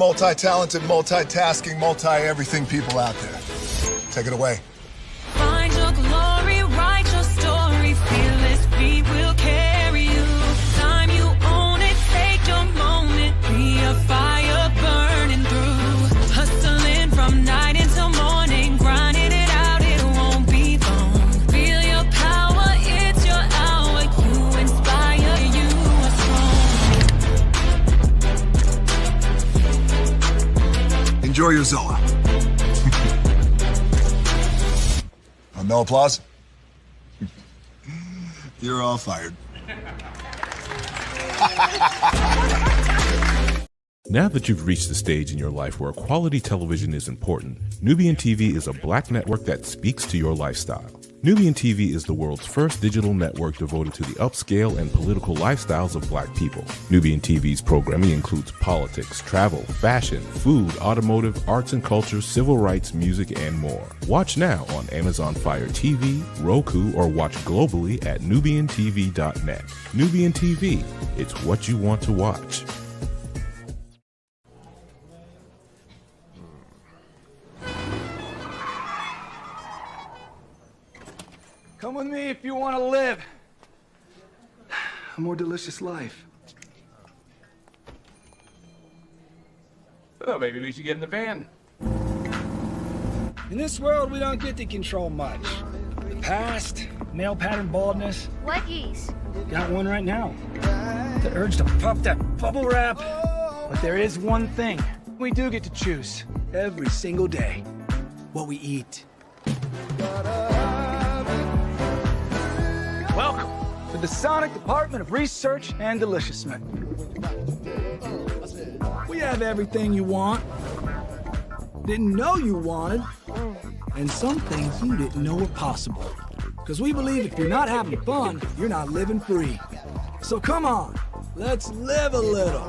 multi-talented, multitasking, multi-everything people out there. Take it away. Find your glory, write your story, fearless feet will carry you. Time you own it, take your moment, be a fire burning through. Hustling from night until morning, grinding it out, it won't be long. Feel your power, it's your hour, you inspire, you are strong. Enjoy your Zola. No applause? You're all fired. Now that you've reached the stage in your life where quality television is important, Nubian TV is a black network that speaks to your lifestyle. Nubian TV is the world's first digital network devoted to the upscale and political lifestyles of black people. Nubian TV's programming includes politics, travel, fashion, food, automotive, arts and culture, civil rights, music, and more. Watch now on Amazon Fire TV, Roku, or watch globally at nubiantv.net. Nubian TV, it's what you want to watch. Come with me if you want to live a more delicious life. Oh, maybe we should get in the van. In this world, we don't get to control much. The past, male pattern baldness. Leggies. Got one right now. The urge to puff that bubble wrap. But there is one thing we do get to choose every single day. What we eat. Welcome to the Sonic Department of Research and Deliciousment. We have everything you want, didn't know you wanted, and some things you didn't know were possible. Because we believe if you're not having fun, you're not living free. So come on, let's live a little.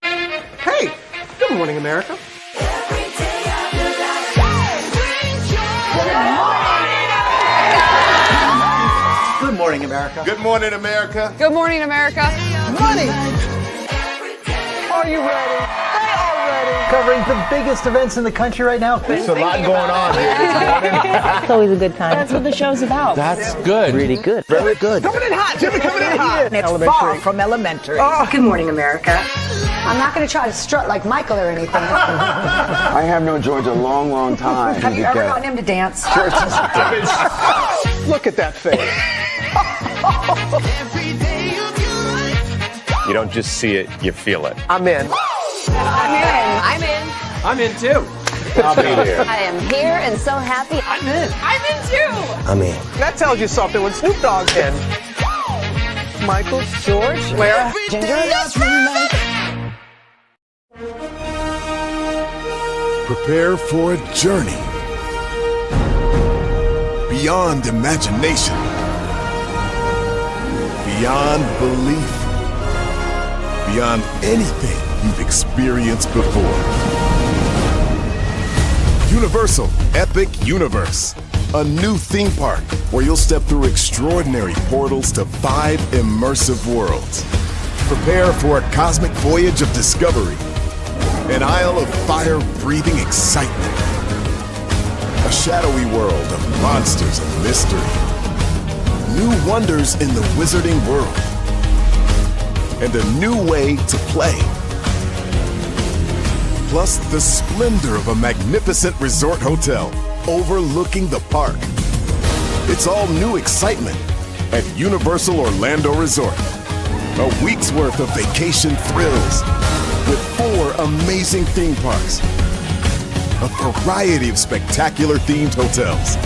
Hey, good morning, America. Good morning, America. Good morning, America. Good morning, America. Money! Are you ready? They are ready. Covering the biggest events in the country right now. There's a lot going on here this morning. It's always a good time. That's what the show's about. That's good. Really good. Very good. Coming in hot, Jimmy, coming in hot. It's far from elementary. Good morning, America. I'm not going to try to strut like Michael or anything. I have known George a long, long time. Have you ever gotten him to dance? Look at that face. You don't just see it, you feel it. I'm in. I'm in. I'm in. I'm in too. I'll be here. I am here and so happy. I'm in. I'm in too. I'm in. That tells you something when Snoop Dogg's in. Michael, George, Lara, Ginger. Prepare for a journey beyond imagination, beyond belief, beyond anything you've experienced before. Universal Epic Universe, a new theme park where you'll step through extraordinary portals to 5 immersive worlds. Prepare for a cosmic voyage of discovery, an isle of fire-breathing excitement, a shadowy world of monsters and mystery, new wonders in the wizarding world, and a new way to play. Plus the splendor of a magnificent resort hotel overlooking the park. It's all new excitement at Universal Orlando Resort. A week's worth of vacation thrills with 4 amazing theme parks, a variety of spectacular themed hotels,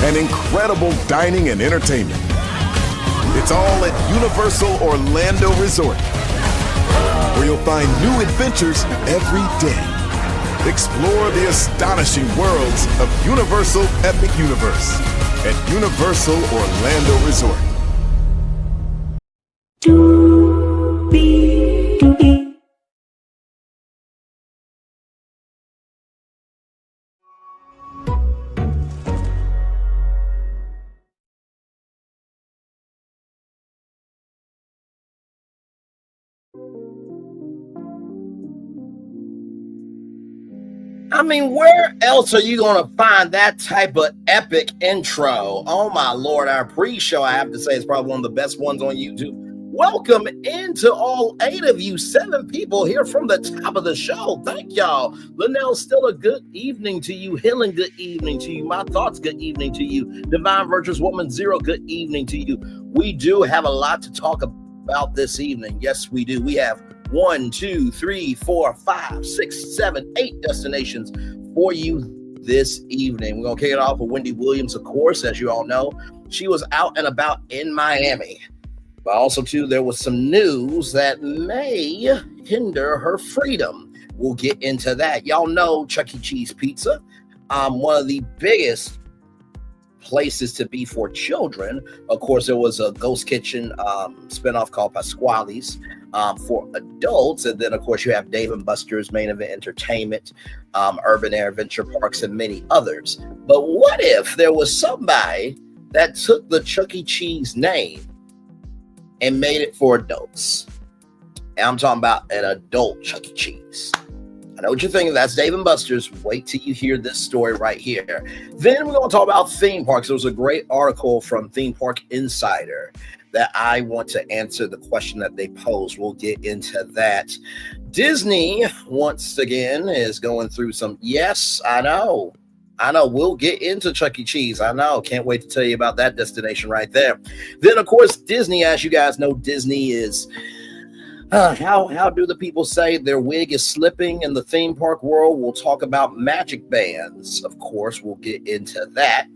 and incredible dining and entertainment. It's all at Universal Orlando Resort, where you'll find new adventures every day. Explore the astonishing worlds of Universal Epic Universe at Universal Orlando Resort. I mean, where else are you going to find that type of epic intro? Oh, my Lord. Our pre-show, I have to say, is probably one of the best ones on YouTube. Welcome into all 8 of you, 7 people here from the top of the show. Thank y'all. Linnell, still a good evening to you. Healing, good evening to you. My thoughts, good evening to you. Divine Virtuous Woman 0, good evening to you. We do have a lot to talk about this evening. Yes, we do. We have 1, 2, 3, 4, 5, 6, 7, 8 destinations for you this evening. We're going to kick it off with Wendy Williams, of course, as you all know. She was out and about in Miami. But also, too, there was some news that may hinder her freedom. We'll get into that. Y'all know Chuck E. Cheese Pizza, one of the biggest places to be for children. Of course, there was a Ghost Kitchen spinoff called Pasquale's for adults. And then, of course, you have Dave & Buster's, Main Event Entertainment, Urban Air Adventure Parks, and many others. But what if there was somebody that took the Chuck E. Cheese name and made it for adults? And I'm talking about an adult Chuck E. Cheese. I know what you're thinking. That's Dave & Buster's. Wait till you hear this story right here. Then we're going to talk about theme parks. There was a great article from Theme Park Insider that I want to answer the question that they posed. We'll get into that. Disney, once again, is going through some, yes, I know. We'll get into Chuck E. Cheese. I know. Can't wait to tell you about that destination right there. Then, of course, Disney, as you guys know, Disney is, how do the people say their wig is slipping in the theme park world? We'll talk about magic bands. Of course, we'll get into that.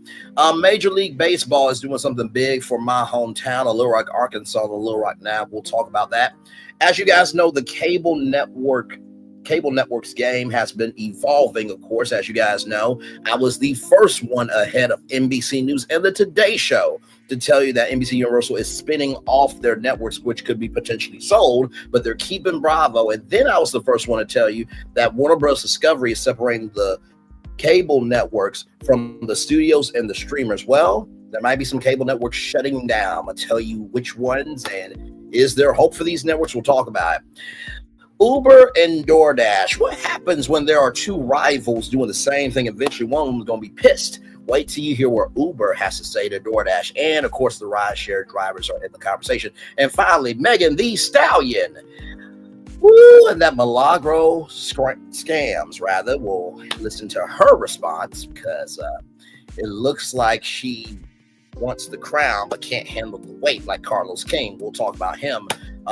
Major League Baseball is doing something big for my hometown of Little Rock, Arkansas, the Little Rock Nav. We'll talk about that. As you guys know, the cable network's game has been evolving, of course, as you guys know. I was the first one ahead of NBC News and the Today Show to tell you that NBC Universal is spinning off their networks, which could be potentially sold, but they're keeping Bravo. And then I was the first one to tell you that Warner Bros. Discovery is separating the cable networks from the studios and the streamers. Well, there might be some cable networks shutting down. I'm going to tell you which ones, and is there hope for these networks? We'll talk about it. Uber and DoorDash. What happens when there are 2 rivals doing the same thing? Eventually, one of them is going to be pissed. Wait till you hear what Uber has to say to DoorDash. And, of course, the rideshare drivers are in the conversation. And finally, Megan Thee Stallion. Woo, and that Milagro scams, rather. We'll listen to her response because it looks like she wants the crown but can't handle the weight like Carlos King. We'll talk about him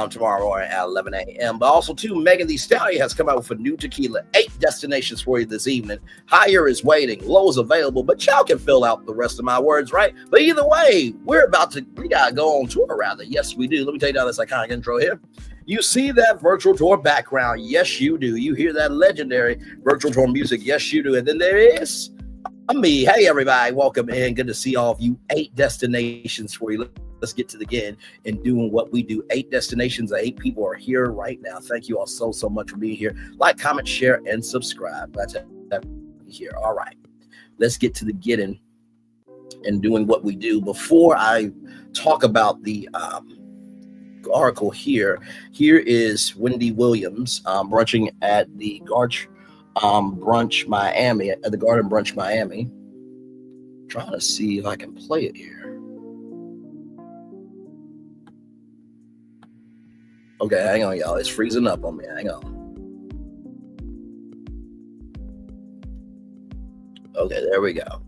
tomorrow morning at 11 a.m. But also, too, Megan Thee Stallion has come out with a new tequila. 8 destinations for you this evening. Higher is waiting. Low is available. But y'all can fill out the rest of my words, right? But either way, we got to go on tour, rather. Yes, we do. Let me take down this iconic intro here. You see that virtual tour background? Yes, you do. You hear that legendary virtual tour music? Yes, you do. And then there is me. Hey, everybody. Welcome in. Good to see all of you. 8 destinations for you. Let's get to the again and doing what we do. 8 destinations, 8 people are here right now. Thank you all so much for being here. Like, comment, share, and subscribe. That's here. All right. Let's get to the getting and doing what we do. Before I talk about the article here is Wendy Williams brunching at the Brunch Miami, at the Garden Brunch Miami. Trying to see if I can play it here. Okay, hang on, y'all. It's freezing up on me. Hang on. Okay, there we go.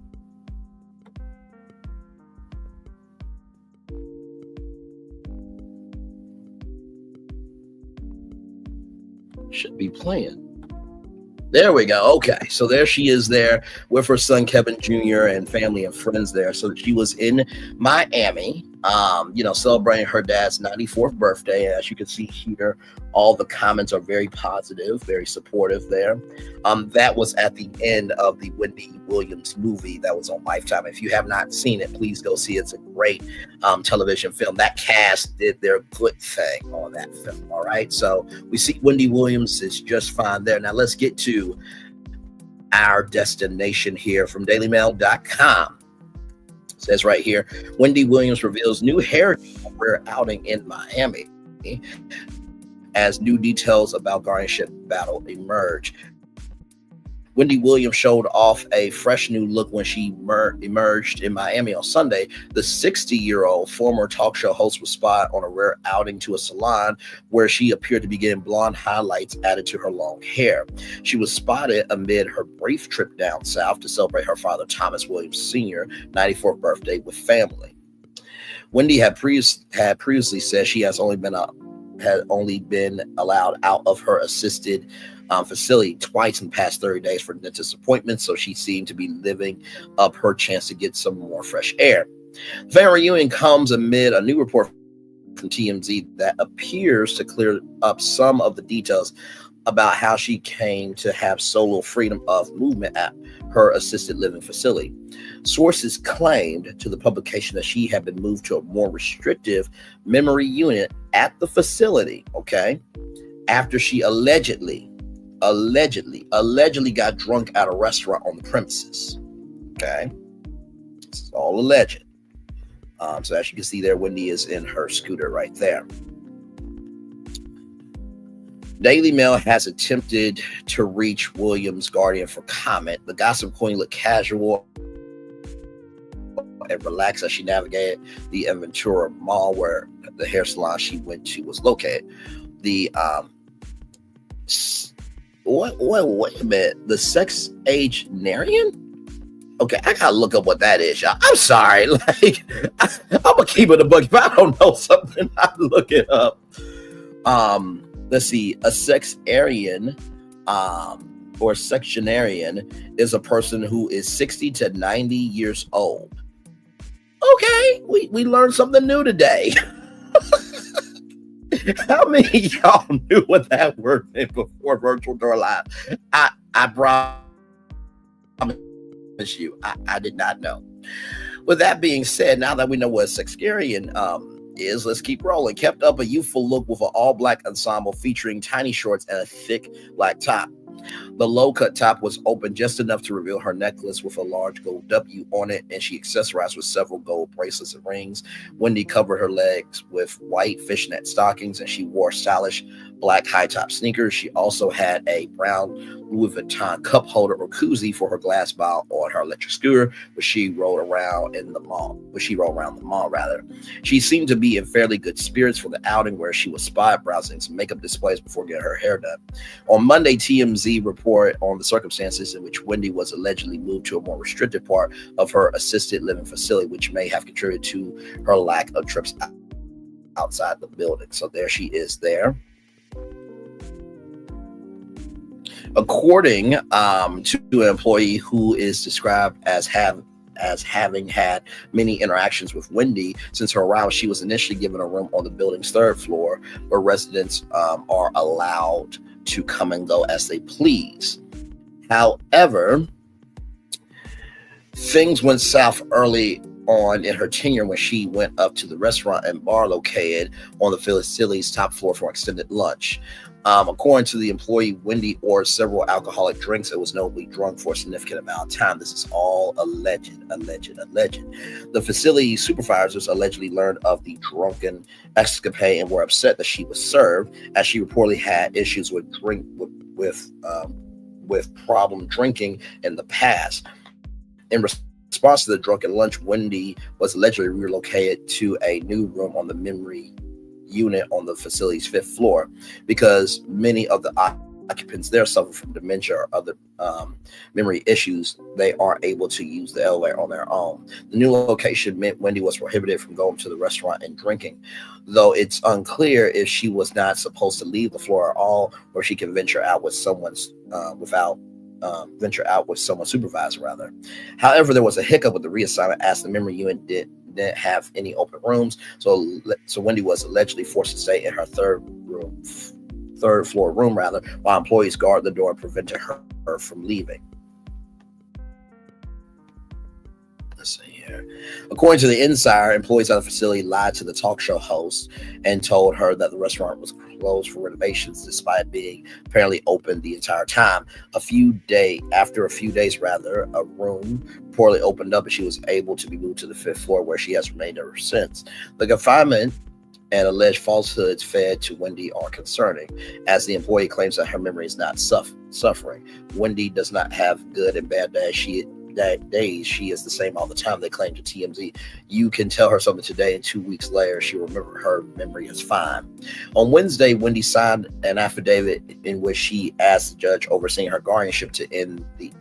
Should be playing. There we go. Okay, so there she is there with her son Kevin Jr. and family and friends there. So she was in Miami, celebrating her dad's 94th birthday. As you can see here, all the comments are very positive, very supportive there. That was at the end of the Wendy Williams movie that was on Lifetime. If you have not seen it, please go see it. It's a great television film. That cast did their good thing on that film. All right, so we see Wendy Williams is just fine there. Now let's get to our destination here from dailymail.com. It says right here, Wendy Williams reveals new hair outing in Miami as new details about guardianship battle emerge. Wendy Williams showed off a fresh new look when she emerged in Miami on Sunday. The 60-year-old former talk show host was spotted on a rare outing to a salon where she appeared to be getting blonde highlights added to her long hair. She was spotted amid her brief trip down south to celebrate her father, Thomas Williams Sr., 94th birthday with family. Wendy had previously said she had only been allowed out of her assisted facility twice in the past 30 days for dentist appointments, so she seemed to be living up her chance to get some more fresh air. The family reunion comes amid a new report from TMZ that appears to clear up some of the details about how she came to have solo freedom of movement at her assisted living facility. Sources claimed to the publication that she had been moved to a more restrictive memory unit at the facility, after she allegedly got drunk at a restaurant on the premises. It's all alleged. So as you can see there, Wendy is in her scooter right there. Daily Mail has attempted to reach Williams' guardian for comment. The gossip queen looked casual and relaxed as she navigated the Ventura Mall where the hair salon she went to was located. The wait a minute. The sexagenarian? Okay, I gotta look up what that is, y'all. I'm sorry. I'm gonna keep it a book. If I don't know something, I look it up. Let's see. A sexarian, or sexagenarian, is a person who is 60 to 90 years old. Okay, we learned something new today. How many of y'all knew what that word meant before Virtual Door Live? I promise you, I did not know. With that being said, now that we know what a sexarian is, let's keep rolling. Kept up a youthful look with an all-black ensemble featuring tiny shorts and a thick black top. The low-cut top was open just enough to reveal her necklace with a large gold W on it, and she accessorized with several gold bracelets and rings. Wendy covered her legs with white fishnet stockings, and she wore stylish black high-top sneakers. She also had a brown Louis Vuitton cup holder or koozie for her glass bottle on her electric scooter, which she rode around the mall. She seemed to be in fairly good spirits for the outing, where she was spotted browsing some makeup displays before getting her hair done. On Monday, TMZ reported on the circumstances in which Wendy was allegedly moved to a more restricted part of her assisted living facility, which may have contributed to her lack of trips outside the building. So there she is there. According to an employee who is described as having had many interactions with Wendy since her arrival, she was initially given a room on the building's third floor where residents are allowed to come and go as they please. However, things went south early on in her tenure when she went up to the restaurant and bar located on the facility's top floor for an extended lunch. According to the employee, Wendy ordered several alcoholic drinks and was notably drunk for a significant amount of time. This is all alleged. The facility supervisors allegedly learned of the drunken escapade and were upset that she was served, as she reportedly had issues with problem drinking in the past. In response to the drunken lunch, Wendy was allegedly relocated to a new room on the memory unit on the facility's fifth floor because many of the occupants there suffer from dementia or other memory issues. They aren't able to use the elevator on their own. The new location meant Wendy was prohibited from going to the restaurant and drinking, though it's unclear if she was not supposed to leave the floor at all, or she can venture out with someone supervised rather. However, there was a hiccup with the reassignment as the memory unit didn't have any open rooms, so Wendy was allegedly forced to stay in her third floor room while employees guarded the door and prevented her from leaving. Let's see here. According to the Insider, employees at the facility lied to the talk show host and told her that the restaurant was closed for renovations despite being apparently open the entire time. After a few days, a room poorly opened up and she was able to be moved to the fifth floor, where she has remained ever since. The confinement and alleged falsehoods fed to Wendy are concerning, as the employee claims that her memory is not suffering. Wendy does not have good and bad days. She is the same all the time, they claim to TMZ. You can tell her something today, and 2 weeks later, she remember her memory is fine. On Wednesday, Wendy signed an affidavit in which she asked the judge overseeing her guardianship to end the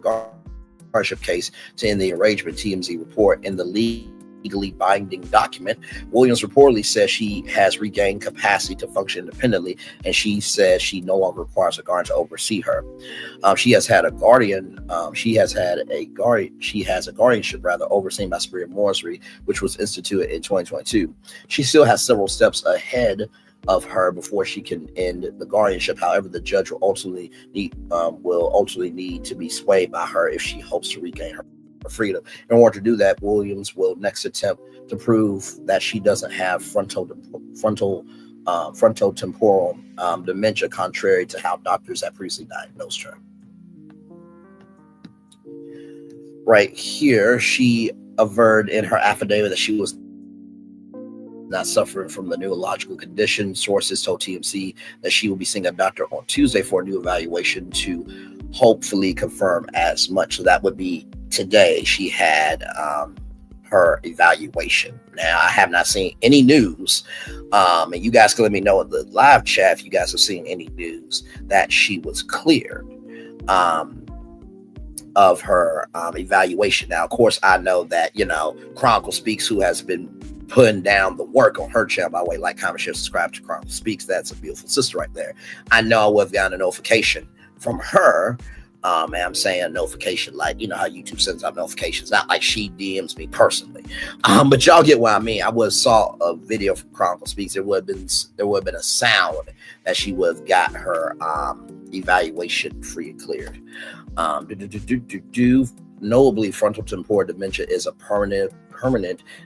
guardianship case to end the arrangement. TMZ report in the legally binding document, Williams reportedly says she has regained capacity to function independently, and she says she no longer requires a guardian to oversee her. She has a guardianship overseen by Superior Morrisry, which was instituted in 2022. She still has several steps ahead of her before she can end the guardianship. However, the judge will ultimately need to be swayed by her if she hopes to regain her freedom. In order to do that, Williams will next attempt to prove that she doesn't have frontotemporal dementia, contrary to how doctors have previously diagnosed her. Right here, she averred in her affidavit that she was not suffering from the neurological condition. Sources told TMZ that she will be seeing a doctor on Tuesday for a new evaluation to hopefully confirm as much. So that would be today. She had her evaluation. Now, I have not seen any news, and you guys can let me know in the live chat if you guys have seen any news that she was cleared of her evaluation. Now, of course, I know that, Chronicle Speaks, who has been putting down the work on her channel, by the way, like, comment, share, subscribe to Chronicle Speaks. That's a beautiful sister right there. I know I would have gotten a notification from her. And I'm saying notification like, how YouTube sends out notifications, not like she DMs me personally. But y'all get what I mean. I would have saw a video from Chronicle Speaks. There would have been a sound that she would have got her evaluation free and cleared. Notably, frontotemporal dementia is a permanent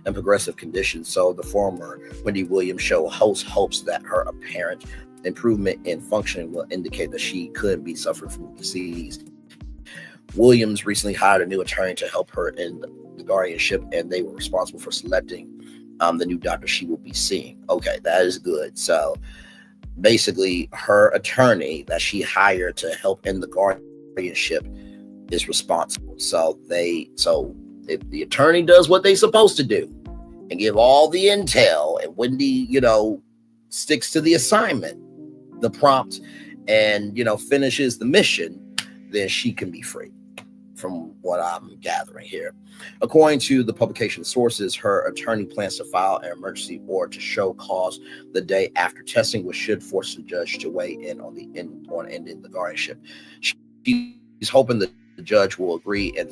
and progressive condition. So the former Wendy Williams show host hopes that her apparent improvement in functioning will indicate that she could be suffering from the disease. Williams recently hired a new attorney to help her in the guardianship, and they were responsible for selecting the new doctor she will be seeing. Okay, that is good. So basically, her attorney that she hired to help in the guardianship is responsible. So if the attorney does what they're supposed to do and give all the intel, and Wendy, sticks to the assignment, the prompt, and finishes the mission, then she can be free, from what I'm gathering here. According to the publication sources, her attorney plans to file an emergency order to show cause the day after testing, which should force the judge to weigh in on ending the guardianship. She's hoping the judge will agree and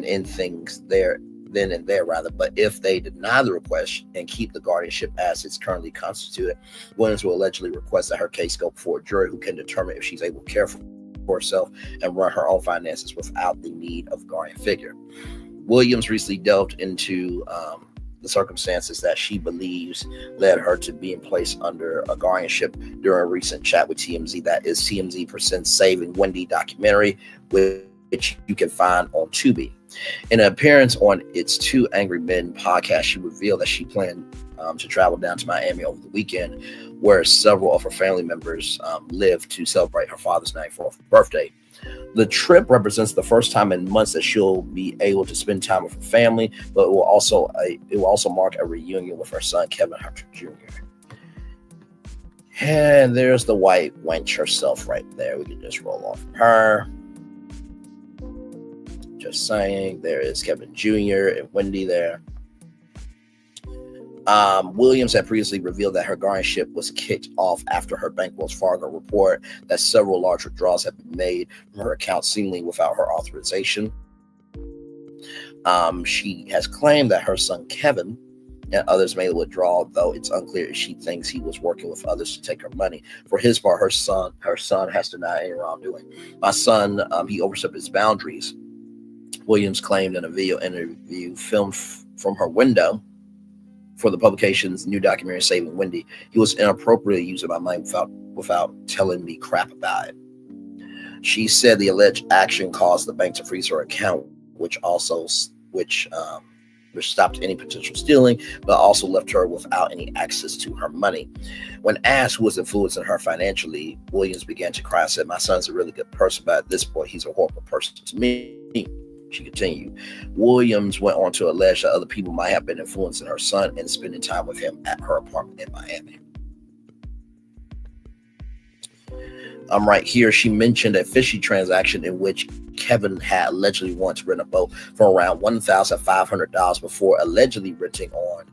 end things there then and there, rather. But if they deny the request and keep the guardianship as it's currently constituted, Williams will allegedly request that her case go before a jury who can determine if she's able to care for herself and run her own finances without the need of guardian figure. Williams recently delved into the circumstances that she believes led her to being placed under a guardianship during a recent chat with TMZ. That is TMZ Presents Saving Wendy documentary, which you can find on Tubi. In an appearance on its Two Angry Men podcast, she revealed that she planned to travel down to Miami over the weekend, where several of her family members live, to celebrate her father's 94th birthday. The trip represents the first time in months that she'll be able to spend time with her family, but it will also mark a reunion with her son, Kevin Hunter Jr. And there's the white wench herself right there. We can just roll off her. Just saying, there is Kevin Jr. and Wendy there. Williams had previously revealed that her guardianship was kicked off after her bank Wells Fargo report that several large withdrawals had been made from her account seemingly without her authorization. She has claimed that her son Kevin and others made a withdrawal, though it's unclear if she thinks he was working with others to take her money. For his part, her son has denied any wrongdoing. My son, he overstepped his boundaries, Williams claimed in a video interview filmed from her window for the publication's new documentary Saving Wendy. He was inappropriately using my money without telling me crap about it. She said the alleged action caused the bank to freeze her account, which which stopped any potential stealing, but also left her without any access to her money. When asked who was influencing her financially, Williams began to cry and said, "My son's a really good person, but at this point, he's a horrible person to me." She continued. Williams went on to allege that other people might have been influencing her son and spending time with him at her apartment in Miami. Right here, she mentioned a fishy transaction in which Kevin had allegedly wanted to rent a boat for around $1,500 before allegedly renting on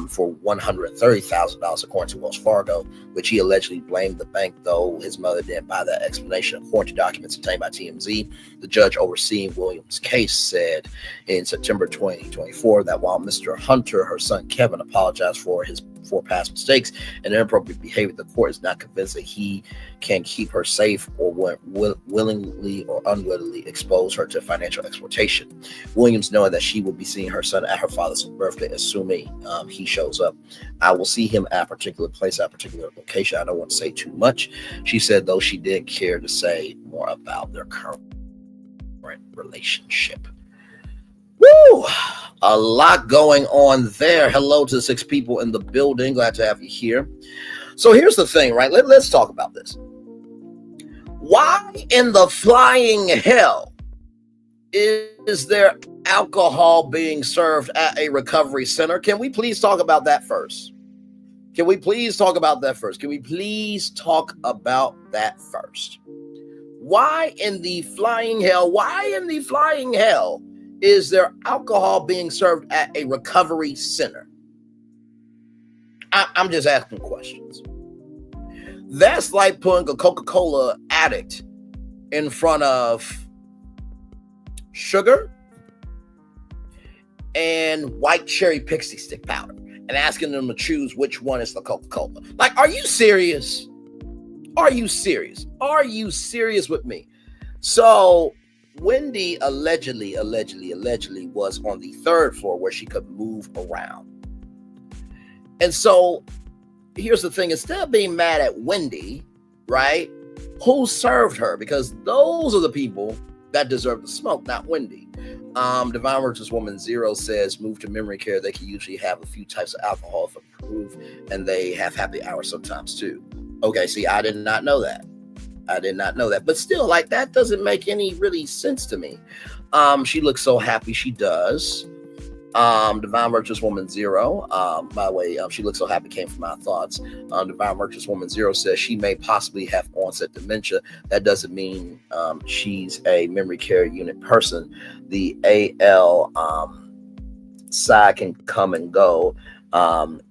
for $130,000, according to Wells Fargo, which he allegedly blamed the bank, though his mother didn't buy that explanation. According to documents obtained by TMZ, the judge overseeing Williams' case said in September 2024 that while Mr. Hunter, her son Kevin, apologized for his past mistakes and inappropriate behavior, the court is not convinced that he can keep her safe or willingly or unwittingly expose her to financial exploitation. Williams, knowing that she will be seeing her son at her father's birthday, assuming he shows up, "I will see him at a particular place, at a particular location. I don't want to say too much," she said, though she didn't care to say more about their current relationship. Woo! A lot going on there. Hello to the 6 people in the building. Glad to have you here. So here's the thing, right? Let's talk about this. Why in the flying hell is there alcohol being served at a recovery center? Can we please talk about that first? Can we please talk about that first? Why in the flying hell is there alcohol being served at a recovery center? I'm just asking questions. That's like putting a Coca-Cola addict in front of sugar and white cherry pixie stick powder and asking them to choose which one is the Coca-Cola. Like, are you serious? Are you serious with me? So Wendy allegedly was on the 3rd floor where she could move around. And so here's the thing, instead of being mad at Wendy, right, who served her? Because those are the people that deserve the smoke, not Wendy. Divine Virtuous Woman 0 says, move to memory care. They can usually have a few types of alcohol if approved, and they have happy hours sometimes too. Okay, see, I did not know that. But still, like, that doesn't make any really sense to me. She looks so happy. She does. Divine Virtuous Woman 0, by the way, she looks so happy came from my thoughts. Divine Virtuous Woman 0 says she may possibly have onset dementia. That doesn't mean she's a memory care unit person. The AL side can come and go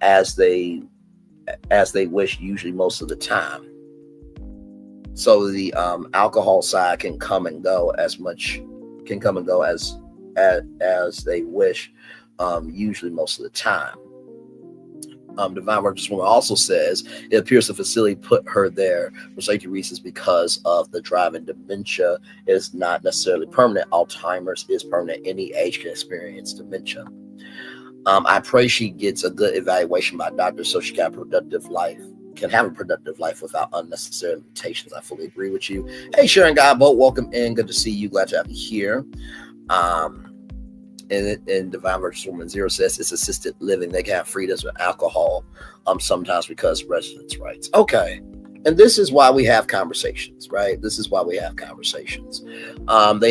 as they wish, usually most of the time. So the alcohol side can come and go as they wish, usually most of the time. Divine Virtuous Woman also says it appears the facility put her there for safety reasons because of the driving. Dementia is not necessarily permanent. Alzheimer's is permanent. Any age can experience dementia. I pray she gets a good evaluation by doctors so she can have a productive life without unnecessary limitations. I fully agree with you. Hey, Sharon Godbolt, welcome in. Good to see you. Glad to have you here. And Divine Virtuous Woman 0 says it's assisted living. They can have freedoms with alcohol sometimes because residents' rights. Okay. And this is why we have conversations, right? They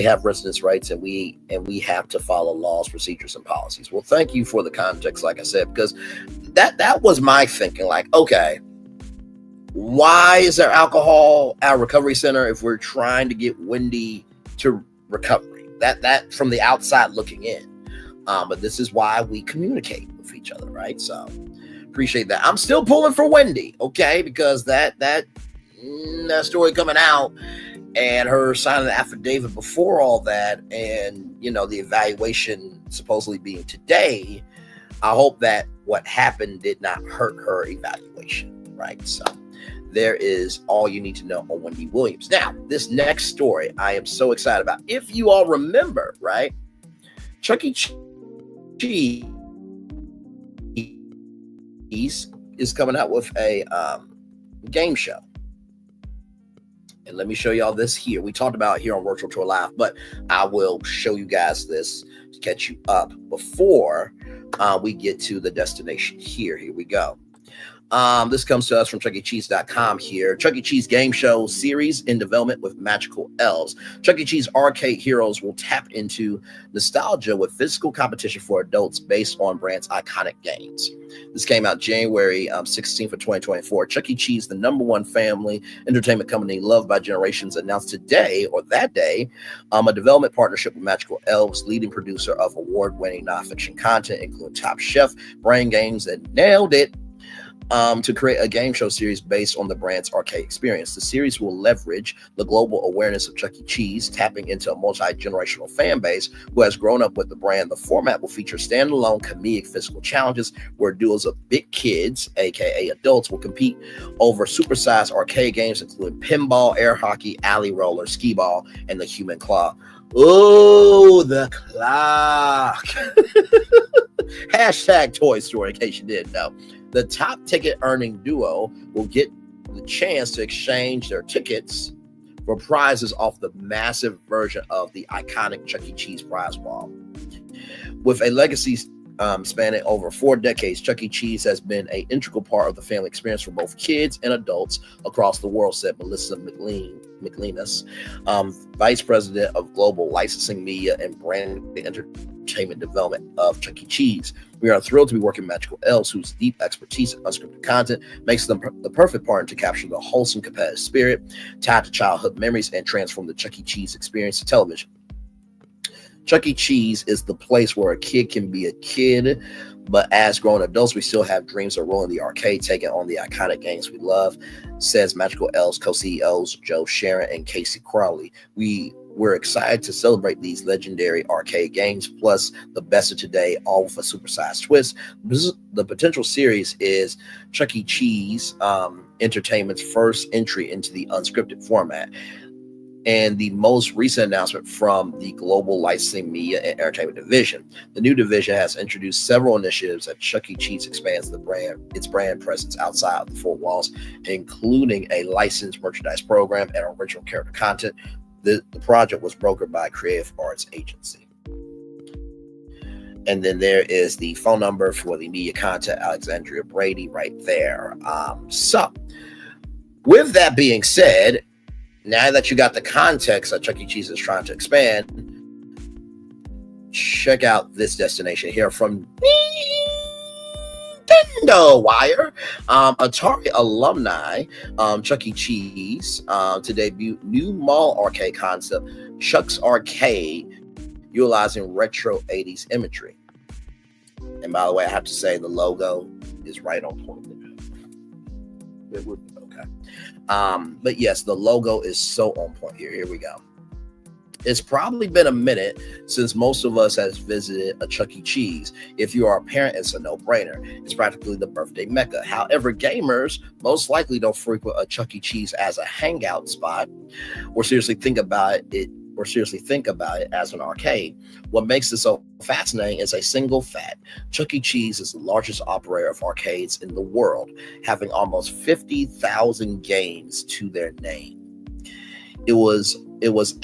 have residents' rights, and we have to follow laws, procedures, and policies. Well, thank you for the context, like I said, because that was my thinking. Like, okay, why is there alcohol at a recovery center if we're trying to get Wendy to recovery? That from the outside looking in. But this is why we communicate with each other, right? So appreciate that. I'm still pulling for Wendy, okay? Because that story coming out and her signing the affidavit before all that, and the evaluation supposedly being today, I hope that what happened did not hurt her evaluation, right? So there is all you need to know on Wendy Williams. Now, this next story I am so excited about. If you all remember, right, Chuck E. Cheese is coming out with a game show. And let me show y'all this here. We talked about it here on Virtual Tour Live, but I will show you guys this to catch you up before we get to the destination here. Here we go. This comes to us from ChuckECheese.com here. Chuck E. Cheese game show series in development with magical elves. Chuck E. Cheese arcade heroes will tap into nostalgia with physical competition for adults based on brand's iconic games. This came out January 16th of 2024. Chuck E. Cheese, the #1 family entertainment company loved by generations, announced today or that day a development partnership with Magical Elves, leading producer of award-winning nonfiction content, including Top Chef, Brain Games, and Nailed It, to create a game show series based on the brand's arcade experience. The series will leverage the global awareness of Chuck E. Cheese, tapping into a multi-generational fan base who has grown up with the brand. The format will feature standalone comedic physical challenges where duos of big kids, aka adults, will compete over supersized arcade games including pinball, air hockey, alley roller, skee ball, and the human claw. Oh, the clock. Hashtag Toy Story, in case you didn't know. The top ticket earning duo will get the chance to exchange their tickets for prizes off the massive version of the iconic Chuck E. Cheese prize ball. With a legacy spanning over 4 decades, Chuck E. Cheese has been an integral part of the family experience for both kids and adults across the world, said Melissa McLeanis, Vice President of Global Licensing, Media, and Brand Entertainment Development of Chuck E. Cheese. We are thrilled to be working with Magical Elves, whose deep expertise in unscripted content makes them the perfect partner to capture the wholesome competitive spirit tied to childhood memories and transform the Chuck E. Cheese experience to television. Chuck E. Cheese is the place where a kid can be a kid, but as grown adults, we still have dreams of rolling the arcade, taking on the iconic games we love, says Magical Elves co-CEOs Joe Sharon and Casey Crowley. We're excited to celebrate these legendary arcade games, plus the best of today, all with a supersized twist. The potential series is Chuck E. Cheese Entertainment's first entry into the unscripted format, and the most recent announcement from the Global Licensing, Media, and Entertainment Division. The new division has introduced several initiatives that Chuck E. Cheese expands its brand presence outside of the 4 walls, including a licensed merchandise program and original character content. The project was brokered by a creative arts agency. And then there is the phone number for the media contact, Alexandria Brady, right there. So, with that being said, now that you got the context that Chuck E. Cheese is trying to expand, check out this destination here from Nintendo Wire. Atari alumni, Chuck E. Cheese, to debut new mall arcade concept, Chuck's Arcade, utilizing retro 80s imagery. And by the way, I have to say the logo is right on point. Okay. But yes, the logo is so on point here. Here we go. It's probably been a minute since most of us has visited a Chuck E. Cheese. If you are a parent, it's a no-brainer. It's practically the birthday mecca. However, gamers most likely don't frequent a Chuck E. Cheese as a hangout spot or seriously think about it as an arcade. What makes this so fascinating is a single fact. Chuck E. Cheese is the largest operator of arcades in the world, having almost 50,000 games to their name. It was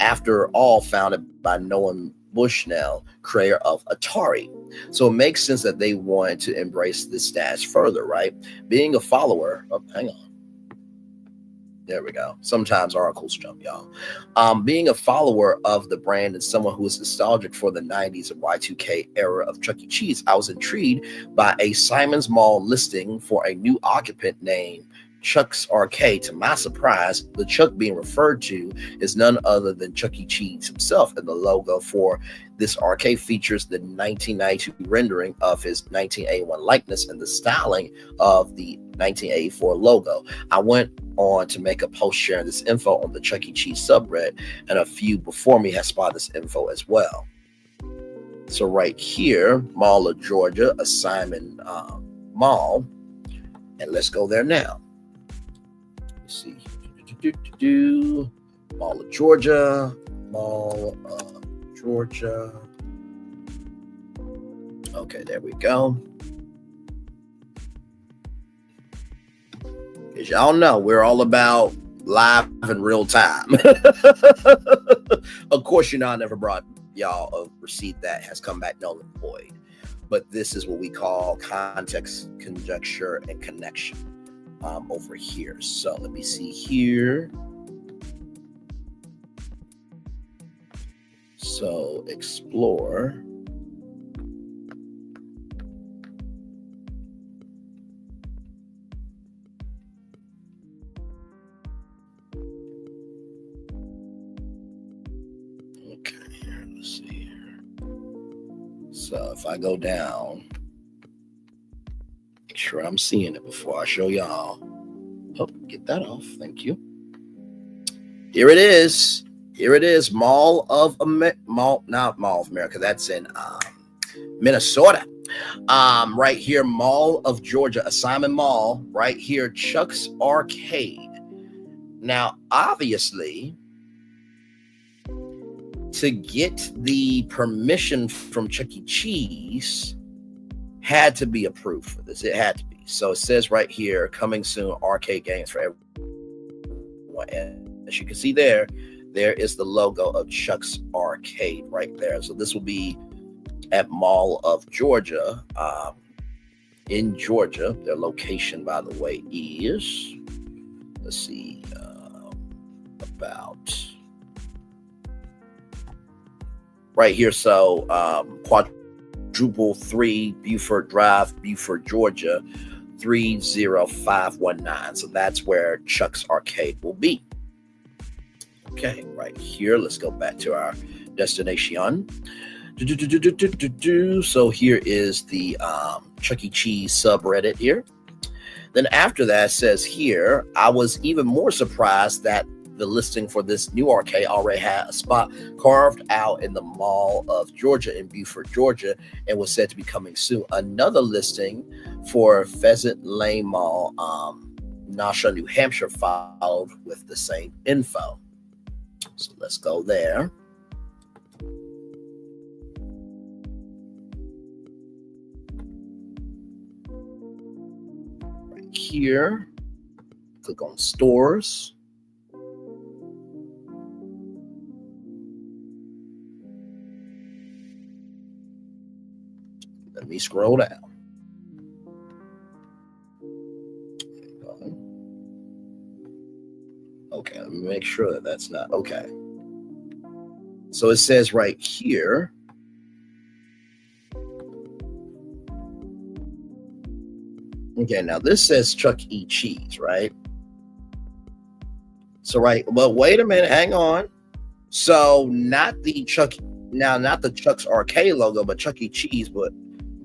after all founded by Nolan Bushnell, creator of Atari. So it makes sense that they wanted to embrace this status further, right? Being a follower of, hang on. There we go. Sometimes articles jump, y'all. Being a follower of the brand and someone who is nostalgic for the 90s and Y2K era of Chuck E. Cheese, I was intrigued by a Simon's Mall listing for a new occupant named Chuck's Arcade. To my surprise, the Chuck being referred to is none other than Chuck E. Cheese himself, and the logo for this arcade features the 1992 rendering of his 1981 likeness and the styling of the 1984 logo. I went on to make a post sharing this info on the Chuck E. Cheese subreddit, and a few before me has spotted this info as well. So right here, Mall of Georgia, a Simon Mall, and let's go there now. Let's see, Mall of Georgia, Mall of Georgia. Okay, there we go. As y'all know, we're all about live in real time. Of course, you know, I never brought y'all a receipt that has come back null and void. But this is what we call context, conjecture, and connection over here. So let me see here. So explore. Okay, here, let's see here. So if I go down, make sure I'm seeing it before I show y'all. Oh, get that off. Thank you. Here it is. Here it is. Not Mall of America. That's in Minnesota. Right here, Mall of Georgia, Assignment Mall. Right here, Chuck's Arcade. Now, obviously, to get the permission from Chuck E. Cheese, had to be approved for this. It had to be. So it says right here, coming soon, arcade games for everyone. And as you can see there is the logo of Chuck's Arcade right there. So this will be at Mall of Georgia, in Georgia. Their location, by the way, is, let's see, about right here. So quadruple 3 Buford Drive, Buford, Georgia, 30519. So that's where Chuck's Arcade will be. Okay, right here. Let's go back to our destination. So here is the Chuck E. Cheese subreddit here. Then after that, says here, I was even more surprised that the listing for this new arcade already had a spot carved out in the Mall of Georgia in Buford, Georgia, and was said to be coming soon. Another listing for Pheasant Lane Mall, Nasha, New Hampshire, followed with the same info. So let's go there. Right here, click on stores. Let me scroll down. Okay, let me make sure that that's not okay. So it says right here, okay, now this says Chuck E. Cheese, right? So right, but wait a minute, hang on. So not the Chuck's Arcade logo, but Chuck E. Cheese, but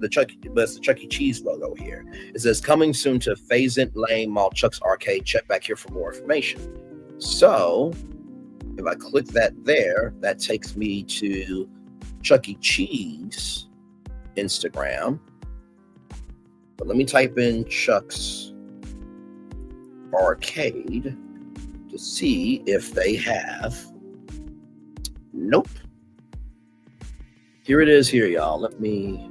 it's the Chuck E. Cheese logo here. It says coming soon to Pheasant Lane Mall, Chuck's Arcade. Check back here for more information. So if I click that there, that takes me to Chuck E. Cheese Instagram. But let me type in Chuck's Arcade to see if they have. Nope. Here it is here, y'all. Let me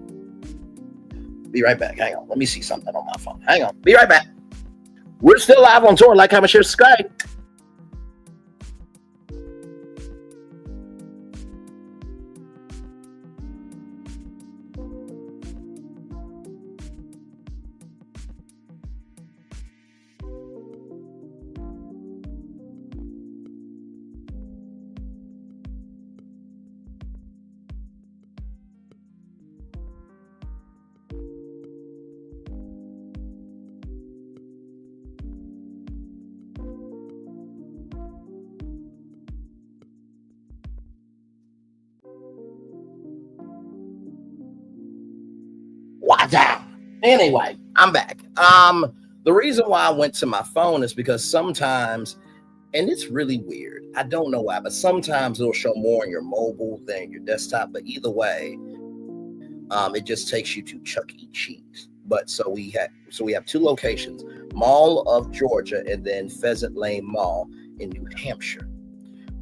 be right back. Hang on. Let me see something on my phone. Hang on. Be right back. We're still live on tour. Like, comment, share, subscribe. What's up? Anyway, I'm back. The reason why I went to my phone is because sometimes, and it's really weird, I don't know why, but sometimes it'll show more on your mobile than your desktop. But either way, it just takes you to Chuck E. Cheese. But so we have two locations: Mall of Georgia and then Pheasant Lane Mall in New Hampshire.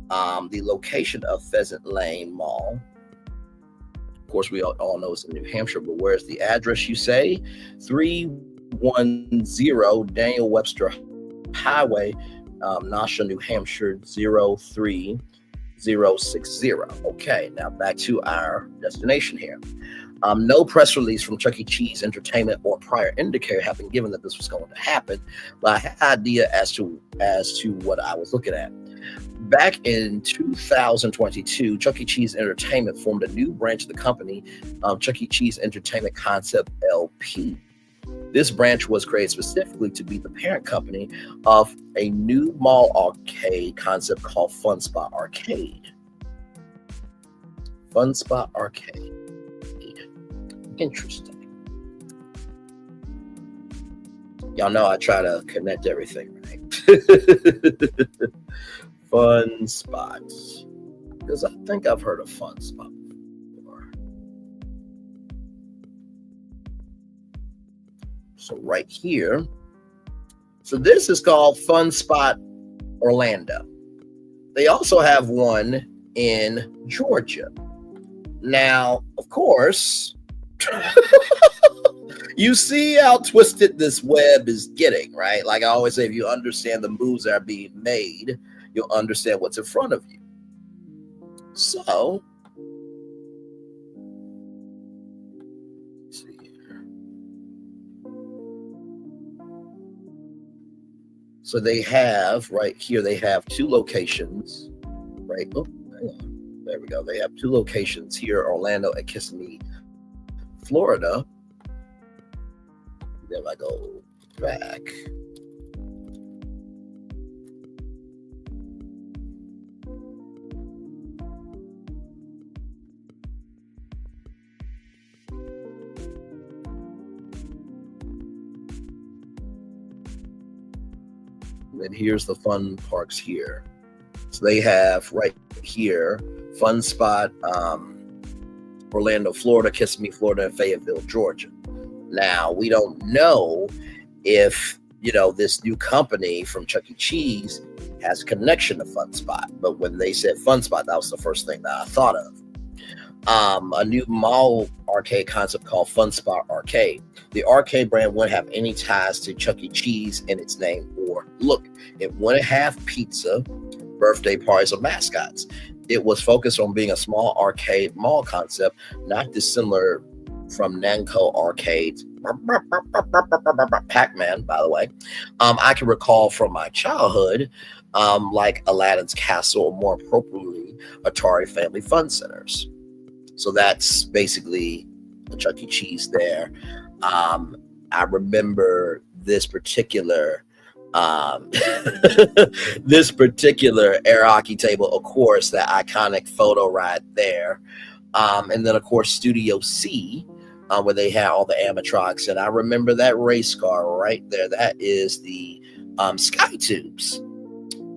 The location of Pheasant Lane Mall, of course, we all know it's in New Hampshire, but where's the address, you say? 310 Daniel Webster Highway, Nasha, New Hampshire 03060. Okay, now back to our destination here. No press release from Chuck E. Cheese Entertainment or prior indicator have been given that this was going to happen, but I had an idea as to what I was looking at. Back in 2022, Chuck E. Cheese Entertainment formed a new branch of the company, Chuck E. Cheese Entertainment Concept LP. This branch was created specifically to be the parent company of a new mall arcade concept called Fun Spot Arcade. Fun Spot Arcade. Interesting. Y'all know I try to connect everything, right? Fun Spots. Because I think I've heard of Fun Spot before. So right here. So this is called Fun Spot Orlando. They also have one in Georgia. Now, of course, you see how twisted this web is getting, right? Like I always say, if you understand the moves that are being made, you'll understand what's in front of you. So, let's see here. So they have right here, they have two locations, right? Oh, hang on. There we go. They have two locations here, Orlando and Kissimmee, Florida. Then I go back. And here's the fun parks here. So they have right here, Fun Spot, Orlando, Florida, Kissimmee, Florida, and Fayetteville, Georgia. Now, we don't know if, this new company from Chuck E. Cheese has a connection to Fun Spot. But when they said Fun Spot, that was the first thing that I thought of. A new mall arcade concept called Fun Spot Arcade. The arcade brand wouldn't have any ties to Chuck E. Cheese in its name or look. It wouldn't have pizza, birthday parties, or mascots. It was focused on being a small arcade mall concept, not dissimilar from Namco arcades. Pac-Man, by the way. I can recall from my childhood, like Aladdin's Castle, or more appropriately, Atari Family Fun Centers. So that's basically a Chuck E. Cheese there. I remember this particular this particular air hockey table, of course, that iconic photo right there. And then, of course, Studio C, where they had all the animatronics. And I remember that race car right there. That is the Sky Tubes,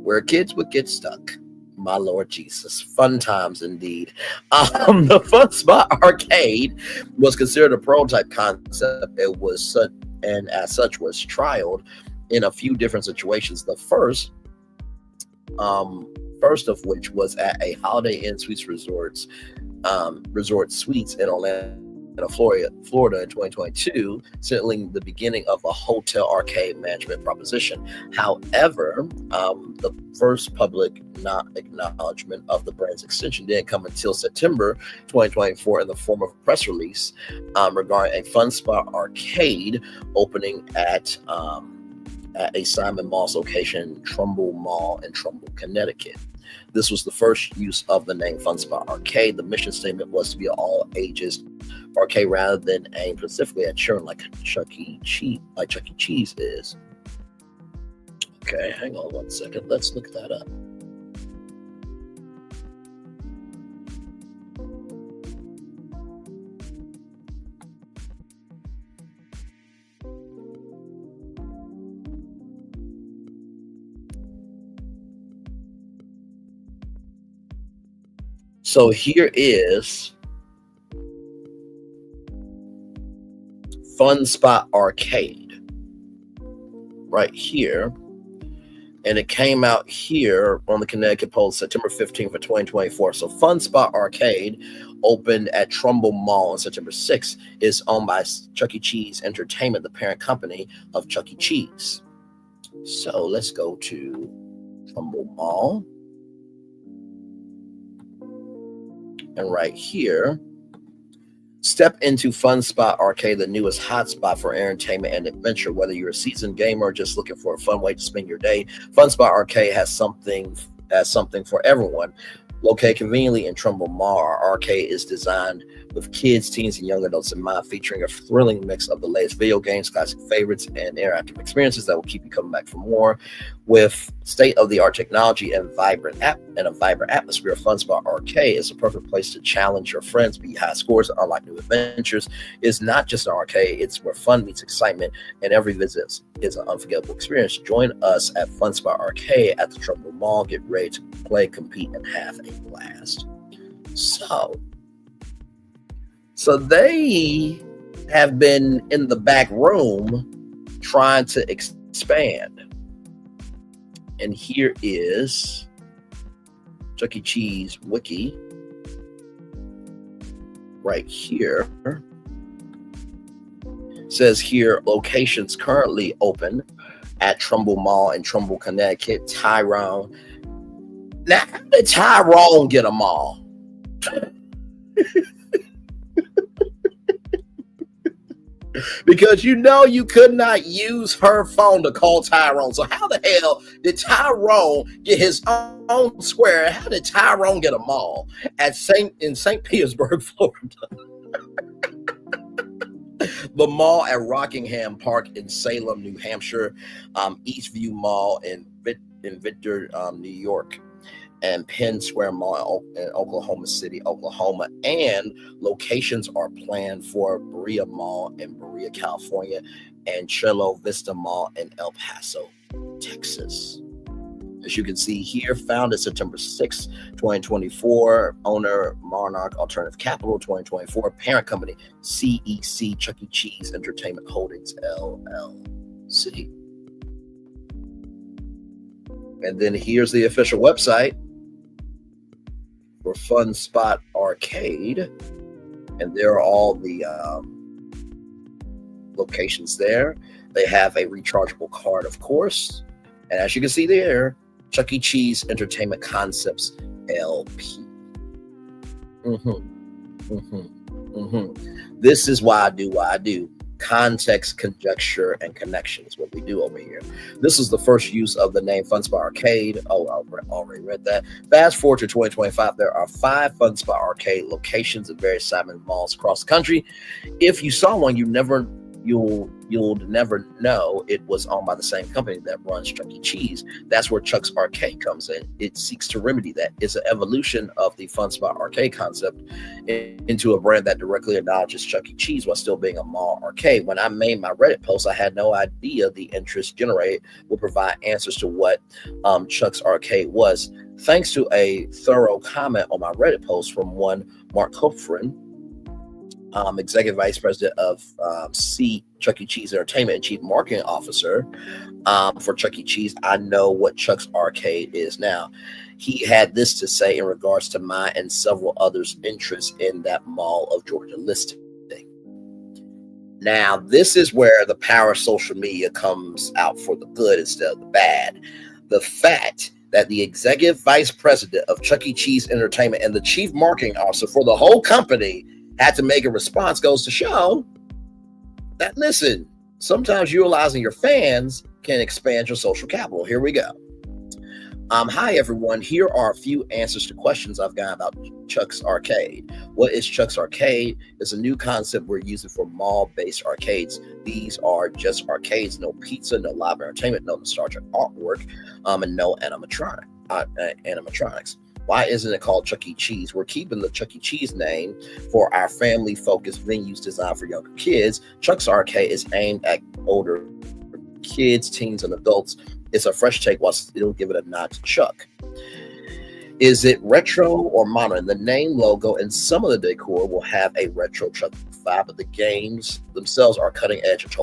where kids would get stuck. My Lord Jesus. Fun times indeed. The Fun Spot Arcade was considered a prototype concept. It was and as such was trialed in a few different situations. The first of which was at a Holiday Inn Suites Resort Suites in Orlando, Florida in 2022, signaling the beginning of a hotel arcade management proposition. However, the first public acknowledgement of the brand's extension didn't come until September 2024 in the form of a press release regarding a Fun Spot Arcade opening at a Simon Moss location, Trumbull Mall in Trumbull, Connecticut. This was the first use of the name Fun Spot Arcade. The mission statement was to be all ages arcade rather than aim specifically at children like Chuck E. Cheese is. Okay, hang on one second. Let's look that up. So here is Fun Spot Arcade right here. And it came out here on the Connecticut Post September 15th of 2024. So Fun Spot Arcade opened at Trumbull Mall on September 6th, is owned by Chuck E. Cheese Entertainment, the parent company of Chuck E. Cheese. So let's go to Trumbull Mall. And right here, step into Fun Spot Arcade, the newest hotspot for entertainment and adventure. Whether you're a seasoned gamer or just looking for a fun way to spend your day, Fun Spot Arcade has something for everyone. Located conveniently in Trumbull Mall, our arcade is designed with kids, teens, and young adults in mind, featuring a thrilling mix of the latest video games, classic favorites, and interactive experiences that will keep you coming back for more. With state-of-the-art technology and a vibrant atmosphere, Fun Spot Arcade is a perfect place to challenge your friends, beat high scores, and unlock new adventures. It's not just an arcade; it's where fun meets excitement, and every visit is an unforgettable experience. Join us at Fun Spot Arcade at the Trumbull Mall. Get ready to play, compete, and have a blast. So they have been in the back room trying to expand. And here is Chuck E. Cheese wiki right here. It says here, locations currently open at Trumbull Mall in Trumbull, Connecticut. Tyrone. Now, how did Tyrone get a mall? Because you could not use her phone to call Tyrone. So how the hell did Tyrone get his own square? How did Tyrone get a mall in St. Petersburg, Florida? The mall at Rockingham Park in Salem, New Hampshire, Eastview Mall in Victor, New York, and Penn Square Mall in Oklahoma City, Oklahoma. And locations are planned for Berea Mall in Berea, California, and Chula Vista Mall in El Paso, Texas. As you can see here, founded September 6, 2024, owner Monarch Alternative Capital 2024, parent company CEC Chuck E. Cheese Entertainment Holdings LLC. And then here's the official website for Fun Spot Arcade, and there are all the locations there. They have a rechargeable card, of course, and as you can see there, Chuck E. Cheese Entertainment Concepts LP. This is why I do what I do. Context, conjecture, and connection is what we do over here. This is the first use of the name Fun Spot Arcade. Oh, I already read that. Fast forward to 2025, there are 5 Fun Spot Arcade locations at various Simon malls across the country. If you saw one, you'll never know it was owned by the same company that runs Chuck E. Cheese. That's where Chuck's Arcade comes in. It seeks to remedy that. It's an evolution of the Fun Spot Arcade concept into a brand that directly acknowledges Chuck E. Cheese while still being a mall arcade. When I made my Reddit post, I had no idea the interest generated would provide answers to what Chuck's Arcade was. Thanks to a thorough comment on my Reddit post from one Mark Hopfrin, Executive Vice President of Chuck E. Cheese Entertainment and Chief Marketing Officer for Chuck E. Cheese. I know what Chuck's Arcade is now. He had this to say in regards to my and several others' interest in that Mall of Georgia listing. Now, this is where the power of social media comes out for the good instead of the bad. The fact that the Executive Vice President of Chuck E. Cheese Entertainment and the Chief Marketing Officer for the whole company had to make a response goes to show that, listen, sometimes utilizing your fans can expand your social capital. Here we go. Hi, everyone. Here are a few answers to questions I've got about Chuck's Arcade. What is Chuck's Arcade? It's a new concept we're using for mall-based arcades. These are just arcades, no pizza, no live entertainment, no nostalgic artwork, and no animatronics. Why isn't it called Chuck E. Cheese? We're keeping the Chuck E. Cheese name for our family-focused venues designed for younger kids. Chuck's Arcade is aimed at older kids, teens, and adults. It's a fresh take while still giving a nod to Chuck. Is it retro or modern? The name, logo, and some of the decor will have a retro Chuck vibe, but the games themselves are cutting edge and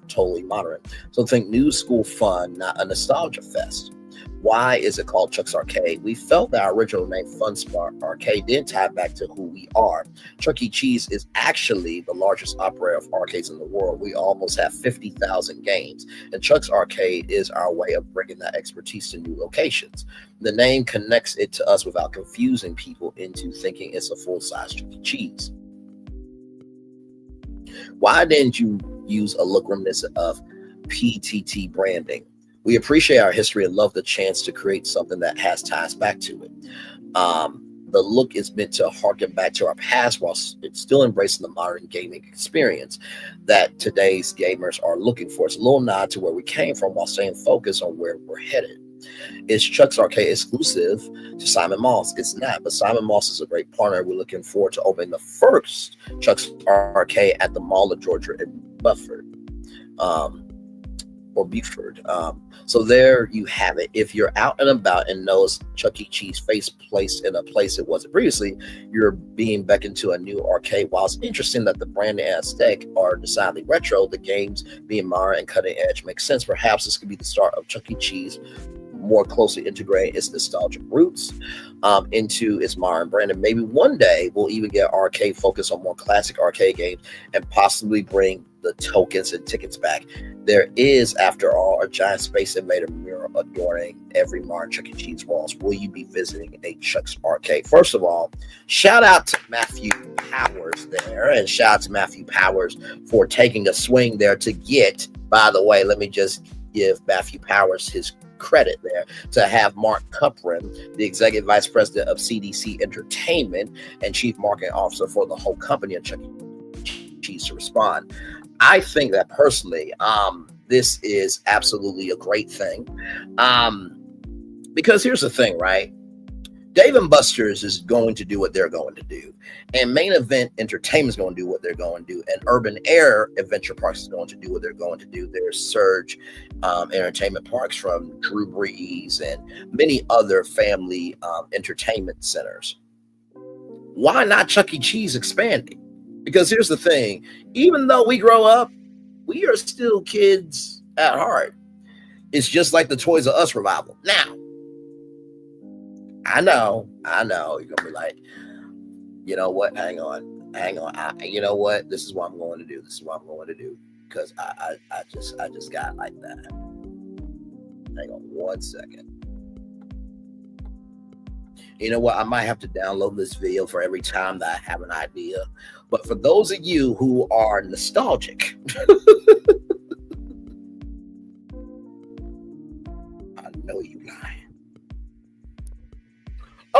totally modern. So think new school fun, not a nostalgia fest. Why is it called Chuck's Arcade? We felt that our original name, Fun Spot Arcade, did tie back to who we are. Chuck E. Cheese is actually the largest operator of arcades in the world. We almost have 50,000 games, and Chuck's Arcade is our way of bringing that expertise to new locations. The name connects it to us without confusing people into thinking it's a full-size Chuck E. Cheese. Why didn't you use a look reminiscent of PTT branding? We appreciate our history and love the chance to create something that has ties back to it. The look is meant to harken back to our past while it's still embracing the modern gaming experience that today's gamers are looking for. It's a little nod to where we came from while staying focused on where we're headed. Is Chuck's Arcade exclusive to Simon Moss? It's not, but Simon Moss is a great partner. We're looking forward to opening the first Chuck's Arcade at the Mall of Georgia in Beaufort. So there you have it. If you're out and about and knows Chuck E. Cheese face placed in a place it wasn't previously, you're being beckoned to a new arcade. While it's interesting that the brand and aesthetic are decidedly retro, the games being modern and cutting edge makes sense. Perhaps this could be the start of Chuck E. Cheese more closely integrating its nostalgic roots into its modern brand. And maybe one day we'll even get arcade focus on more classic arcade games and possibly bring the tokens and tickets back. There is, after all, a giant space invader mural adorning every modern Chuck E. Cheese walls. Will you be visiting a Chuck's Arcade? First of all, shout out to Matthew Powers there, and shout out to Matthew Powers for taking a swing there to get, by the way, let me just give Matthew Powers his credit there, to have Mark Cuprin, the executive vice president of CDC Entertainment and chief marketing officer for the whole company of Chuck E. Cheese, to respond. I think that personally, this is absolutely a great thing. Because here's the thing, right? Dave & Buster's is going to do what they're going to do. And Main Event Entertainment is going to do what they're going to do. And Urban Air Adventure Parks is going to do what they're going to do. There's Surge Entertainment Parks from Drew Brees and many other family entertainment centers. Why not Chuck E. Cheese expanding? Because here's the thing, even though we grow up, we are still kids at heart. It's just like the Toys R Us revival. Now, I know, you're gonna be like, you know what, hang on. You know what, this is what I'm going to do. Because I just got like that. Hang on 1 second. You know what? I might have to download this video for every time that I have an idea. But for those of you who are nostalgic, I know you lying.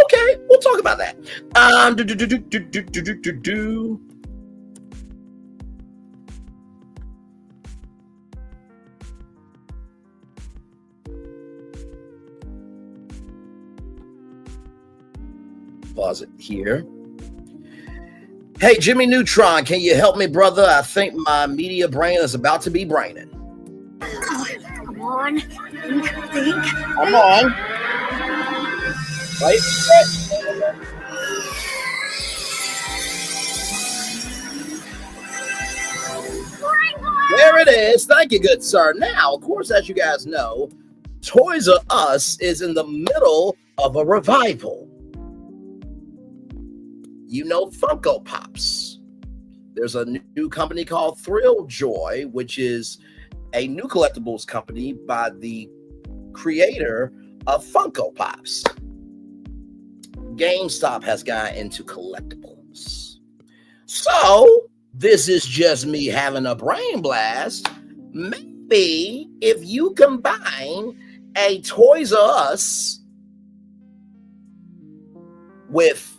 Okay, we'll talk about that. Pause it here. Hey, Jimmy Neutron, can you help me, brother? I think my media brain is about to be braining. Come on. Think. Come on. Wait. There it is. Thank you, good sir. Now, of course, as you guys know, Toys R Us is in the middle of a revival. You know Funko Pops. There's a new company called Thrill Joy, which is a new collectibles company by the creator of Funko Pops. GameStop has gotten into collectibles. So this is just me having a brain blast. Maybe if you combine a Toys R Us with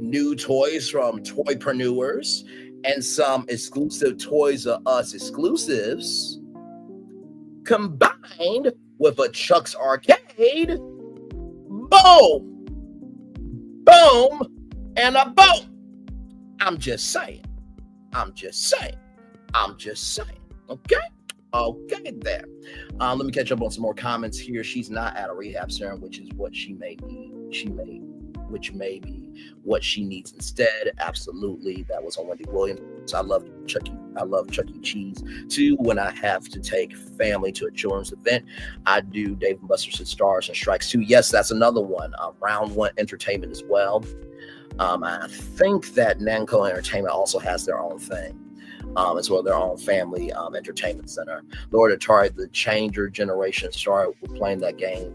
new toys from Toypreneurs and some exclusive Toys R Us exclusives combined with a Chuck's Arcade, boom, and a boom. I'm just saying. Okay there. Let me catch up on some more comments here. She's not at a rehab center, which is what she may be. Which may be what she needs instead. Absolutely. That was on Wendy Williams. I love Chuck E. I love Chuck E. Cheese. 2, when I have to take family to a children's event, I do Dave & Buster's and Stars and Strikes 2. Yes, that's another one. Round 1 Entertainment as well. I think that Namco Entertainment also has their own thing. As well, their own family entertainment center. Lord Atari, the Changer generation started with playing that game.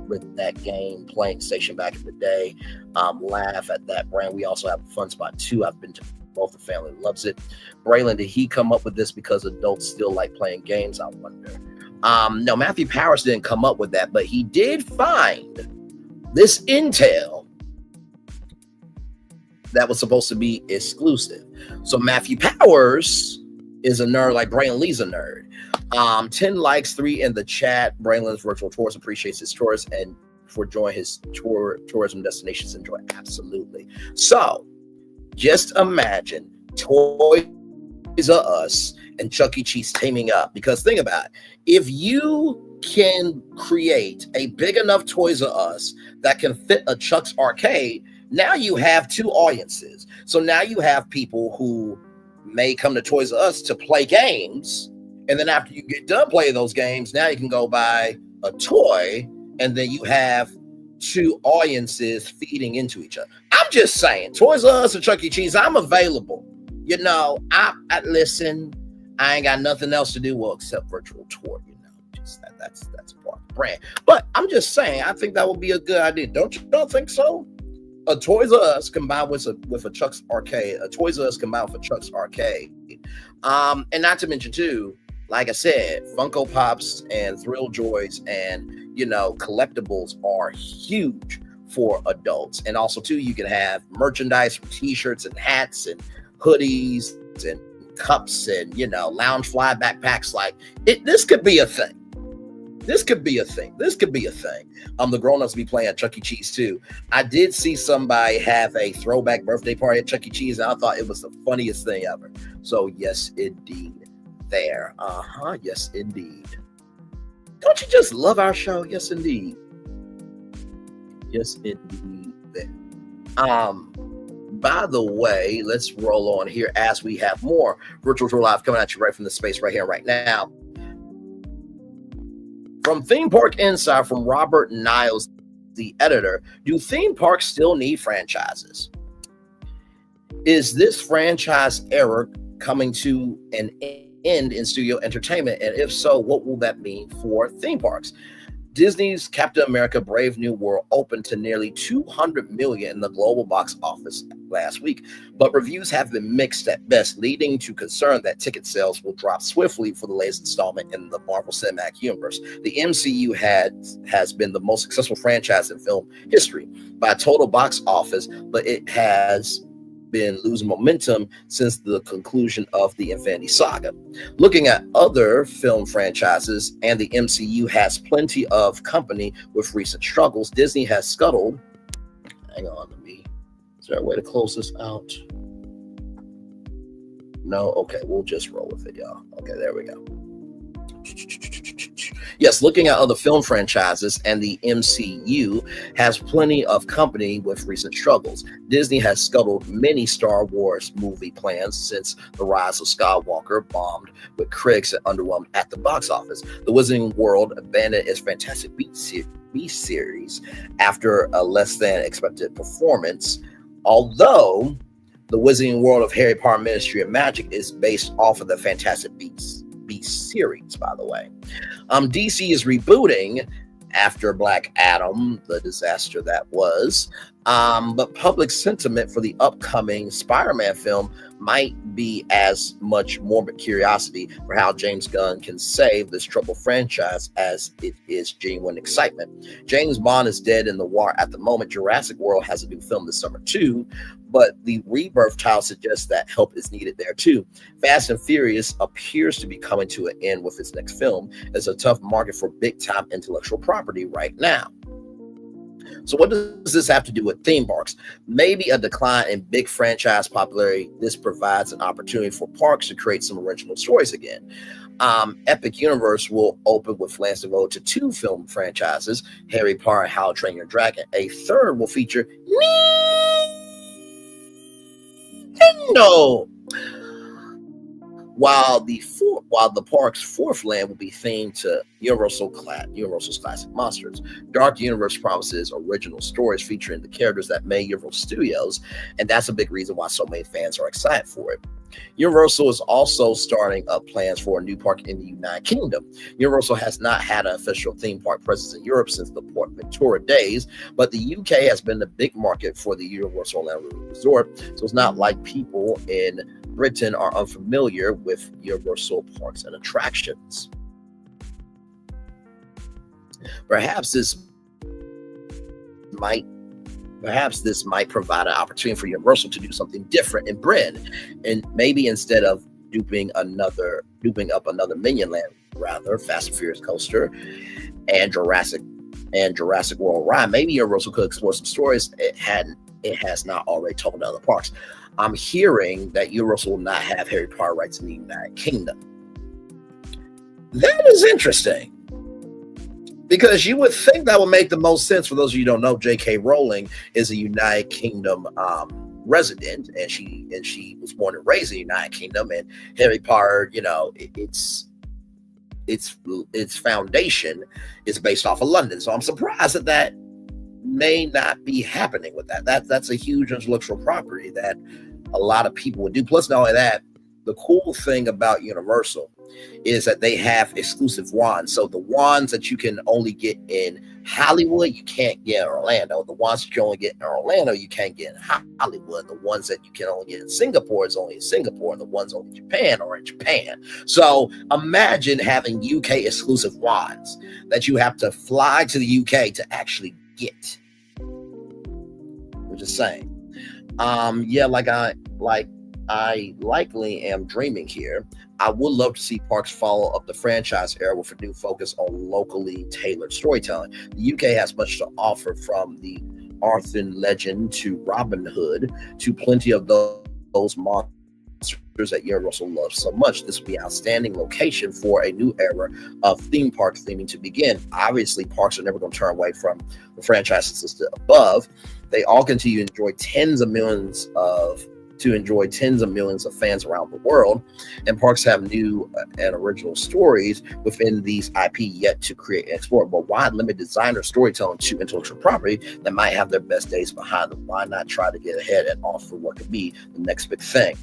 With that game playing station back in the day. Laugh at that brand. We also have Fun Spot 2. I've been to both. The family loves it. Braylon, did he come up with this because adults still like playing games? I wonder. No, Matthew Powers didn't come up with that, but he did find this intel that was supposed to be exclusive. So Matthew Powers is a nerd like Braylon Lee's a nerd. 10 likes, 3 in the chat. Braylon's virtual tours appreciates his tours and for joining his tourism destinations. Enjoy. Absolutely. So just imagine Toys R Us and Chuck E. Cheese teaming up, because think about it. If you can create a big enough Toys R Us that can fit a Chuck's Arcade, now you have 2 audiences. So now you have people who may come to Toys R Us to play games. And then after you get done playing those games, now you can go buy a toy, and then you have 2 audiences feeding into each other. I'm just saying, Toys R Us and Chuck E. Cheese, I'm available. You know, I listen. I ain't got nothing else to do well except virtual tour. You know, just that's a part of the brand. But I'm just saying, I think that would be a good idea. Don't think so? A Toys R Us combined with a Chuck's Arcade. A Toys R Us combined with a Chuck's Arcade. And not to mention too, like I said, Funko Pops and Thrill Joys and, you know, collectibles are huge for adults. And also, too, you can have merchandise, t-shirts and hats and hoodies and cups and, you know, lounge fly backpacks. Like, this could be a thing. This could be a thing. The grown-ups be playing at Chuck E. Cheese, too. I did see somebody have a throwback birthday party at Chuck E. Cheese, and I thought it was the funniest thing ever. So, yes, indeed. There. Yes, indeed. Don't you just love our show? Yes, indeed. Yes, indeed. There. By the way, let's roll on here as we have more Virtual Tour Live coming at you right from the space right here, right now. From Theme Park Insider, from Robert Niles, the editor, do theme parks still need franchises? Is this franchise era coming to an end in studio entertainment? And if so, what will that mean for theme parks? Disney's Captain America Brave New World opened to nearly $200 million in the global box office last week, but reviews have been mixed at best, leading to concern that ticket sales will drop swiftly for the latest installment in the Marvel Cinematic Universe. The MCU has been the most successful franchise in film history by total box office, but it has been losing momentum since the conclusion of the Infinity Saga. Looking at other film franchises, and the MCU has plenty of company with recent struggles, Disney has scuttled. Hang on, is there a way to close this out? No? Okay, we'll just roll with it, y'all. Okay, there we go. Yes, looking at other film franchises, and the MCU has plenty of company with recent struggles. Disney has scuttled many Star Wars movie plans since The Rise of Skywalker bombed with critics and underwhelmed at the box office. The Wizarding World abandoned its Fantastic Beasts series after a less than expected performance, although the Wizarding World of Harry Potter Ministry of Magic is based off of the Fantastic Beasts series, by the way. DC is rebooting after Black Adam, the disaster that was. But public sentiment for the upcoming Spider-Man film might be as much morbid curiosity for how James Gunn can save this troubled franchise as it is genuine excitement. James Bond is dead in the water at the moment. Jurassic World has a new film this summer too, but the Rebirth title suggests that help is needed there too. Fast and Furious appears to be coming to an end with its next film. It's a tough market for big-time intellectual property right now. So what does this have to do with theme parks? Maybe a decline in big franchise popularity. This provides an opportunity for parks to create some original stories again. Epic Universe will open with plans devoted to 2 film franchises, Harry Potter and How to Train Your Dragon. A third will feature Nintendo. while the park's fourth land will be themed to Universal's classic monsters. Dark Universe promises original stories featuring the characters that made Universal Studios, and that's a big reason why so many fans are excited for it. Universal is also starting up plans for a new park in the United Kingdom. Universal has not had an official theme park presence in Europe since the Port Ventura days, but the UK has been the big market for the Universal Orlando Resort, so it's not like people in Britain are unfamiliar with Universal parks and attractions. Perhaps this might provide an opportunity for Universal to do something different in Britain, and maybe instead of duping up another Minion Land, rather Fast and Furious coaster and Jurassic World ride, maybe Universal could explore some stories it has not already told in other parks. I'm hearing that Universal will not have Harry Potter rights in the United Kingdom. That is interesting, because you would think that would make the most sense. For those of you who don't know, J.K. Rowling is a United Kingdom resident, and she was born and raised in the United Kingdom. And Harry Potter, its foundation is based off of London. So I'm surprised that may not be happening with that. That's a huge intellectual property that a lot of people would do. Plus, not only that, the cool thing about Universal is that they have exclusive wands. So the wands that you can only get in Hollywood, you can't get in Orlando. The ones that you only get in Orlando, you can't get in Hollywood. The ones that you can only get in Singapore is only in Singapore. The ones only in Japan are in Japan. So imagine having UK exclusive wands that you have to fly to the UK to actually get. I'm just saying. I likely am dreaming here. I would love to see parks follow up the franchise era with a new focus on locally tailored storytelling. The UK has much to offer, from the Arthur legend to Robin Hood to plenty of those monsters that Universal loves so much. This would be an outstanding location for a new era of theme park theming to begin. Obviously, parks are never going to turn away from the franchises listed above. They all continue to enjoy tens of millions of fans around the world, and parks have new and original stories within these IP yet to create and explore. But why limit designer storytelling to intellectual property that might have their best days behind them? Why not try to get ahead and offer what could be the next big thing?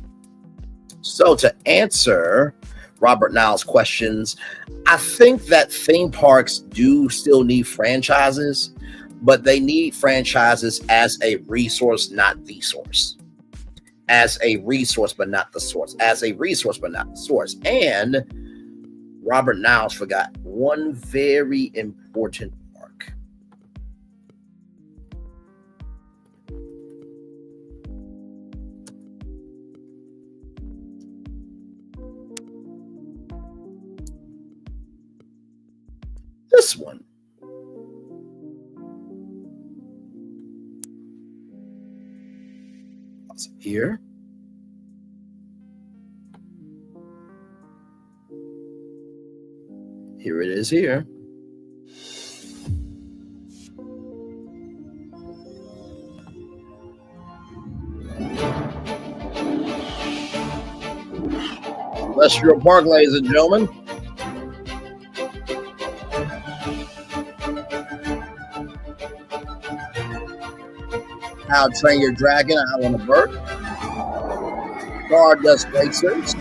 So to answer Robert Niles' questions, I think that theme parks do still need franchises, but they need franchises as a resource, not the source. As a resource, but not the source. As a resource, but not the source. And Robert Niles forgot one very important mark. This one. Here. Here it is here. Industrial Park, ladies and gentlemen. How to Train Your Dragon, I Want a Bird. Stardust Racers.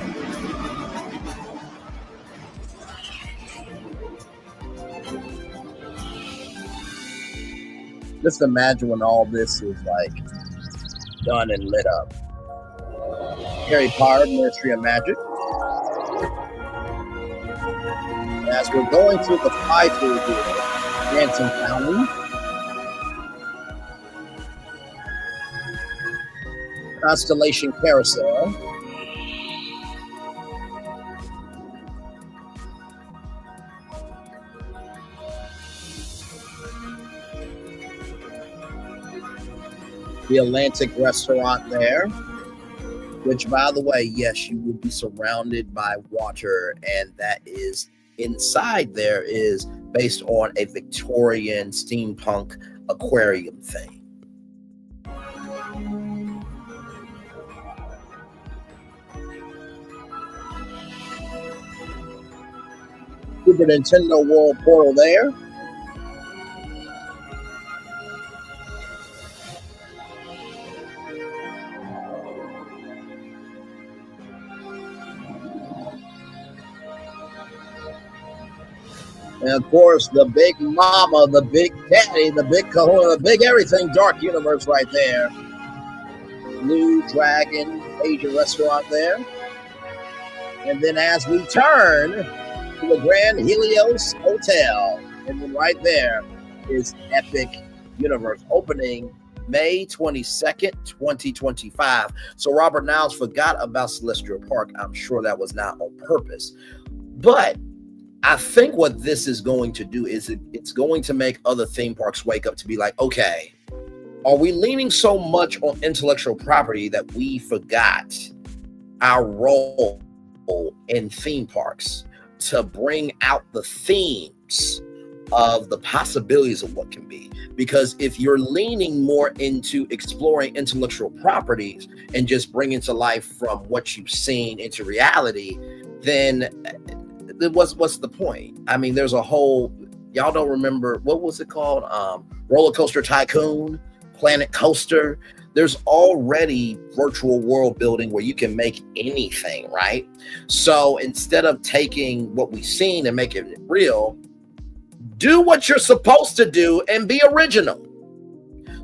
Just imagine when all this is like done and lit up. Harry Potter, Ministry of Magic. As we're going through the fly-through here, Dancing Fountain. Constellation Carousel. The Atlantic Restaurant there, which, by the way, yes, you will be surrounded by water, and that is inside there is based on a Victorian steampunk aquarium thing. Super Nintendo World portal there. And of course, the big mama, the big daddy, the big kahuna, the big everything dark universe right there. Blue Dragon Asian restaurant there. And then as we turn to the Grand Helios Hotel, and then right there is Epic Universe opening May 22nd, 2025. So Robert Niles forgot about Celestial Park. I'm sure that was not on purpose. But I think what this is going to do is it's going to make other theme parks wake up to be like, okay, are we leaning so much on intellectual property that we forgot our role in theme parks to bring out the themes of the possibilities of what can be? Because if you're leaning more into exploring intellectual properties and just bringing to life from what you've seen into reality, then what's the point? I mean, there's a whole, y'all don't remember, what was it called? Roller Coaster Tycoon, Planet Coaster. There's already virtual world building where you can make anything, right? So instead of taking what we've seen and making it real, do what you're supposed to do and be original.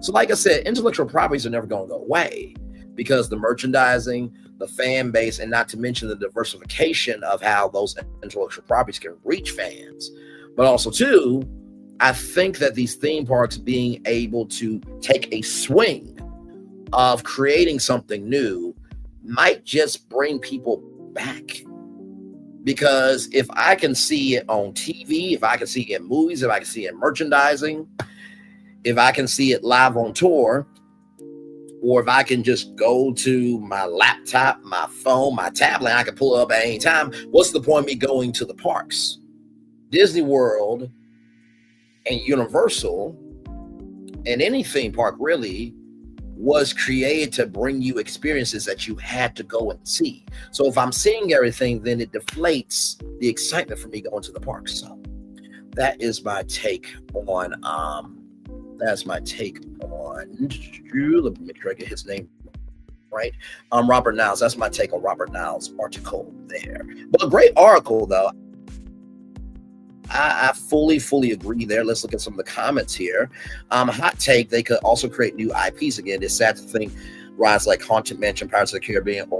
So like I said, intellectual properties are never going to go away because the merchandising, the fan base, and not to mention the diversification of how those intellectual properties can reach fans. But also too, I think that these theme parks being able to take a swing of creating something new might just bring people back. Because if I can see it on TV, if I can see it in movies, if I can see it in merchandising, if I can see it live on tour, or if I can just go to my laptop, my phone, my tablet, I can pull it up at any time, what's the point of me going to the parks? Disney World and Universal and any theme park really was created to bring you experiences that you had to go and see. So if I'm seeing everything, then it deflates the excitement for me going to the parks. So that is my take on let me make sure I get his name right. Robert Niles. That's my take on Robert Niles' article there. But a great article though. I fully agree there. Let's look at some of the comments here. Hot take, they could also create new IPs again. It's sad to think rides like Haunted Mansion, Pirates of the Caribbean,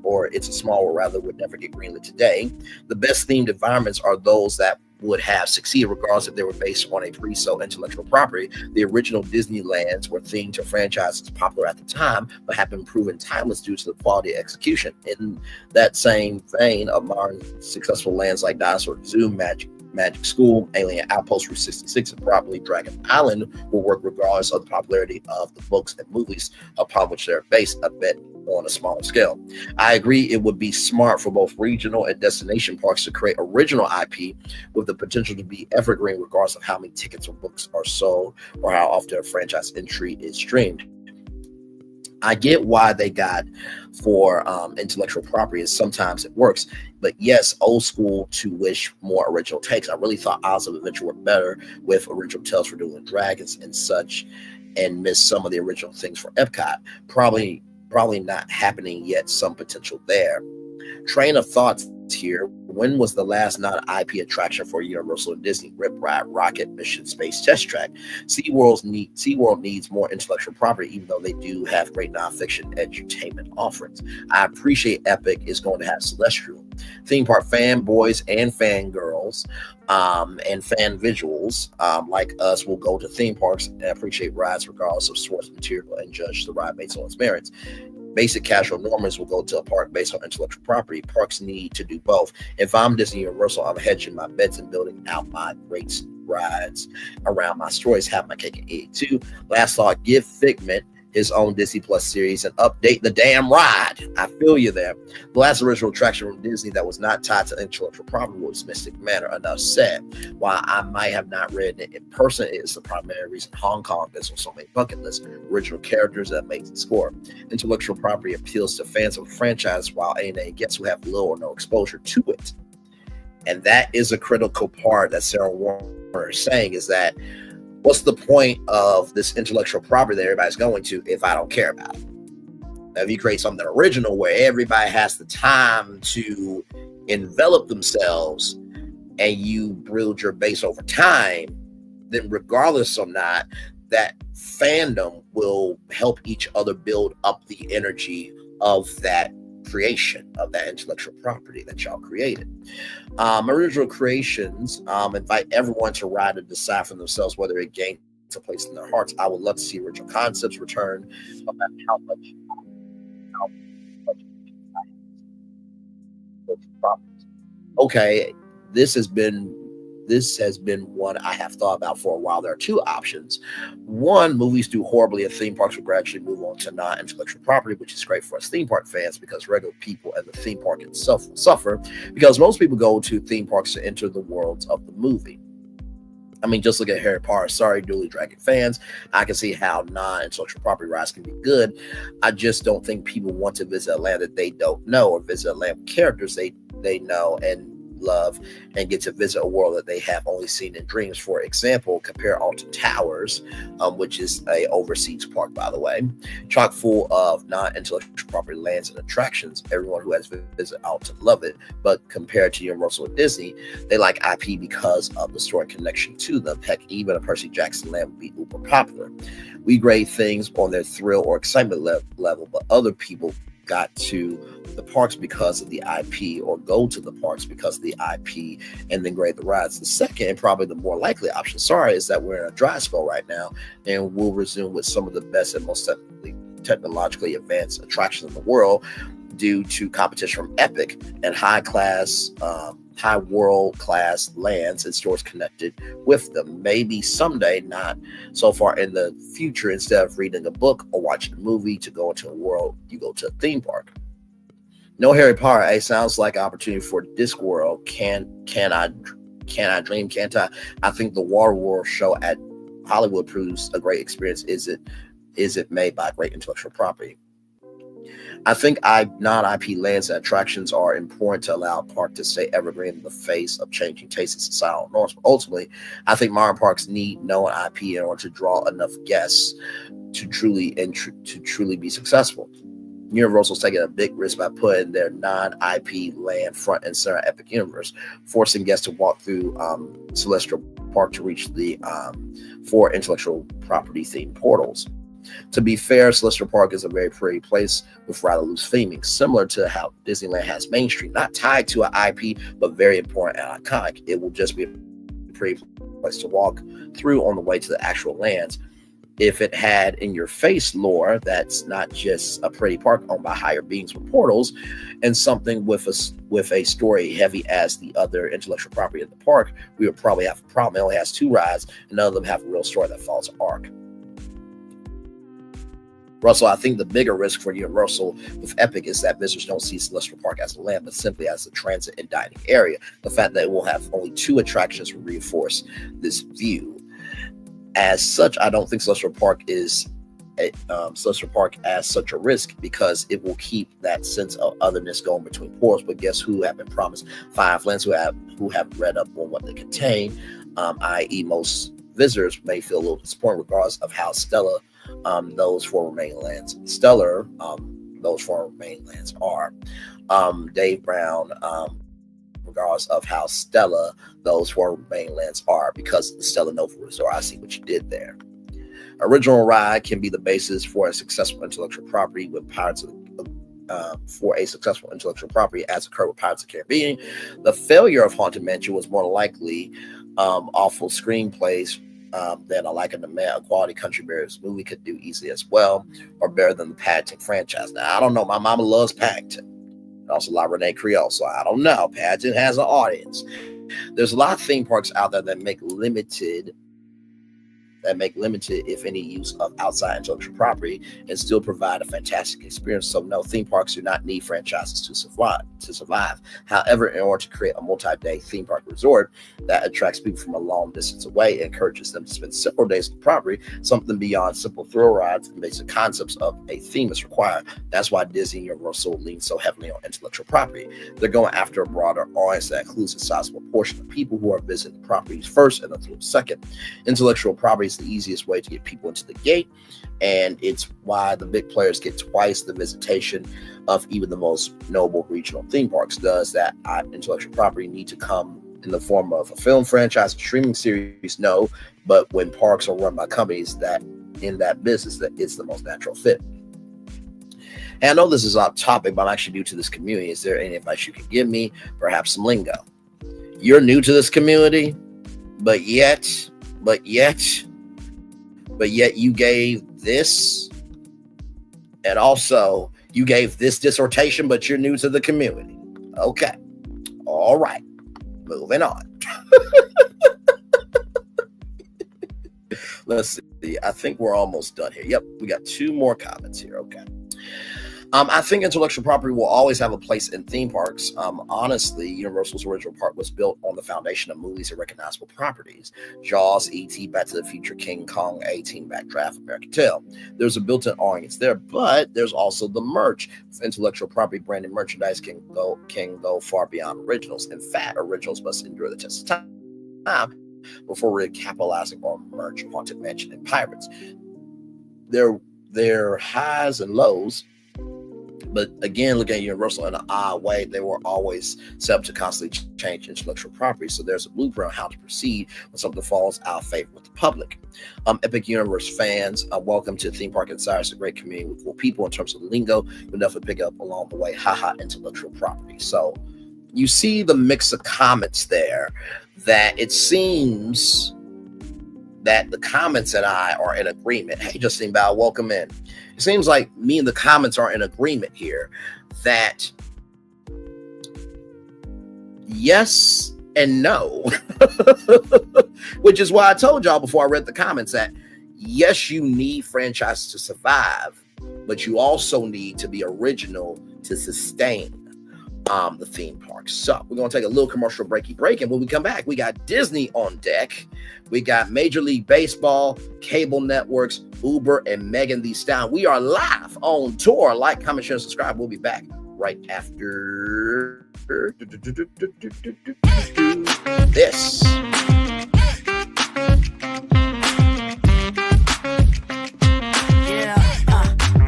or It's a Small World rather would never get greenlit today. The best themed environments are those that would have succeeded regardless if they were based on a pre-sale intellectual property. The original Disneylands were themed to franchises popular at the time, but have been proven timeless due to the quality of execution. In that same vein of modern successful lands like Dinosaur Zoo, Magic School, Alien Outpost, Route 66, and probably Dragon Island will work regardless of the popularity of the books and movies upon which they're based, a bit on a smaller scale. I agree it would be smart for both regional and destination parks to create original IP with the potential to be evergreen regardless of how many tickets or books are sold or how often a franchise entry is streamed. I get why they got for intellectual property, and sometimes it works. But yes, old school to wish more original takes. I really thought Isles of Adventure worked better with original Tales for Dueling Dragons and such, and missed some of the original things for Epcot. Probably not happening yet. Some potential there. Train of thoughts here. When was the last non-IP attraction for Universal and Disney? Rip Ride, Rocket, Mission Space, Test Track. SeaWorld needs more intellectual property, even though they do have great nonfiction edutainment offerings. I appreciate Epic is going to have Celestial. Theme park fanboys and fangirls and fan visuals like us will go to theme parks and appreciate rides regardless of source material and judge the ride based on its merits. Basic casual normals will go to a park based on intellectual property. Parks need to do both. If I'm Disney Universal, I'm hedging my bets and building out my great rides around my stories. Have my cake and eat it too. Last thought, give Figment his own Disney Plus series and update the damn ride. I feel you there. The last original attraction from Disney that was not tied to intellectual property was Mystic Manor. Enough said. While I might have not read it in person, it is the primary reason Hong Kong is on so many bucket lists. Original characters, and amazing score. Intellectual property appeals to fans of a franchise, while alienating guests who have little or no exposure to it. And that is a critical part that Sarah Warner is saying, is that what's the point of this intellectual property that everybody's going to if I don't care about it? Now, if you create something original where everybody has the time to envelop themselves and you build your base over time, then regardless or not, that fandom will help each other build up the energy of that creation, of that intellectual property that y'all created. Original creations invite everyone to ride and decide for themselves whether it gains a place in their hearts. I would love to see original concepts return, no matter how much okay, this has been one I have thought about for a while. There are two options. One, movies do horribly at theme parks will gradually move on to non-intellectual property, which is great for us theme park fans because regular people and the theme park itself will suffer because most people go to theme parks to enter the worlds of the movie. I mean, just look at Harry Potter. Sorry, Dually Dragon fans. I can see how non-intellectual property rides can be good. I just don't think people want to visit a land that they don't know or visit a land with characters they know and love and get to visit a world that they have only seen in dreams. For example, compare Alton Towers, which is a overseas park, by the way, chock full of non-intellectual property lands and attractions. Everyone who has visited Alton love it, but compared to Universal and Disney, they like IP because of the story connection to them. Heck, even a Percy Jackson land would be uber popular. We grade things on their thrill or excitement level, but other people got to the parks because of the IP or go to the parks because of the IP and then grade the rides. The second, and probably the more likely option, sorry, is that we're in a dry spell right now and we'll resume with some of the best and most technologically advanced attractions in the world due to competition from Epic and high world class lands and stores connected with them. Maybe someday, not so far in the future, instead of reading a book or watching a movie to go into a world, you go to a theme park. No Harry Potter, sounds like an opportunity for Discworld. Can I dream? Can't I? I think the Waterworld show at Hollywood proves a great experience. Is it made by great intellectual property? I think non-IP lands and attractions are important to allow a park to stay evergreen in the face of changing tastes and societal norms. But ultimately, I think modern parks need known IP in order to draw enough guests to truly be successful. Universal's taking a big risk by putting their non-IP land front and center Epic Universe, forcing guests to walk through Celestial Park to reach the 4 intellectual property themed portals. To be fair, Celestial Park is a very pretty place with rather loose theming, similar to how Disneyland has Main Street, not tied to an IP, but very important and iconic. It will just be a pretty place to walk through on the way to the actual lands. If it had in-your-face lore that's not just a pretty park owned by higher beings with portals, and something with a story heavy as the other intellectual property in the park, we would probably have a problem. It only has 2 rides, and none of them have a real story that follows an arc. Russell, I think the bigger risk for Universal with Epic is that visitors don't see Celestial Park as a land, but simply as a transit and dining area. The fact that it will have only 2 attractions will reinforce this view. As such, I don't think Celestial Park is as such a risk because it will keep that sense of otherness going between portals. But guess who have been promised 5 lands who have read up on what they contain, i.e. most visitors may feel a little disappointed regardless of how stellar those 4 remaining lands are. Dave Brown, regardless of how stellar those 4 remaining lands are, because of the Stellar Nova Resort. I see what you did there. Original ride can be the basis for a successful intellectual property with Pirates of for a successful intellectual property as occurred with Pirates of the Caribbean. The failure of Haunted Mansion was more likely awful screenplays than Like a Man, a quality Country Bears movie could do easily as well, or better than the Paddington franchise. Now, I don't know. My mama loves Paddington. Also, La Renee Creole, so I don't know. Paddington has an audience. There's a lot of theme parks out there that make limited that make limited, if any, use of outside intellectual property and still provide a fantastic experience. So no, theme parks do not need franchises to survive. However, in order to create a multi-day theme park resort that attracts people from a long distance away and encourages them to spend several days on the property, something beyond simple thrill rides and basic concepts of a theme is required. That's why Disney and Universal lean so heavily on intellectual property. They're going after a broader audience that includes a sizable portion of people who are visiting the properties first and a little second. Intellectual property is the easiest way to get people into the gate, and it's why the big players get twice the visitation of even the most noble regional theme parks. Does that intellectual property need to come in the form of a film franchise, a streaming series? No, but when parks are run by companies that in that business, that it's the most natural fit. And I know this is off topic, but I'm actually new to this community. Is there any advice you can give me? Perhaps some lingo. You're new to this community, but yet you gave this, and also you gave this dissertation, but you're new to the community. Okay. All right. Moving on. Let's see. I think we're almost done here. Yep. We got 2 more comments here. Okay. I think intellectual property will always have a place in theme parks. Honestly, Universal's original park was built on the foundation of movies and recognizable properties. Jaws, E.T., Back to the Future, King Kong, A-Team, Backdraft, American Tail. There's a built-in audience there, but there's also the merch. Intellectual property branded merchandise can go far beyond originals. In fact, originals must endure the test of time before really capitalizing on merch, Haunted Mansion, and Pirates. Their highs and lows. But again, looking at Universal in an odd way, they were always set up to constantly change intellectual property. So there's a blueprint on how to proceed when something falls out of favor with the public. Epic Universe fans, welcome to Theme Park Insiders, a great community with cool people. In terms of lingo, you'll definitely pick up along the way. Haha, intellectual property. So you see the mix of comments there that it seems that the comments and I are in agreement. Hey, Justine Bow, welcome in. It seems like me and the comments are in agreement here that yes and no, which is why I told y'all before I read the comments that yes, you need franchises to survive, but you also need to be original to sustain the theme park. So we're going to take a little commercial break, and when we come back, we got Disney on deck. We got Major League Baseball, cable networks, Uber, and Megan Thee Stallion. We are live on tour. Like, comment, share, and subscribe. We'll be back right after this.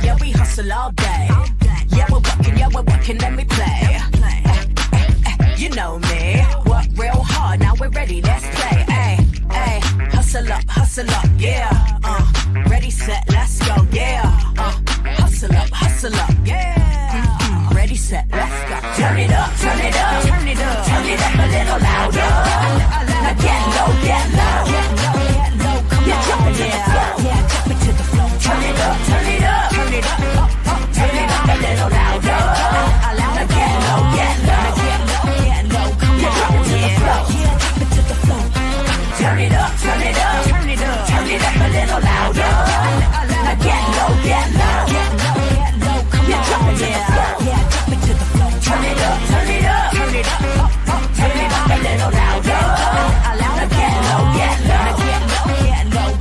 Yeah, we hustle all day. Yeah, we're working, let me play. You know me, work real hard, now we're ready, let's play. Ay, hustle up, yeah. Ready, set, let's go, yeah. Hustle up, yeah. Ready, set, let's go. Turn it up, turn it up, turn it up, turn it up a little louder. Now get low, come on, yeah, drop it to the floor. Turn it up, turn it up, turn it up, turn it up a little louder. Now get low, come on, yeah, drop it to the floor. Turn it up, turn it up, turn it up, turn it up a little louder. Now get low, come on, yeah, drop it to the floor. Turn it up, turn it up, turn it up, turn it up a little louder. Now get low, come on, yeah, drop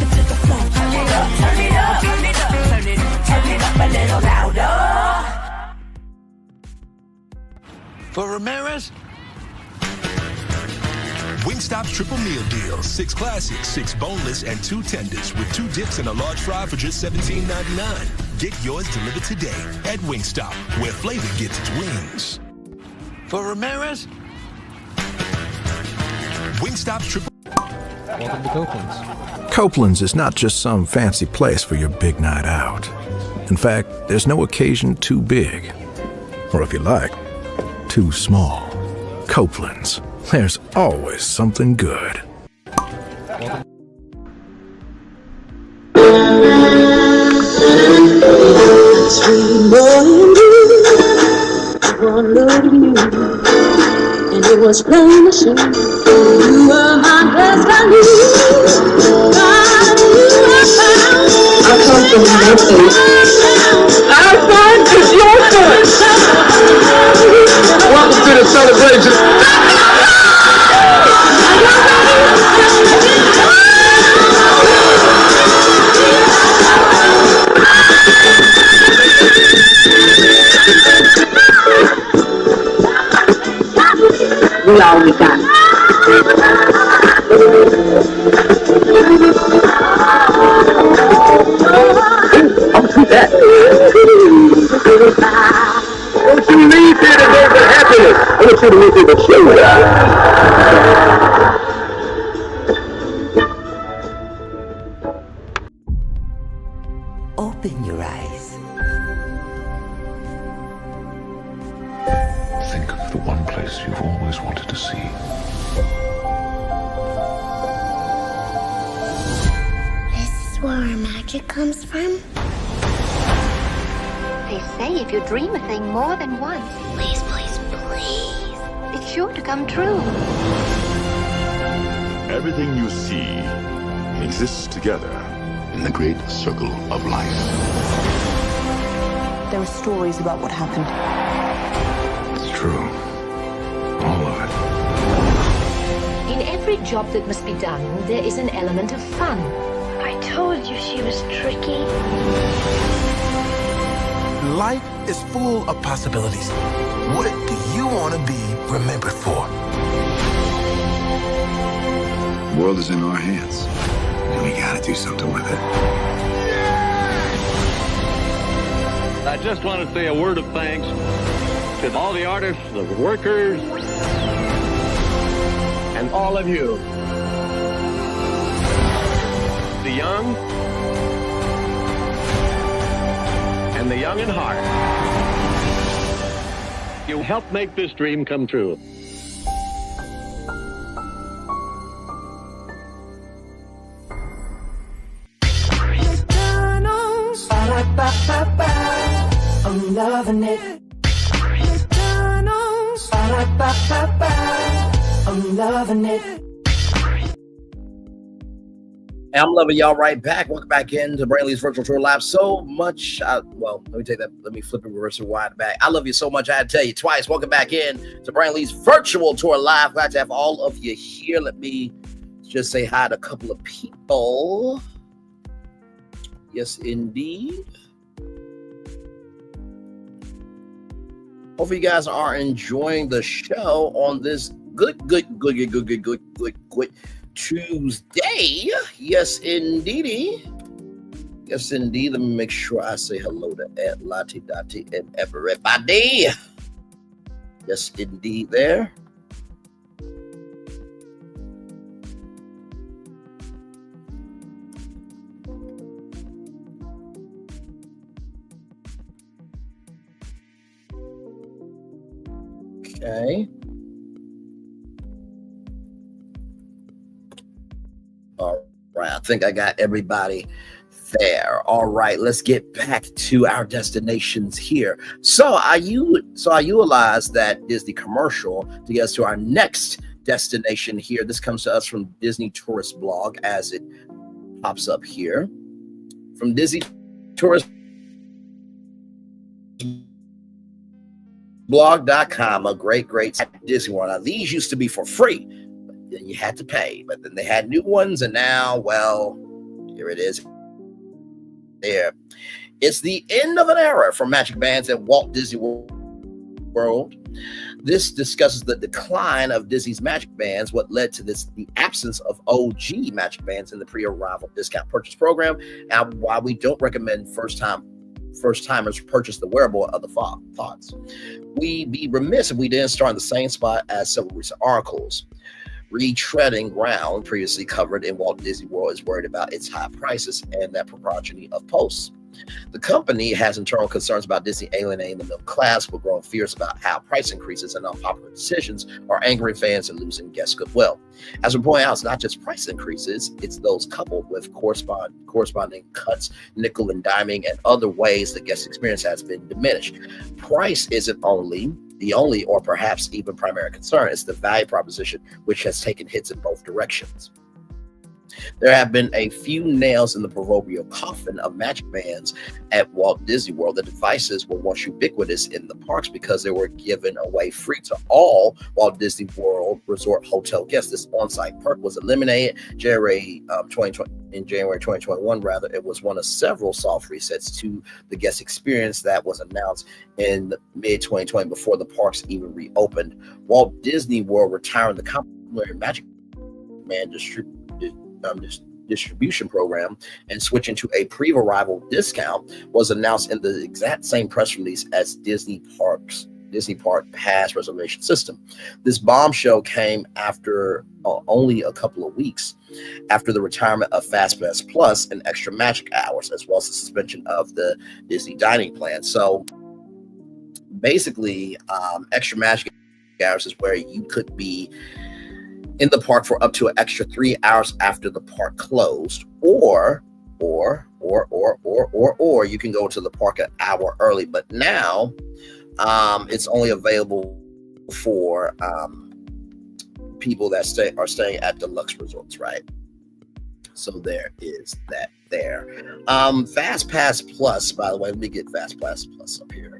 it to the floor. Turn it up, turn it up, turn it up, turn it up a little louder. For Ramirez? Wingstop's triple meal deal. 6 classics, 6 boneless, and 2 tenders with 2 dips and a large fry for just $17.99. Get yours delivered today at Wingstop, where flavor gets its wings. For Ramirez? Wingstop's triple... Welcome to Copeland's. Copeland's is not just some fancy place for your big night out. In fact, there's no occasion too big. Or if you like, too small. Copeland's. There's always something good. Sweet morning dew, one look at you, and it was plain to see you were my best I knew. I come from nothing. Our son is your son. Welcome to the celebration. We all we got. I'll see that. Don't you leave here today with happiness. I want you to leave here with joy. Open your eyes. Think of the one place you've always wanted to see. This is where our magic comes from? They say if you dream a thing more than once, please, please, please, it's sure to come true. Everything you see exists together in the great circle of life. There are stories about what happened. It's true. All of it. In every job that must be done, there is an element of fun. I told you she was tricky. Life is full of possibilities. What do you want to be remembered for? The world is in our hands, and we gotta do something with it. I just want to say a word of thanks to all the artists, the workers, and all of you. The young and the young in heart. You helped make this dream come true. I'm loving it. I'm loving it. Hey, I'm loving y'all right back. Welcome back into Braylon's Virtual Tour Live. So much. Well, let me take that. Let me flip it, reverse it, wide back. I love you so much. I had to tell you twice. Welcome back in to Braylon's Virtual Tour Live. Glad to have all of you here. Let me just say hi to a couple of people. Yes, indeed. Hopefully you guys are enjoying the show on this good Tuesday. Yes, indeedy. Yes, indeed. Let me make sure I say hello to Ed, Lottie, Dottie, and everybody. Yes, indeed there. Okay. All right. I think I got everybody there. All right. Let's get back to our destinations here. So I utilized that Disney commercial to get us to our next destination here. This comes to us from Disney Tourist Blog as it pops up here. From Disney Tourist blog.com, a great Disney World. Now, these used to be for free, but then you had to pay. But then they had new ones, and now, well, here it is. There. It's the end of an era for magic bands at Walt Disney World. This discusses the decline of Disney's magic bands, what led to the absence of OG magic bands in the pre-arrival discount purchase program, and why we don't recommend first-timers purchase the wearable and other thoughts. We'd be remiss if we didn't start in the same spot as several recent articles. Retreading ground previously covered in Walt Disney World is worried about its high prices and that progeny of posts. The company has internal concerns about Disney alienating the middle class, with growing fears about how price increases and unpopular decisions are angering fans and losing guest goodwill. As we point out, it's not just price increases, it's those coupled with corresponding cuts, nickel and diming, and other ways the guest experience has been diminished. Price isn't only the only or perhaps even primary concern is the value proposition, which has taken hits in both directions. There have been a few nails in the proverbial coffin of Magic Bands at Walt Disney World. The devices were once ubiquitous in the parks because they were given away free to all Walt Disney World Resort Hotel guests. This on-site perk was eliminated in January 2021. Rather, it was one of several soft resets to the guest experience that was announced in mid-2020 before the parks even reopened. Walt Disney World retiring the complimentary Magic Band distribution program and switching to a pre-arrival discount was announced in the exact same press release as Disney Park Pass reservation system. This bombshell came after only a couple of weeks after the retirement of FastPass Plus and Extra Magic Hours, as well as the suspension of the Disney dining plan. So basically, Extra Magic Hours is where you could be in the park for up to an extra 3 hours after the park closed, or you can go to the park an hour early. But now it's only available for people that are staying at deluxe resorts, right? So there is that there. Fast Pass Plus, by the way, let me get Fast Pass Plus up here.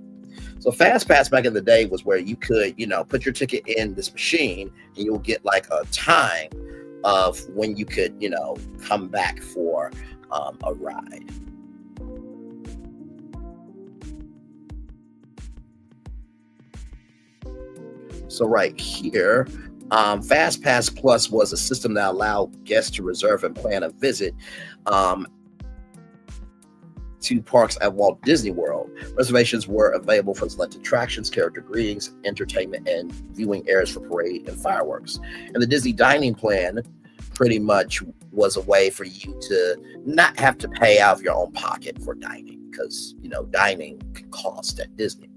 So Fast Pass back in the day was where you could, put your ticket in this machine and you'll get like a time of when you could, come back for a ride. So right here, Fast Pass Plus was a system that allowed guests to reserve and plan a visit to parks at Walt Disney World. Reservations were available for select attractions, character greetings, entertainment, and viewing areas for parade and fireworks. And the Disney dining plan pretty much was a way for you to not have to pay out of your own pocket for dining, because, dining can cost at Disney.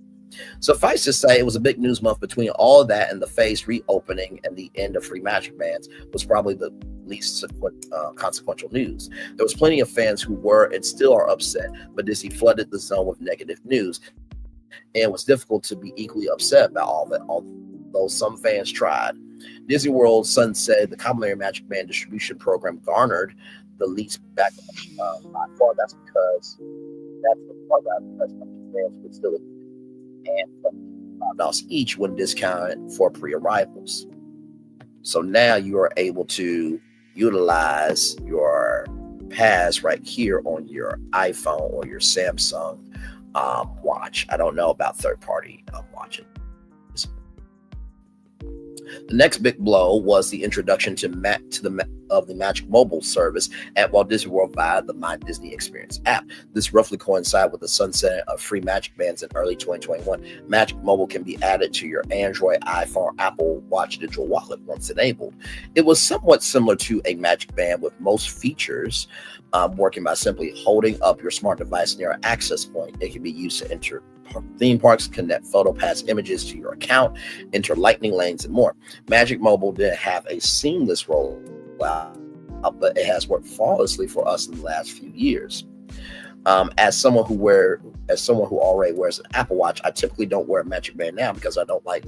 Suffice to say, it was a big news month. Between all of that and the phase reopening and the end of free Magic Bands was probably the least consequential news. There was plenty of fans who were and still are upset, but Disney flooded the zone with negative news. And it was difficult to be equally upset about all that, although some fans tried. Disney World sunset the complimentary Magic Band distribution program garnered the least backlash by far. That's because that's the part that fans would still and $5 each when discounted for pre-arrivals. So now you are able to utilize your pass right here on your iPhone or your Samsung watch. I don't know about third-party watches. The next big blow was the introduction of the Magic Mobile service at Walt Disney World via the My Disney Experience app. This roughly coincided with the sunset of free Magic Bands in early 2021. Magic Mobile can be added to your Android, iPhone, Apple Watch digital wallet once enabled. It was somewhat similar to a Magic Band with most features working by simply holding up your smart device near an access point. It can be used to enter theme parks, connect PhotoPass images to your account, enter lightning lanes, and more. Magic Mobile didn't have a seamless rollout, but it has worked flawlessly for us in the last few years. As someone who already wears an Apple Watch, I typically don't wear a Magic Band now because I don't like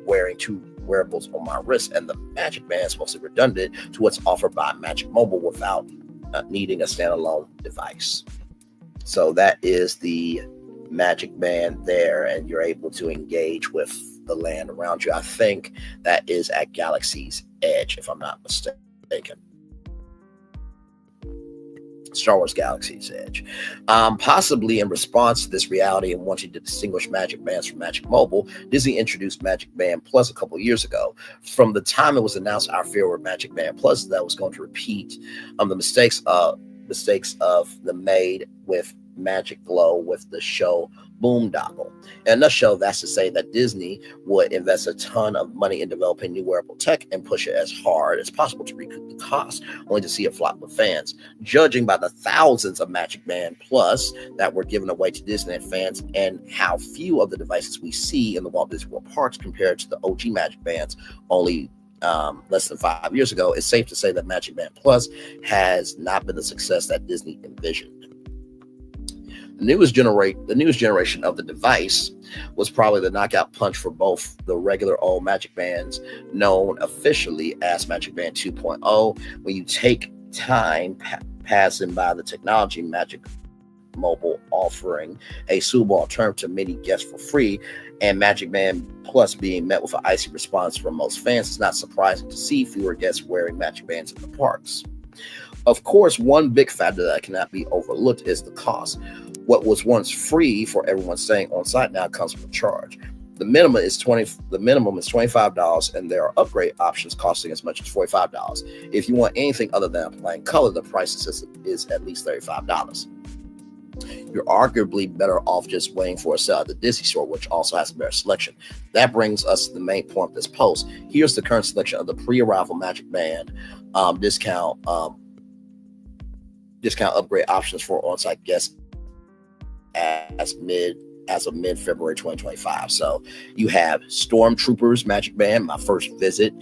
wearing two wearables on my wrist, and the Magic Band is mostly redundant to what's offered by Magic Mobile without needing a standalone device. So that is the Magic Band there, and you're able to engage with the land around you. I think that is at Galaxy's Edge, if I'm not mistaken. Star Wars Galaxy's Edge. Possibly in response to this reality and wanting to distinguish Magic Bands from Magic Mobile, Disney introduced Magic Band Plus a couple years ago. From the time it was announced, our fear with Magic Band Plus that was going to repeat the mistakes of the made with Magic Glow with the show Boondoggle. In a nutshell, that's to say that Disney would invest a ton of money in developing new wearable tech and push it as hard as possible to recoup the cost, only to see it flop with fans. Judging by the thousands of Magic Band Plus that were given away to Disneyland fans and how few of the devices we see in the Walt Disney World parks compared to the OG Magic Bands only less than 5 years ago, it's safe to say that Magic Band Plus has not been the success that Disney envisioned. The newest generation of the device was probably the knockout punch for both the regular old Magic Bands, known officially as Magic Band 2.0. When you take time passing by the technology, Magic Mobile offering a suitable alternative to many guests for free, and Magic Band Plus being met with an icy response from most fans, it's not surprising to see fewer guests wearing Magic Bands in the parks. Of course, one big factor that cannot be overlooked is the cost. What was once free for everyone staying on site now comes with a charge. The minimum is $25, and there are upgrade options costing as much as $45. If you want anything other than a plain color, the price is at least $35. You're arguably better off just waiting for a sale at the Disney store, which also has a better selection. That brings us to the main point of this post. Here's the current selection of the pre-arrival Magic Band discount upgrade options for on-site guests as of mid-February 2025. So you have Stormtroopers Magic Band, my first visit,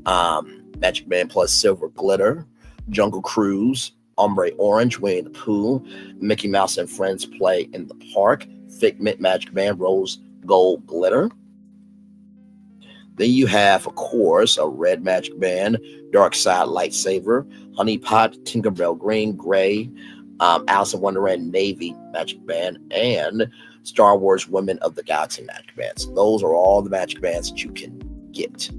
Magic Band Plus Silver Glitter, Jungle Cruise, Ombre Orange, Winnie the Pooh, Mickey Mouse and Friends Play in the Park, Figment Magic Band, Rose Gold Glitter. Then you have, of course, a Red Magic Band, Dark Side Lightsaber, Honey Pot, Tinkerbell Green, Gray, Alice in Wonderland Navy Magic Band, and Star Wars Women of the Galaxy Magic Bands. Those are all the Magic Bands that you can get.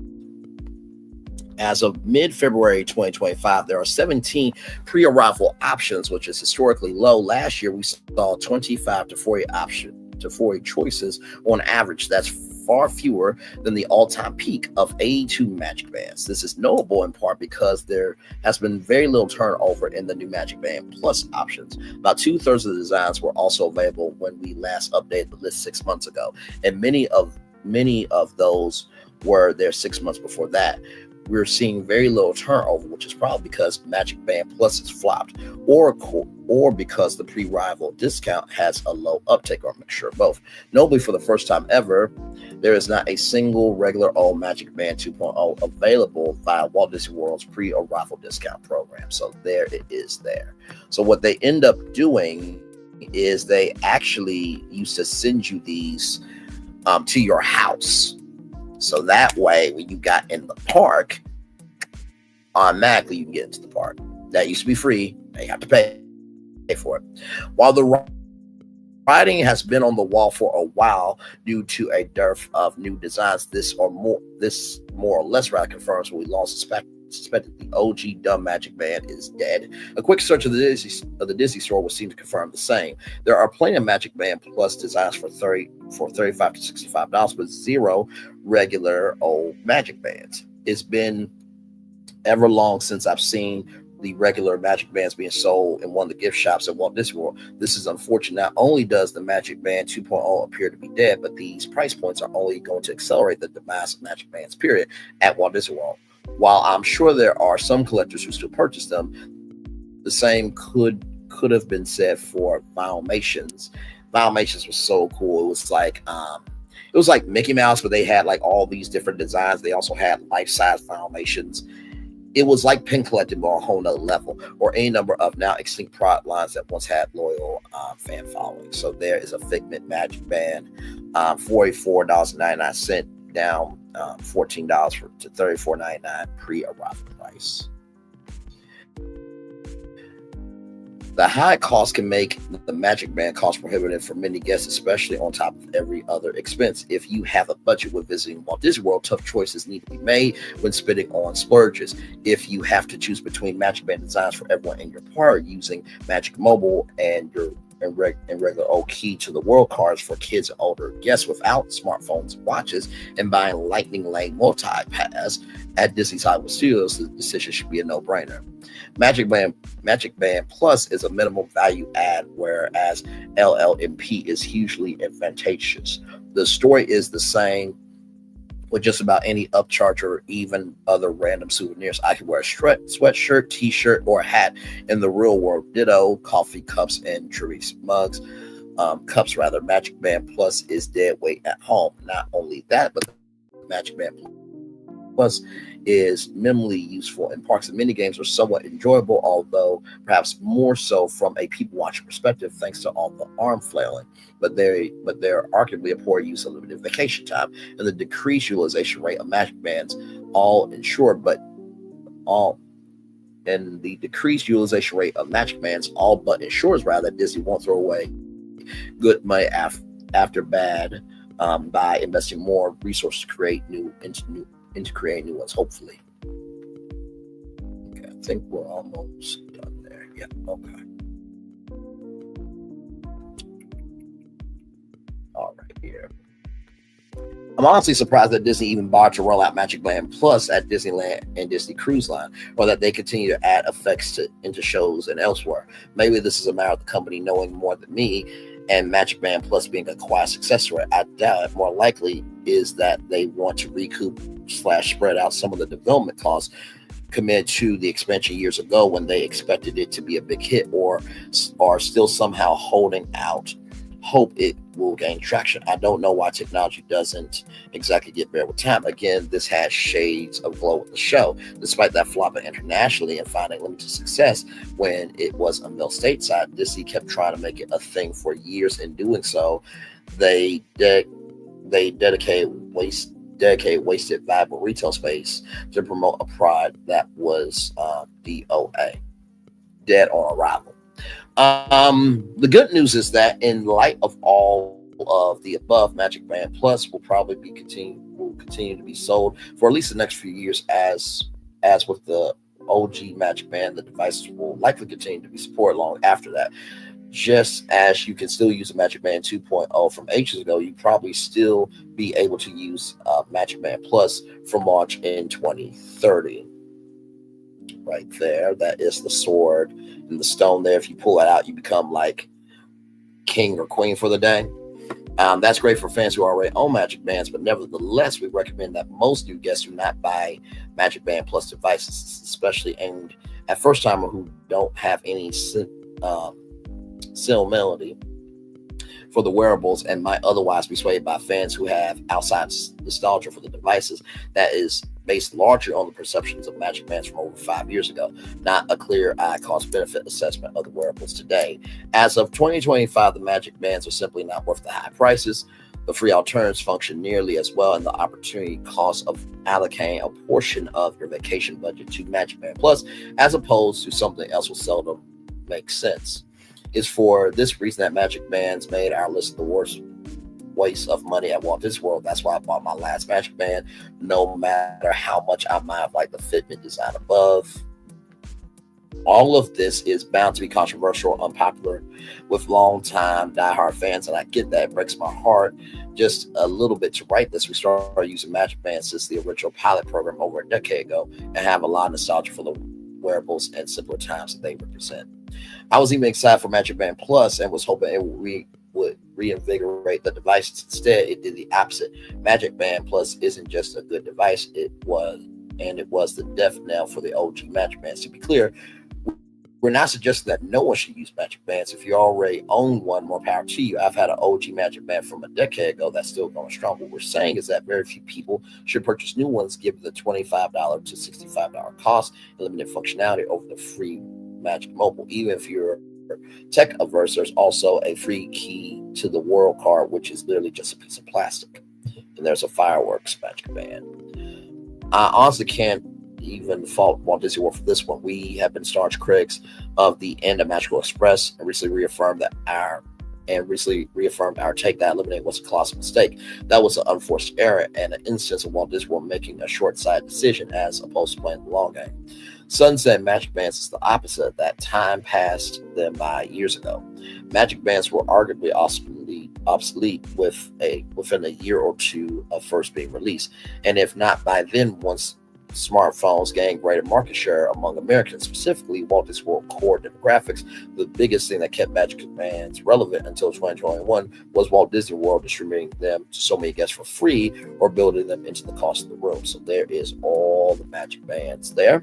As of mid-February 2025, there are 17 pre-arrival options, which is historically low. Last year, we saw 25 to 40 choices on average. That's far fewer than the all-time peak of 82 Magic Bands. This is notable in part because there has been very little turnover in the new Magic Band Plus options. About 2/3 of the designs were also available when we last updated the list 6 months ago, and many of those were there 6 months before that. We're seeing very little turnover, which is probably because Magic Band Plus has flopped, or because the pre-arrival discount has a low uptake, or a mixture of both. Notably, for the first time ever, there is not a single regular old Magic Band 2.0 available via Walt Disney World's pre-arrival discount program. So there it is there. So what they end up doing is they actually used to send you these to your house. So that way, when you got in the park, automatically you can get into the park. That used to be free. Now you have to pay for it. While the writing has been on the wall for a while due to a dearth of new designs, this more or less rather confirms what we long suspected. The OG dumb Magic Band is dead. A quick search of the Disney store will seem to confirm the same. There are plenty of Magic Band Plus designs for $35 to $65, but zero regular old Magic Bands. It's been ever long since I've seen the regular Magic Bands being sold in one of the gift shops at Walt Disney World. This is unfortunate. Not only does the Magic Band 2.0 appear to be dead, but these price points are only going to accelerate the demise of Magic Bands, period, at Walt Disney World. While I'm sure there are some collectors who still purchase them, the same could have been said for Vinyl-mations. Vinyl-mations was so cool. It was like Mickey Mouse, but they had like all these different designs. They also had life-size Vinyl-mations. It was like pin collecting, but on a whole nother level, or any number of now extinct product lines that once had loyal fan following. So there is a Figment Magic Band, $44.99, down $14 to $34.99 pre-arrival price. The high cost can make the Magic Band cost prohibitive for many guests, especially on top of every other expense. If you have a budget with visiting Walt Disney World, tough choices need to be made when spending on splurges. If you have to choose between Magic Band designs for everyone in your park, using Magic Mobile and regular old key to the world cards for kids and older guests without smartphones and watches, and buying Lightning Lane multi-pass at Disney's Hollywood Studios, the decision should be a no-brainer. Magic Band Plus is a minimum value add, whereas LLMP is hugely advantageous. The story is the same with just about any upcharge or even other random souvenirs. I can wear a sweatshirt, t-shirt, or a hat in the real world. Ditto, coffee cups and Therese mugs. Magic Band Plus is dead weight at home. Not only that, but Magic Band Plus is minimally useful in parks, and mini games are somewhat enjoyable, although perhaps more so from a people watching perspective thanks to all the arm flailing. But they're arguably a poor use of limited vacation time and the decreased utilization rate of Magic Bands, all but ensures rather that Disney won't throw away good money after bad by investing more resources to create new ones, hopefully. Okay, I think we're almost done there. Yeah, okay. All right, here. I'm honestly surprised that Disney even bothered to roll out Magic Band Plus at Disneyland and Disney Cruise Line, or that they continue to add effects into shows and elsewhere. Maybe this is a matter of the company knowing more than me, and Magic Band Plus being a quiet success rate. I doubt it. More likely is that they want to recoup / spread out some of the development costs committed to the expansion years ago when they expected it to be a big hit, or are still somehow holding out hope it will gain traction. I don't know why technology doesn't exactly get better with time. Again, this has shades of glow with the show. Despite that flopping internationally and finding limited success when it was a mill stateside, Disney kept trying to make it a thing for years. In doing so, they dedicated wasted valuable retail space to promote a product that was DOA, dead on arrival. The good news is that in light of all of the above, Magic Band Plus will probably continue to be sold for at least the next few years. As with the OG Magic Band, the devices will likely continue to be supported long after that. Just as you can still use a Magic Band 2.0 from ages ago, you probably still be able to use Magic Band Plus from launch in 2030. Right there, that is the sword and the stone there. If you pull that out, you become like king or queen for the day. That's great for fans who already own Magic Bands, but nevertheless, we recommend that most new guests do not buy Magic Band Plus devices, especially aimed at first-timers who don't have any sentimentality for the wearables and might otherwise be swayed by fans who have outside nostalgia for the devices that is based largely on the perceptions of Magic Bands from over 5 years ago, not a clear eye cost-benefit assessment of the wearables today. As of 2025, the Magic Bands are simply not worth the high prices. The free alternatives function nearly as well, and the opportunity cost of allocating a portion of your vacation budget to Magic Band Plus as opposed to something else will seldom make sense. It's for this reason that Magic Bands made our list of the worst waste of money at Walt Disney World. That's why I bought my last Magic Band, no matter how much I might have liked the fitment design above. All of this is bound to be controversial, unpopular with longtime diehard fans, and I get that. It breaks my heart just a little bit to write this. We started using Magic Bands since the original pilot program over a decade ago and have a lot of nostalgia for the wearables and simpler times that they represent. I was even excited for Magic Band Plus and was hoping it would reinvigorate the devices. Instead, it did the opposite. Magic Band Plus isn't just a good device, it was the death knell for the OG Magic Bands. To be clear, we're not suggesting that no one should use Magic Bands. If you already own one, more power to you. I've had an OG Magic Band from a decade ago that's still going strong. What we're saying is that very few people should purchase new ones given the $25 to $65 cost and limited functionality over the free Magic Mobile. Even if you're tech averse, there's also a free key to the world card, which is literally just a piece of plastic. And there's a fireworks Magic Band. I honestly can't even fault Walt Disney World for this one. We have been staunch critics of the end of Magical Express and recently reaffirmed our take that eliminating was a colossal mistake. That was an unforced error and an instance of Walt Disney World making a short-sighted decision as opposed to playing the long game. Sunset Magic Bands is the opposite of that. Time passed them by years ago. Magic Bands were arguably obsolete within a year or two of first being released, and if not by then, once smartphones gained greater market share among Americans, specifically Walt Disney World core demographics, the biggest thing that kept Magic Bands relevant until 2021 was Walt Disney World distributing them to so many guests for free or building them into the cost of the room. So there is all the Magic Bands there.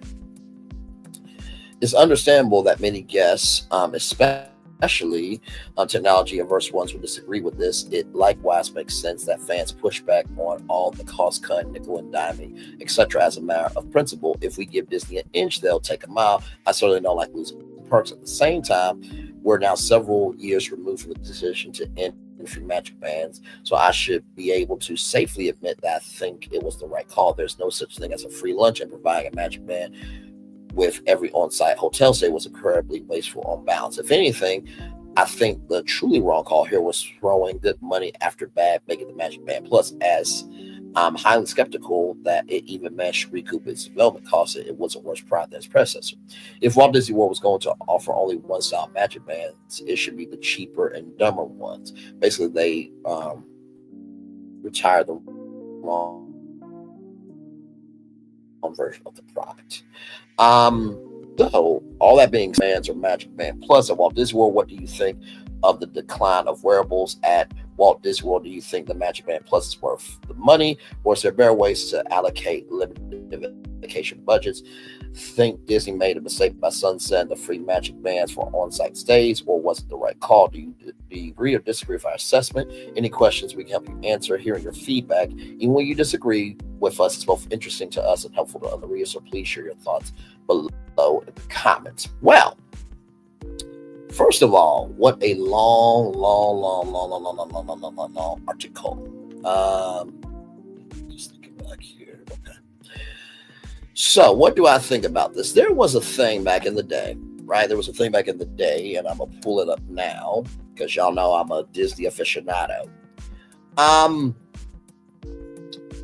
It's understandable that many guests, especially especially technology averse ones who disagree with this, it likewise makes sense that fans push back on all the cost cut, nickel and diming, etc. As a matter of principle, if we give Disney an inch, they'll take a mile. I certainly don't like losing perks. At the same time, we're now several years removed from the decision to end free magic bands, so I should be able to safely admit that I think it was the right call. There's no such thing as a free lunch, and providing a magic band with every on-site hotel stay was incredibly wasteful on balance. If anything, I think the truly wrong call here was throwing good money after bad, making the Magic Band Plus, as I'm highly skeptical that it even managed to recoup its development costs. It wasn't worse product than its predecessor. If Walt Disney World was going to offer only one style Magic Bands, it should be the cheaper and dumber ones. Basically, they retired the wrong version of the product. So, all that being said, or Magic Band Plus at Walt Disney World, what do you think of the decline of wearables at Walt Disney World? Do you think the Magic Band Plus is worth the money, or is there better ways to allocate limited vacation budgets? Think Disney made a mistake by sunsetting the free Magic Bands for on-site stays, or was it the right call? Do you agree or disagree with our assessment? Any questions we can help you answer? Hearing your feedback, even when you disagree with us, it's both interesting to us and helpful to other readers, so please share your thoughts below in the comments. Well, first of all, what a long article. Just looking back here. Okay. So, what do I think about this? There was a thing back in the day, right? There was a thing back in the day, and I'm gonna pull it up now because y'all know I'm a Disney aficionado.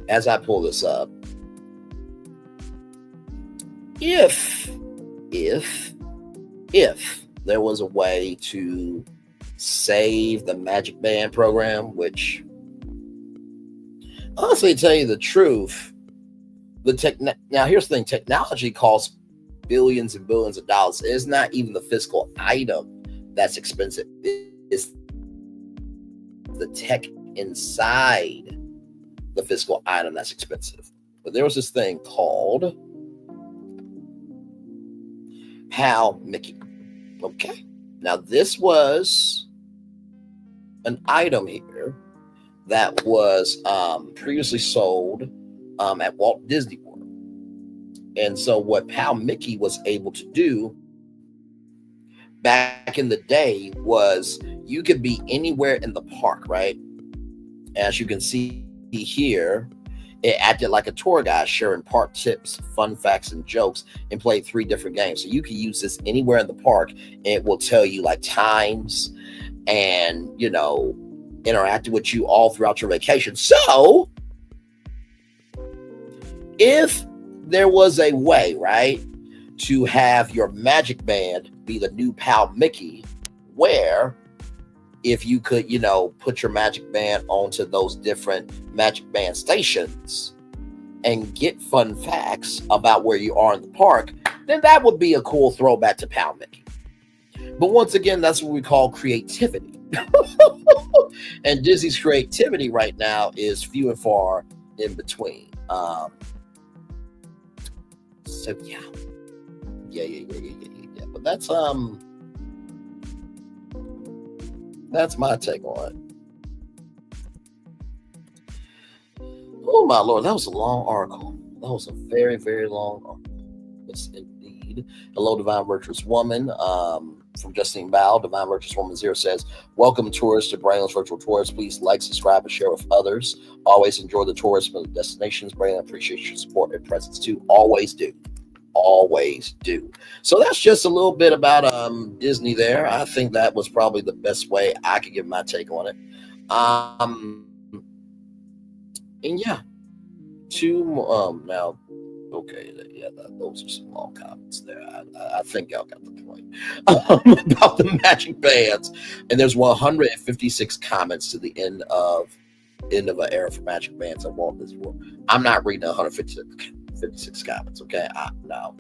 As I pull this up, if there was a way to save the Magic Band program, which, honestly, to tell you the truth, now here's the thing: technology costs billions and billions of dollars. It's not even the physical item that's expensive; it's the tech inside the physical item that's expensive. But there was this thing called Pal Mickey. Okay, now this was an item here that was previously sold at Walt Disney World. And so what Pal Mickey was able to do back in the day was you could be anywhere in the park, right? As you can see here, it acted like a tour guide, sharing park tips, fun facts, and jokes, and played 3 different games. So you can use this anywhere in the park, and it will tell you like times and, you know, interact with you all throughout your vacation. So if there was a way, right, to have your Magic Band be the new Pal Mickey, where if you could, you know, put your Magic Band onto those different Magic Band stations and get fun facts about where you are in the park, then that would be a cool throwback to Pal Mickey. But once again, that's what we call creativity. And Disney's creativity right now is few and far in between. So yeah. But that's my take on it. Oh my Lord, that was a long article. That was a very, very long article. Yes, indeed. Hello, Divine Virtuous Woman. From Justine Bow, Divine Virtuous Woman 0 says, welcome tourists to Braylon's Virtual Tours. Please like, subscribe, and share with others. Always enjoy the tourism of the destinations. Braylon appreciates your support and presence too. Always do. Always do. So that's just a little bit about Disney there. I think that was probably the best way I could give my take on it. And yeah, 2 more now. Okay, yeah, those are some long comments there. I think y'all got the point about the Magic Bands. And there's 156 comments to the end of an era for Magic Bands at Walt Disney World. I'm not reading 156 comments, okay? No.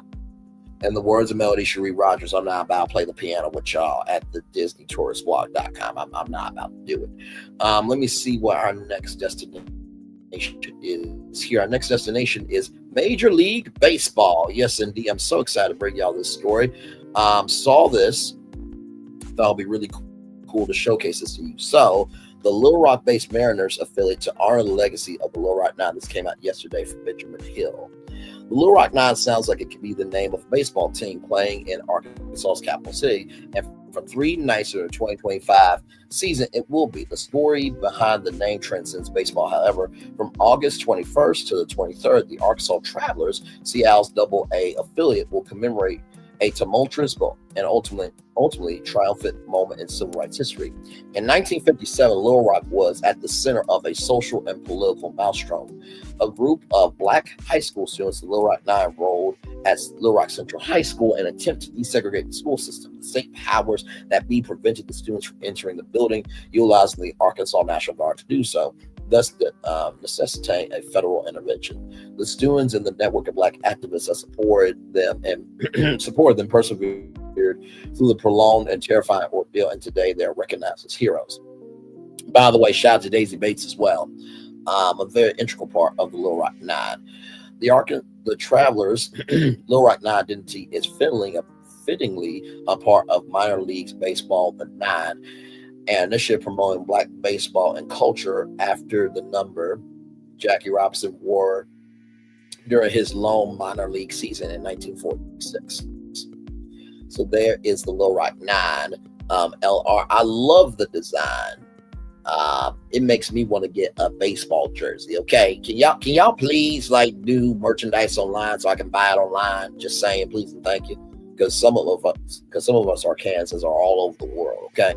In the words of Melody Cherie Rogers, I'm not about to play the piano with y'all at the DisneyTouristBlog.com. I'm not about to do it. Let me see what our next destination is here. Our next destination is Major League Baseball. Yes, indeed. I'm so excited to bring y'all this story. Saw this Thought it'd be really cool to showcase this to you. So the Little Rock-based Mariners affiliate to honor the legacy of the Little Rock Nine. This came out yesterday from Benjamin Hill. The Little Rock Nine sounds like it could be the name of a baseball team playing in Arkansas's capital city. And for 3 nights of the 2025 season, it will be. The story behind the name transcends baseball. However, from August 21st to the 23rd, the Arkansas Travelers, Seattle's Double-A affiliate, will commemorate a tumultuous and ultimately triumphant moment in civil rights history. In 1957, Little Rock was at the center of a social and political maelstrom. A group of black high school students, the Little Rock Nine, enrolled at Little Rock Central High School in an attempt to desegregate the school system. The state powers that be prevented the students from entering the building, utilizing the Arkansas National Guard to do so, thus necessitating a federal intervention. The students and the network of black activists that supported them persevered through the prolonged and terrifying ordeal, and today they're recognized as heroes. By the way, shout out to Daisy Bates as well, a very integral part of the Little Rock Nine. The Travelers' Little Rock Nine identity is fittingly a part of minor leagues baseball, the Nine, and initiative promoting black baseball and culture after the number Jackie Robinson wore during his lone minor league season in 1946. So there is the Little Rock Nine LR. I love the design. It makes me want to get a baseball jersey. Okay, can y'all please like do merchandise online so I can buy it online? Just saying, please and thank you. Because some of us Arkansans are all over the world. Okay,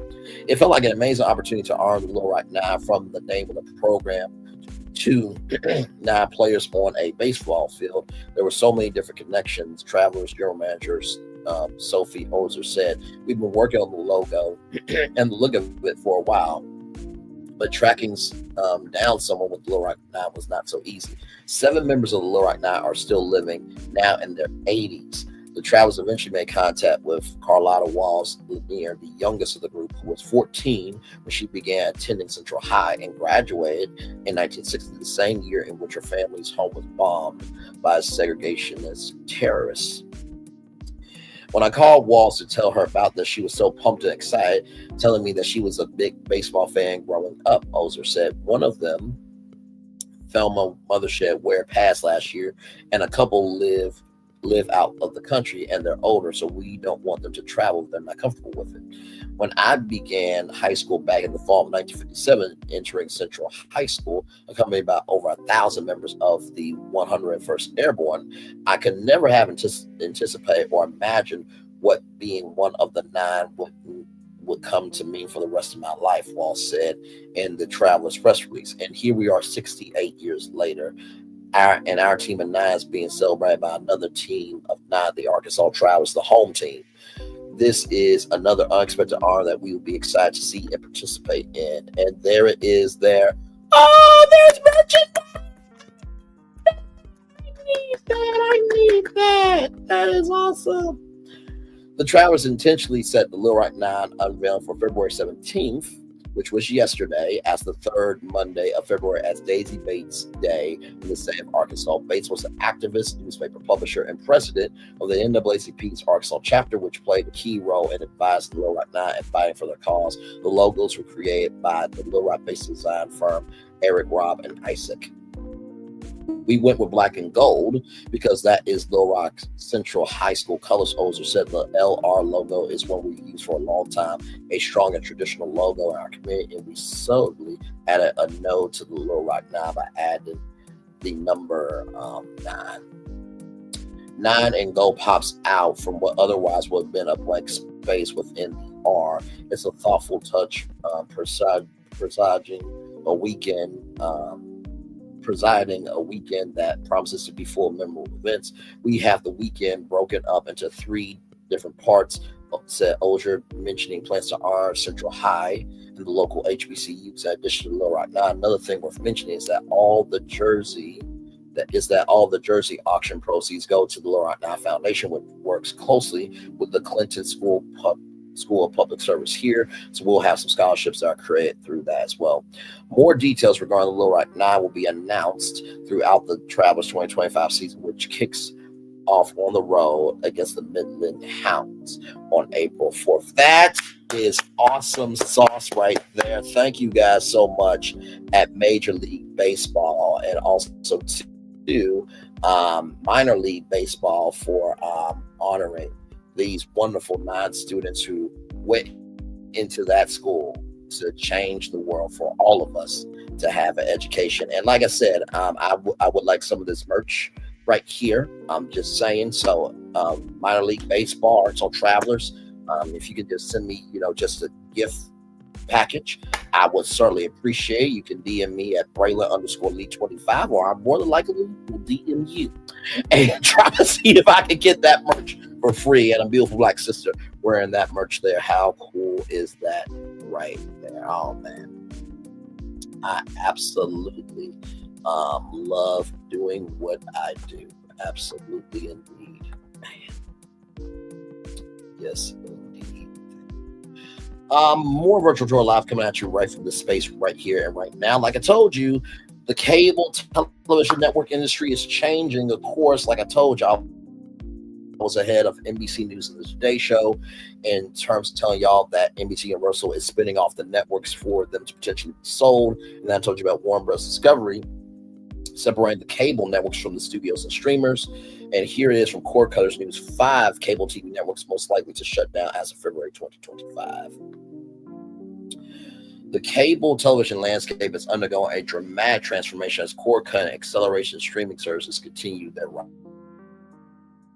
it felt like an amazing opportunity to honor the Little Rock Nine, from the name of the program to 9 players on a baseball field. There were so many different connections. Travelers general managers Sophie Ozer said, "We've been working on the logo and the look of it for a while, but tracking down someone with the Little Rock Nine was not so easy. 7 members of the Little Rock Nine are still living, now in their 80s. The Travelers eventually made contact with Carlotta Walls Lanier, the youngest of the group, who was 14 when she began attending Central High and graduated in 1960, the same year in which her family's home was bombed by segregationist terrorists. When I called Walls to tell her about this, she was so pumped and excited, telling me that she was a big baseball fan growing up," Ozer said. "One of them, Thelma Mothershed, where passed last year, and a couple live out of the country, and they're older, so we don't want them to travel if they're not comfortable with it. When I began high school back in the fall of 1957, entering Central High School, accompanied by over 1,000 members of the 101st Airborne, I could never have anticipated or imagined what being one of the 9 would come to mean for the rest of my life," Walls said in the Travelers press release. And here we are 68 years later. Our team of 9 is being celebrated by another team of 9, the Arkansas Travelers, the home team. This is another unexpected honor that we will be excited to see and participate in. And there it is there. Oh, there's merchandise! I need that. That is awesome. The Travelers intentionally set the Little Rock Nine unveil for February 17th, which was yesterday, as the 3rd Monday of February as Daisy Bates Day in the state of Arkansas. Bates was an activist, newspaper publisher, and president of the NAACP's Arkansas chapter, which played a key role in advising the Little Rock Nine and fighting for their cause. The logos were created by the Little Rock-based design firm Eric, Rob, and Isaac. We went with black and gold because that is Little Rock Central High School colors. Ozer said the LR logo is one we've used for a long time, a strong and traditional logo in our community, and we solely added a nod to the Little Rock Nine by adding the number 9. 9 and gold pops out from what otherwise would have been a blank space within the R. It's a thoughtful touch, presiding a weekend that promises to be full of memorable events. We have the weekend broken up into 3 different parts, said Ozer, mentioning plans to honor Central High and the local HBCUs in addition to the Little Rock Nine. Another thing worth mentioning is that all the jersey auction proceeds go to the Little Rock Nine Foundation, which works closely with the Clinton School of Public Service here. So we'll have some scholarships that are created through that as well. More details regarding the Little Rock Nine will be announced throughout the Travelers 2025 season, which kicks off on the road against the Midland Hounds on April 4th. That is awesome sauce right there. Thank you guys so much at Major League Baseball and also to Minor League Baseball for honoring these wonderful non-students who went into that school to change the world for all of us to have an education. And like I said, I would like some of this merch right here. I'm just saying. So Minor League Baseball, Arts on Travelers, if you could just send me, just a gift package, I would certainly appreciate. You can DM me at Braylon_Lee25, or I'm more than likely will DM you and try to see if I can get that merch for free. And a beautiful black sister wearing that merch there. How cool is that right there? Oh man, I absolutely love doing what I do. Absolutely indeed, man. Yes, indeed. More Virtual Draw Live coming at you right from this space right here and right now. Like I told you, the cable television network industry is changing. Of course, like I told y'all, I was ahead of NBC News and the Today Show in terms of telling y'all that NBC Universal is spinning off the networks for them to potentially be sold. And I told you about Warner Bros. Discovery separating the cable networks from the studios and streamers. And here it is from Cord Cutters News: 5 cable TV networks most likely to shut down as of February 2025. The cable television landscape is undergoing a dramatic transformation as cord cutting, acceleration, streaming services continue their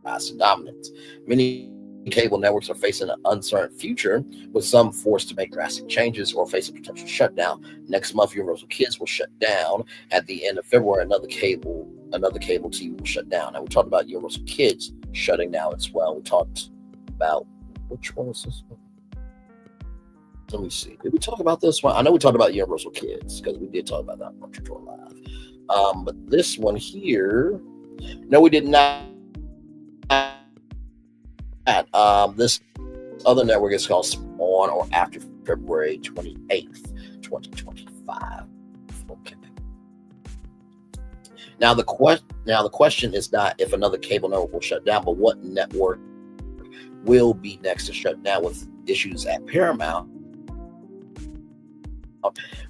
rise to dominance. Many cable networks are facing an uncertain future, with some forced to make drastic changes or face a potential shutdown. Next month, Universal Kids will shut down. At the end of February, another cable TV will shut down. And we talked about Universal Kids shutting down as well. We talked about, which one was this one? Let me see. Did we talk about this one? I know we talked about Universal Kids because we did talk about that on Virtual Live. But this one here, no, we did not. This other network is called on or after February 28th, 2025. Okay. Now the question is not if another cable network will shut down, but what network will be next to shut down, with issues at Paramount,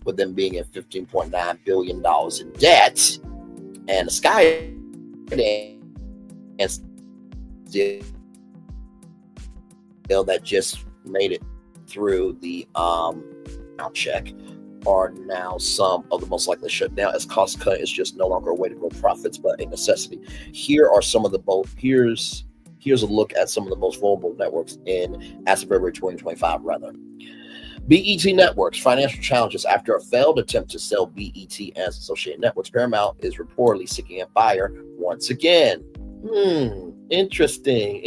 with them being in $15.9 billion in debt, and the Sky that just made it through the check are now some of the most likely shut down, as cost cutting is just no longer a way to grow profits but a necessity. Here are some of the here's a look at some of the most vulnerable networks as of February 2025 rather. BET Networks, financial challenges after a failed attempt to sell BET and associated networks. Paramount is reportedly seeking a buyer once again. Interesting.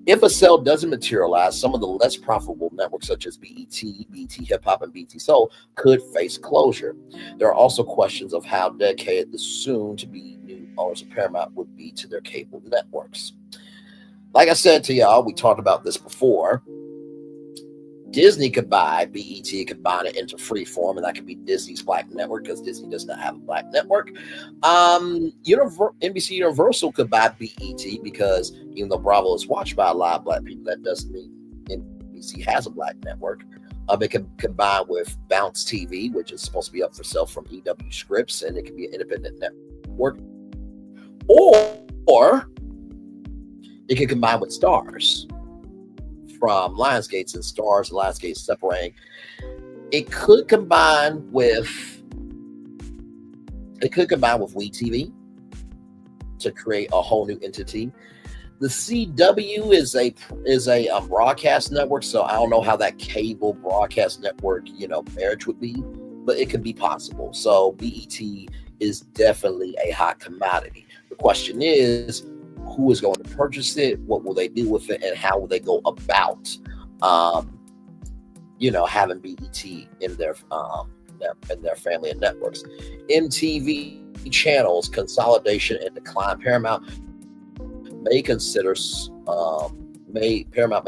If a sale doesn't materialize, some of the less profitable networks such as BET Hip Hop, and BET Soul could face closure. There are also questions of how dedicated the soon-to-be new owners of Paramount would be to their cable networks. Like I said to y'all, we talked about this before. Disney could buy BET, combine it into Freeform, and that could be Disney's black network because Disney does not have a black network. NBC Universal could buy BET because even though Bravo is watched by a lot of black people, that doesn't mean NBC has a black network. It can combine with Bounce TV, which is supposed to be up for sale from EW Scripts, and it can be an independent network. Or it can combine with Stars from Lionsgate, and Stars and Lionsgate separating. It could combine with WeTV to create a whole new entity. The CW is a broadcast network, so I don't know how that cable broadcast network marriage would be, but it could be possible. So BET is definitely a hot commodity. The question is, who is going to purchase it? What will they do with it? And how will they go about, having BET in their family of networks? MTV channels consolidation and decline. Paramount may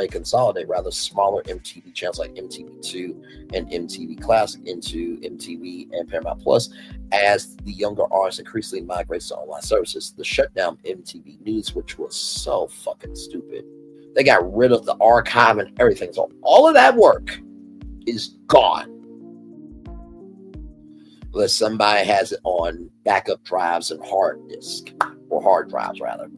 consolidate rather smaller MTV channels like MTV2 and MTV Classic into MTV and Paramount Plus as the younger audience increasingly migrates to online services. The shutdown of MTV News, which was so fucking stupid. They got rid of the archive and everything. So all of that work is gone. Unless somebody has it on backup drives and hard disk, or hard drives rather.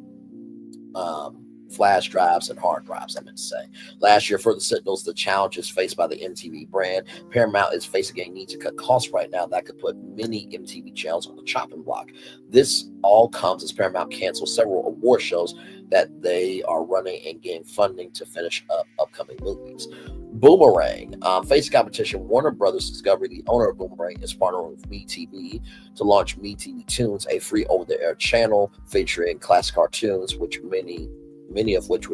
Flash drives and hard drives, I meant to say. Last year, further signals the challenges faced by the MTV brand. Paramount is facing a need to cut costs right now that could put many MTV channels on the chopping block. This all comes as Paramount canceled several award shows that they are running and getting funding to finish up upcoming movies. Boomerang. Facing competition, Warner Brothers Discovery, the owner of Boomerang, is partnering with MeTV to launch MeTV Tunes, a free over-the-air channel featuring classic cartoons, which many of which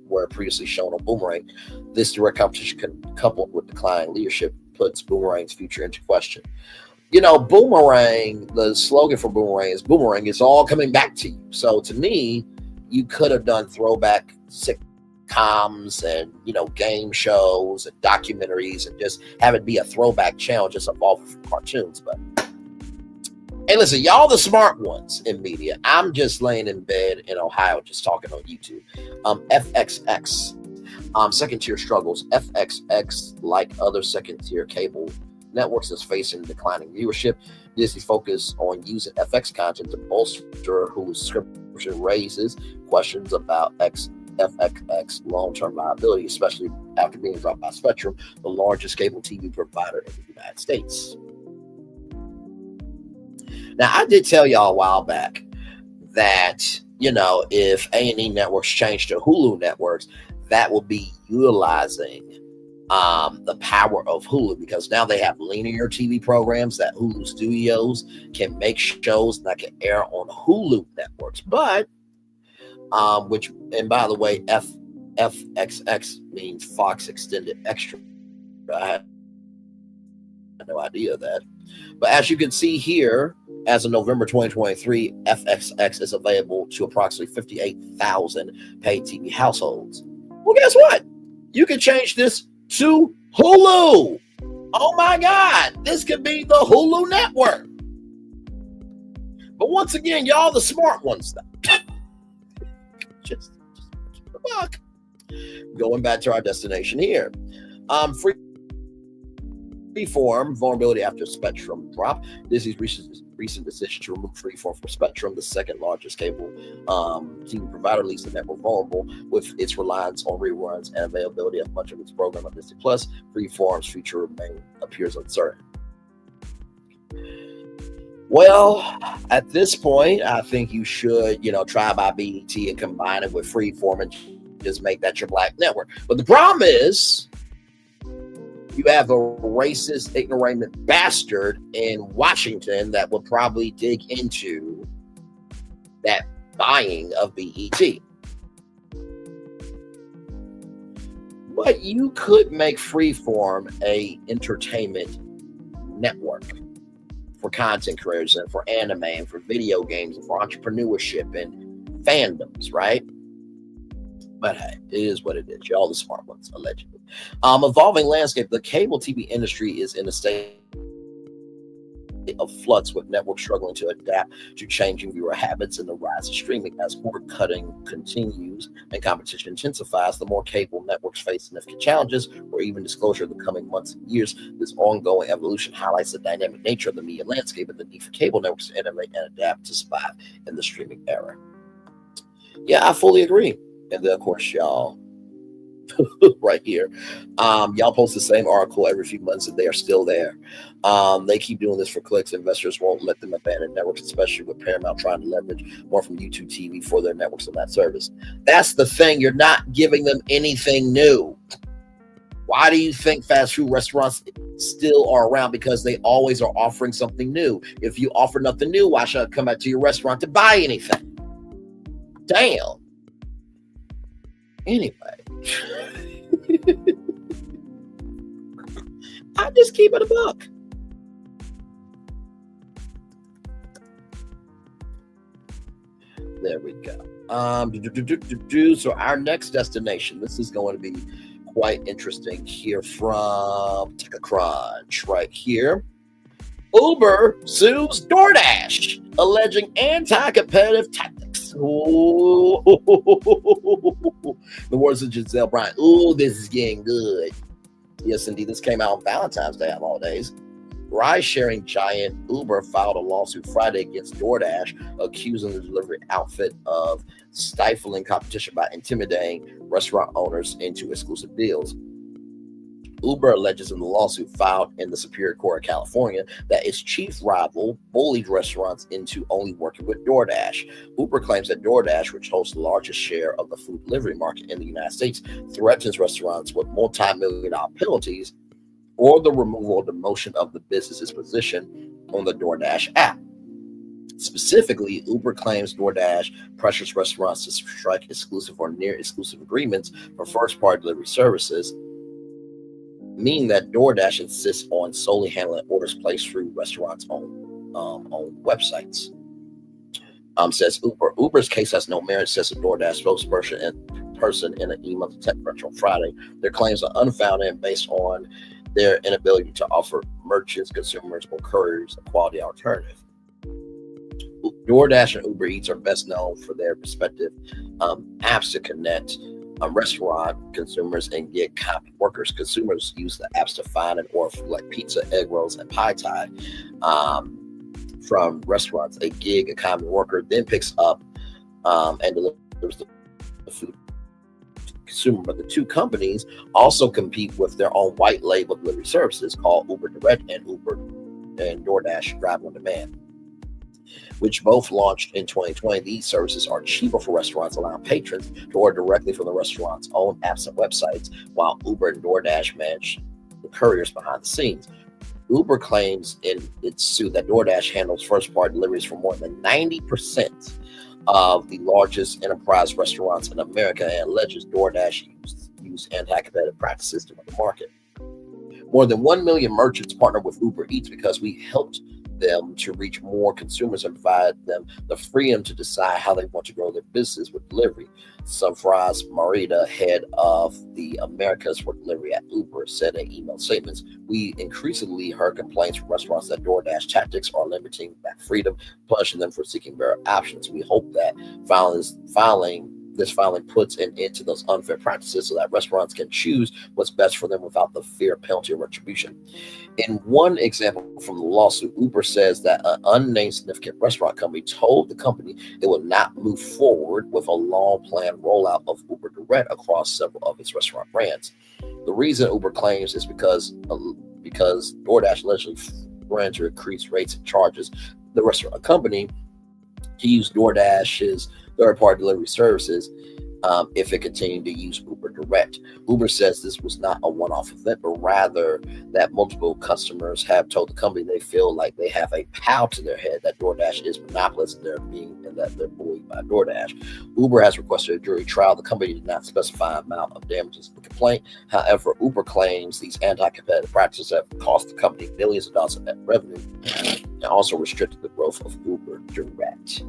were previously shown on Boomerang. This direct competition, coupled with declining leadership, puts Boomerang's future into question. You know, Boomerang, the slogan for Boomerang is all coming back to you. So to me, you could have done throwback sitcoms and, you know, game shows and documentaries and just have it be a throwback channel, just evolving from cartoons. But hey, listen, y'all the smart ones in media. I'm just laying in bed in Ohio, just talking on YouTube. FXX, second tier struggles. FXX, like other second tier cable networks, is facing declining viewership. Disney focus on using FX content to bolster Hulu's subscription raises questions about FXX long-term viability, especially after being dropped by Spectrum, the largest cable TV provider in the United States. Now, I did tell y'all a while back that, you know, if A&E networks change to Hulu networks, that will be utilizing the power of Hulu, because now they have linear TV programs that Hulu Studios can make shows that can air on Hulu networks. But, and by the way, FXX means Fox Extended Extra. I had no idea of that. But as you can see here, as of November 2023, FXX is available to approximately 58,000 paid TV households. Well, guess what? You can change this to Hulu. Oh my God, this could be the Hulu network. But once again, y'all the smart ones, just a buck. Going back to our destination here. Freeform vulnerability after Spectrum drop. Disney's recent decision to remove Freeform from Spectrum, the second largest cable TV provider, leaves the network vulnerable with its reliance on reruns and availability of much of its program on Disney Plus. Freeform's future appears uncertain. Well, at this point, I think you should, try by BET and combine it with Freeform and just make that your black network. But the problem is, you have a racist, ignorant bastard in Washington that will probably dig into that buying of BET. But you could make Freeform a entertainment network for content creators and for anime and for video games and for entrepreneurship and fandoms, right? But hey, it is what it is. Y'all the smart ones, allegedly. Evolving landscape. The cable TV industry is in a state of flux, with networks struggling to adapt to changing viewer habits and the rise of streaming. As cord cutting continues and competition intensifies, the more cable networks face significant challenges or even disclosure in the coming months and years. This ongoing evolution highlights the dynamic nature of the media landscape and the need for cable networks to innovate and adapt to survive in the streaming era. Yeah, I fully agree. And then, of course, y'all, right here, y'all post the same article every few months and they are still there. They keep doing this for clicks. Investors won't let them abandon networks, especially with Paramount trying to leverage more from YouTube TV for their networks on that service. That's the thing. You're not giving them anything new. Why do you think fast food restaurants still are around? Because they always are offering something new. If you offer nothing new, why should I come back to your restaurant to buy anything? Damn. Anyway, I just keep it a buck. There we go. So our next destination, this is going to be quite interesting here from TechCrunch right here. Uber sues DoorDash, alleging anti-competitive tactics. Yes. Ooh. The words of Giselle Bryant. Ooh, this is getting good. Yes, indeed. This came out on Valentine's Day of all days. Ride-sharing giant Uber filed a lawsuit Friday against DoorDash, accusing the delivery outfit of stifling competition by intimidating restaurant owners into exclusive deals. Uber alleges in the lawsuit filed in the Superior Court of California that its chief rival bullied restaurants into only working with DoorDash. Uber claims that DoorDash, which holds the largest share of the food delivery market in the United States, threatens restaurants with multi-million-dollar penalties or the removal or demotion of the business's position on the DoorDash app. Specifically, Uber claims DoorDash pressures restaurants to strike exclusive or near exclusive agreements for first-party delivery services, meaning that DoorDash insists on solely handling orders placed through restaurants' own websites. Says Uber. Uber's case has no merit, says a DoorDash spokesperson in an email to TechCrunch on Friday. Their claims are unfounded and based on their inability to offer merchants, consumers, or couriers a quality alternative. DoorDash and Uber Eats are best known for their respective apps to connect restaurant consumers and gig economy workers. Consumers use the apps to find and order food like pizza, egg rolls, and pie thai from restaurants. A gig economy worker then picks up and delivers the food to the consumer. But the two companies also compete with their own white label delivery services called Uber Direct and DoorDash Drive on Demand, which both launched in 2020. These services are cheaper for restaurants, allowing patrons to order directly from the restaurant's own apps and websites, while Uber and DoorDash manage the couriers behind the scenes. Uber claims in its suit that DoorDash handles first-party deliveries for more than 90% of the largest enterprise restaurants in America, and alleges DoorDash used anti-competitive practices to win the market. More than 1 million merchants partner with Uber Eats because we helped them to reach more consumers and provide them the freedom to decide how they want to grow their business with delivery. Savraz Marita, head of the Americas for delivery at Uber, said in email statements, "We increasingly heard complaints from restaurants that DoorDash tactics are limiting that freedom, punishing them for seeking better options. We hope that this filing puts an end to those unfair practices so that restaurants can choose what's best for them without the fear, penalty, or retribution." In one example from the lawsuit, Uber says that an unnamed significant restaurant company told the company it would not move forward with a long-planned rollout of Uber Direct across several of its restaurant brands. The reason Uber claims is because DoorDash allegedly ran to increase rates and charges the restaurant company to use DoorDash's third-party delivery services if it continued to use Uber Direct. Uber says this was not a one-off event, but rather that multiple customers have told the company they feel like they have a pow to their head, that DoorDash is monopolist and that they're bullied by DoorDash. Uber has requested a jury trial. The company did not specify amount of damages in the complaint. However, Uber claims these anti-competitive practices have cost the company billions of dollars in net revenue and also restricted the growth of Uber Direct.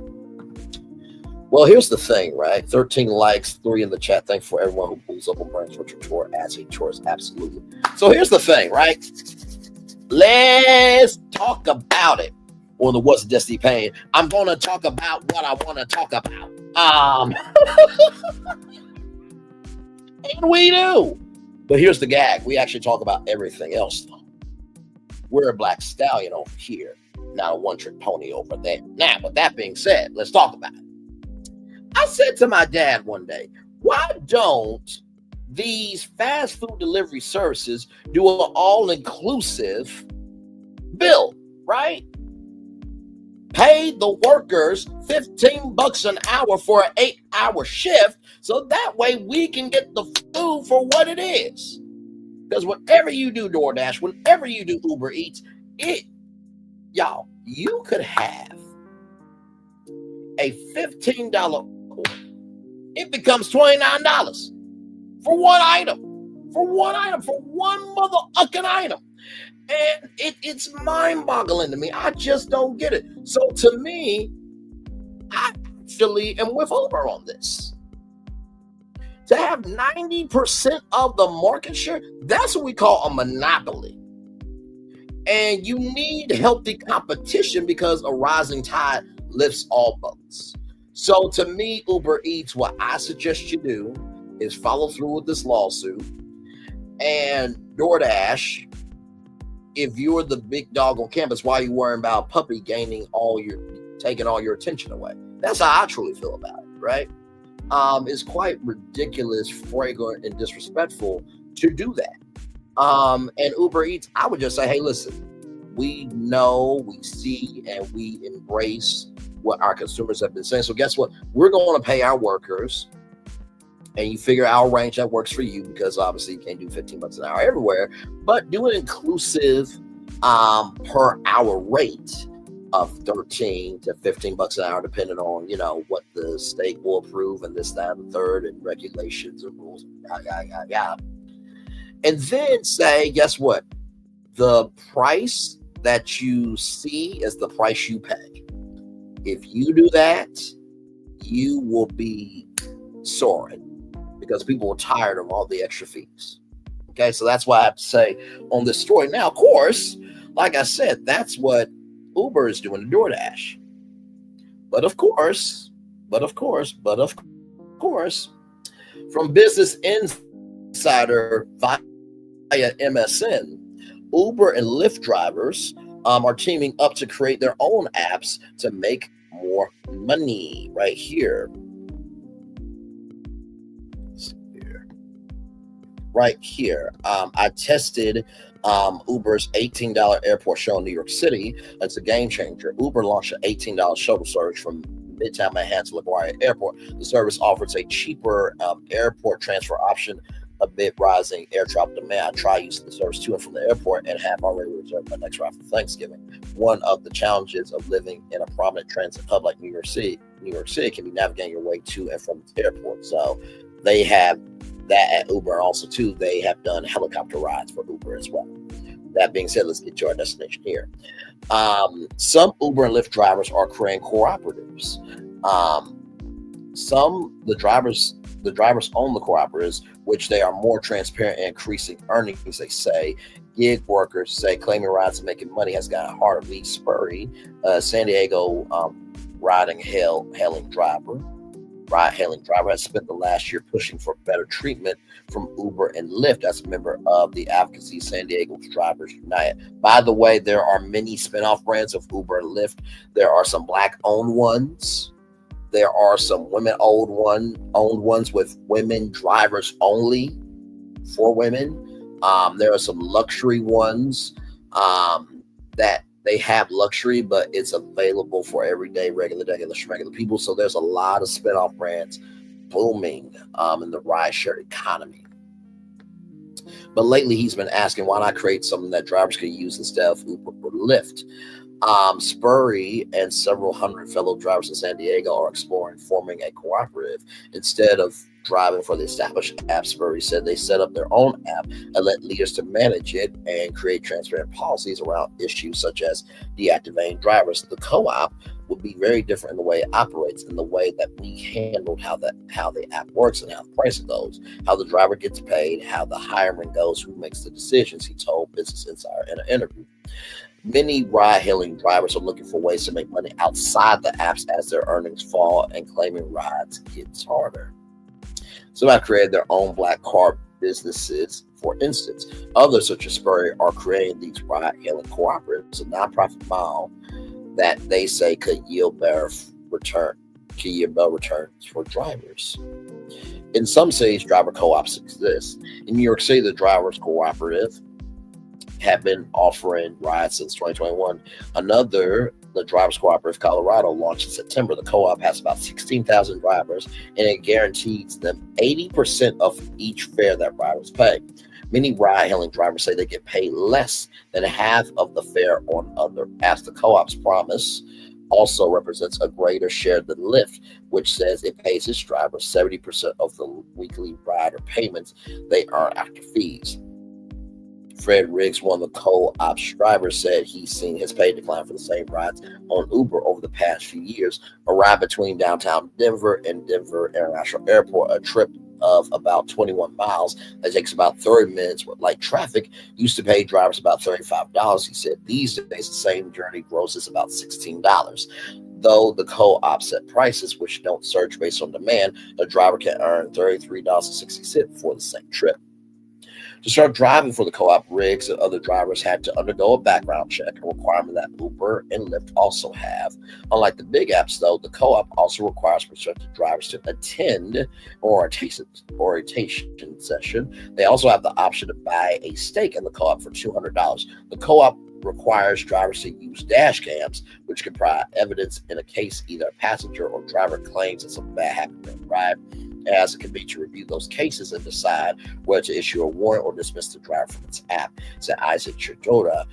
Well, here's the thing, right? 13 likes, 3 in the chat. Thanks for everyone who pulls up on Brunch Virtual Tour as a tourist. Absolutely. So here's the thing, right? Let's talk about it. On the What's Destiny Pain, I'm going to talk about what I want to talk about. And we do. But here's the gag. We actually talk about everything else, though. We're a black stallion over here, not a one-trick pony over there. Now, with that being said, let's talk about it. I said to my dad one day, why don't these fast food delivery services do an all-inclusive bill, right? Pay the workers $15 an hour for an 8-hour shift, so that way we can get the food for what it is. Because whenever you do DoorDash, whenever you do Uber Eats, y'all, you could have a $15 order. It becomes $29 for one item. For one motherfucking item. And it's mind-boggling to me. I just don't get it. So to me, I actually am with Uber on this. To have 90% of the market share, that's what we call a monopoly. And you need healthy competition because a rising tide lifts all boats. So to me, Uber Eats, what I suggest you do is follow through with this lawsuit. And DoorDash, if you're the big dog on campus, why are you worrying about puppy taking all your attention away? That's how I truly feel about it, right? It's quite ridiculous, fragrant, and disrespectful to do that. And Uber Eats, I would just say, hey, listen, we know, we see, and we embrace what our consumers have been saying. So guess what? We're going to pay our workers, and you figure our range that works for you, because obviously you can't do $15 an hour everywhere, but do an inclusive per hour rate of $13 to $15 an hour, depending on, you know, what the state will approve and this, that, and the third, and regulations and rules. And then say, guess what? The price that you see is the price you pay. If you do that, you will be soaring, because people are tired of all the extra fees. Okay, so that's why I have to say on this story. Now, of course, like I said, that's what Uber is doing to DoorDash. But of course, from Business Insider via MSN, Uber and Lyft drivers are teaming up to create their own apps to make more money. Right here. Right here. I tested Uber's $18 airport show in New York City. It's a game changer. Uber launched an $18 shuttle service from Midtown Manhattan to LaGuardia Airport. The service offers a cheaper airport transfer option amid rising air travel demand. I tried using the service to and from the airport and have already reserved my next ride for Thanksgiving. One of the challenges of living in a prominent transit hub like New York City can be navigating your way to and from the airport. So they have that at Uber. Also, too, they have done helicopter rides for Uber as well. That being said, let's get to our destination here. Some Uber and Lyft drivers are creating cooperatives. The drivers own the cooperatives, which they are more transparent and increasing earnings, they say. Gig workers say claiming rides and making money has gotten harder. Lee Spurry, San Diego ride-hailing driver, has spent the last year pushing for better treatment from Uber and Lyft as a member of the advocacy San Diego Drivers United. By the way, there are many spinoff brands of Uber and Lyft. There are some Black-owned ones. There are some women-owned ones with women drivers only for women. There are some luxury ones that they have luxury, but it's available for everyday, regular people. So there's a lot of spinoff brands booming in the ride-share economy. But lately, he's been asking, why not create something that drivers could use instead of Uber or Lyft? Spurry and several hundred fellow drivers in San Diego are exploring forming a cooperative. Instead of driving for the established app, Spurry said they set up their own app and let leaders to manage it and create transparent policies around issues such as deactivating drivers. The co-op would be very different in the way it operates, in the way that we handled how the app works and how the pricing goes, how the driver gets paid, how the hiring goes, who makes the decisions, he told Business Insider in an interview. Many ride-hailing drivers are looking for ways to make money outside the apps as their earnings fall and claiming rides gets harder. Some have created their own black car businesses. For instance, others such as Spurrier are creating these ride-hailing cooperatives, a nonprofit model that they say could yield better returns for drivers. In some cities, driver co-ops exist. In New York City, the Drivers Cooperative have been offering rides since 2021. The Drivers Cooperative Colorado launched in September. The co-op has about 16,000 drivers, and it guarantees them 80% of each fare that riders pay. Many ride-hailing drivers say they get paid less than half of the fare on other apps. The co-op's promise also represents a greater share than Lyft, which says it pays its drivers 70% of the weekly rider payments they earn after fees. Fred Riggs, one of the co-op's drivers, said he's seen his pay decline for the same rides on Uber over the past few years. A ride between downtown Denver and Denver International Airport, a trip of about 21 miles that takes about 30 minutes with light traffic, used to pay drivers about $35. He said these days the same journey grosses about $16. Though the co-op set prices, which don't surge based on demand, a driver can earn $33.60 for the same trip. To start driving for the co-op, Riggs and other drivers had to undergo a background check, a requirement that Uber and Lyft also have. Unlike the big apps, though, the co-op also requires prospective drivers to attend an orientation session. They also have the option to buy a stake in the co-op for $200. The co-op requires drivers to use dash cams, which can provide evidence in a case either a passenger or driver claims that something bad happened during the ride. It has a committee to review those cases and decide whether to issue a warrant or dismiss the driver from its app, said Isaac Chidota,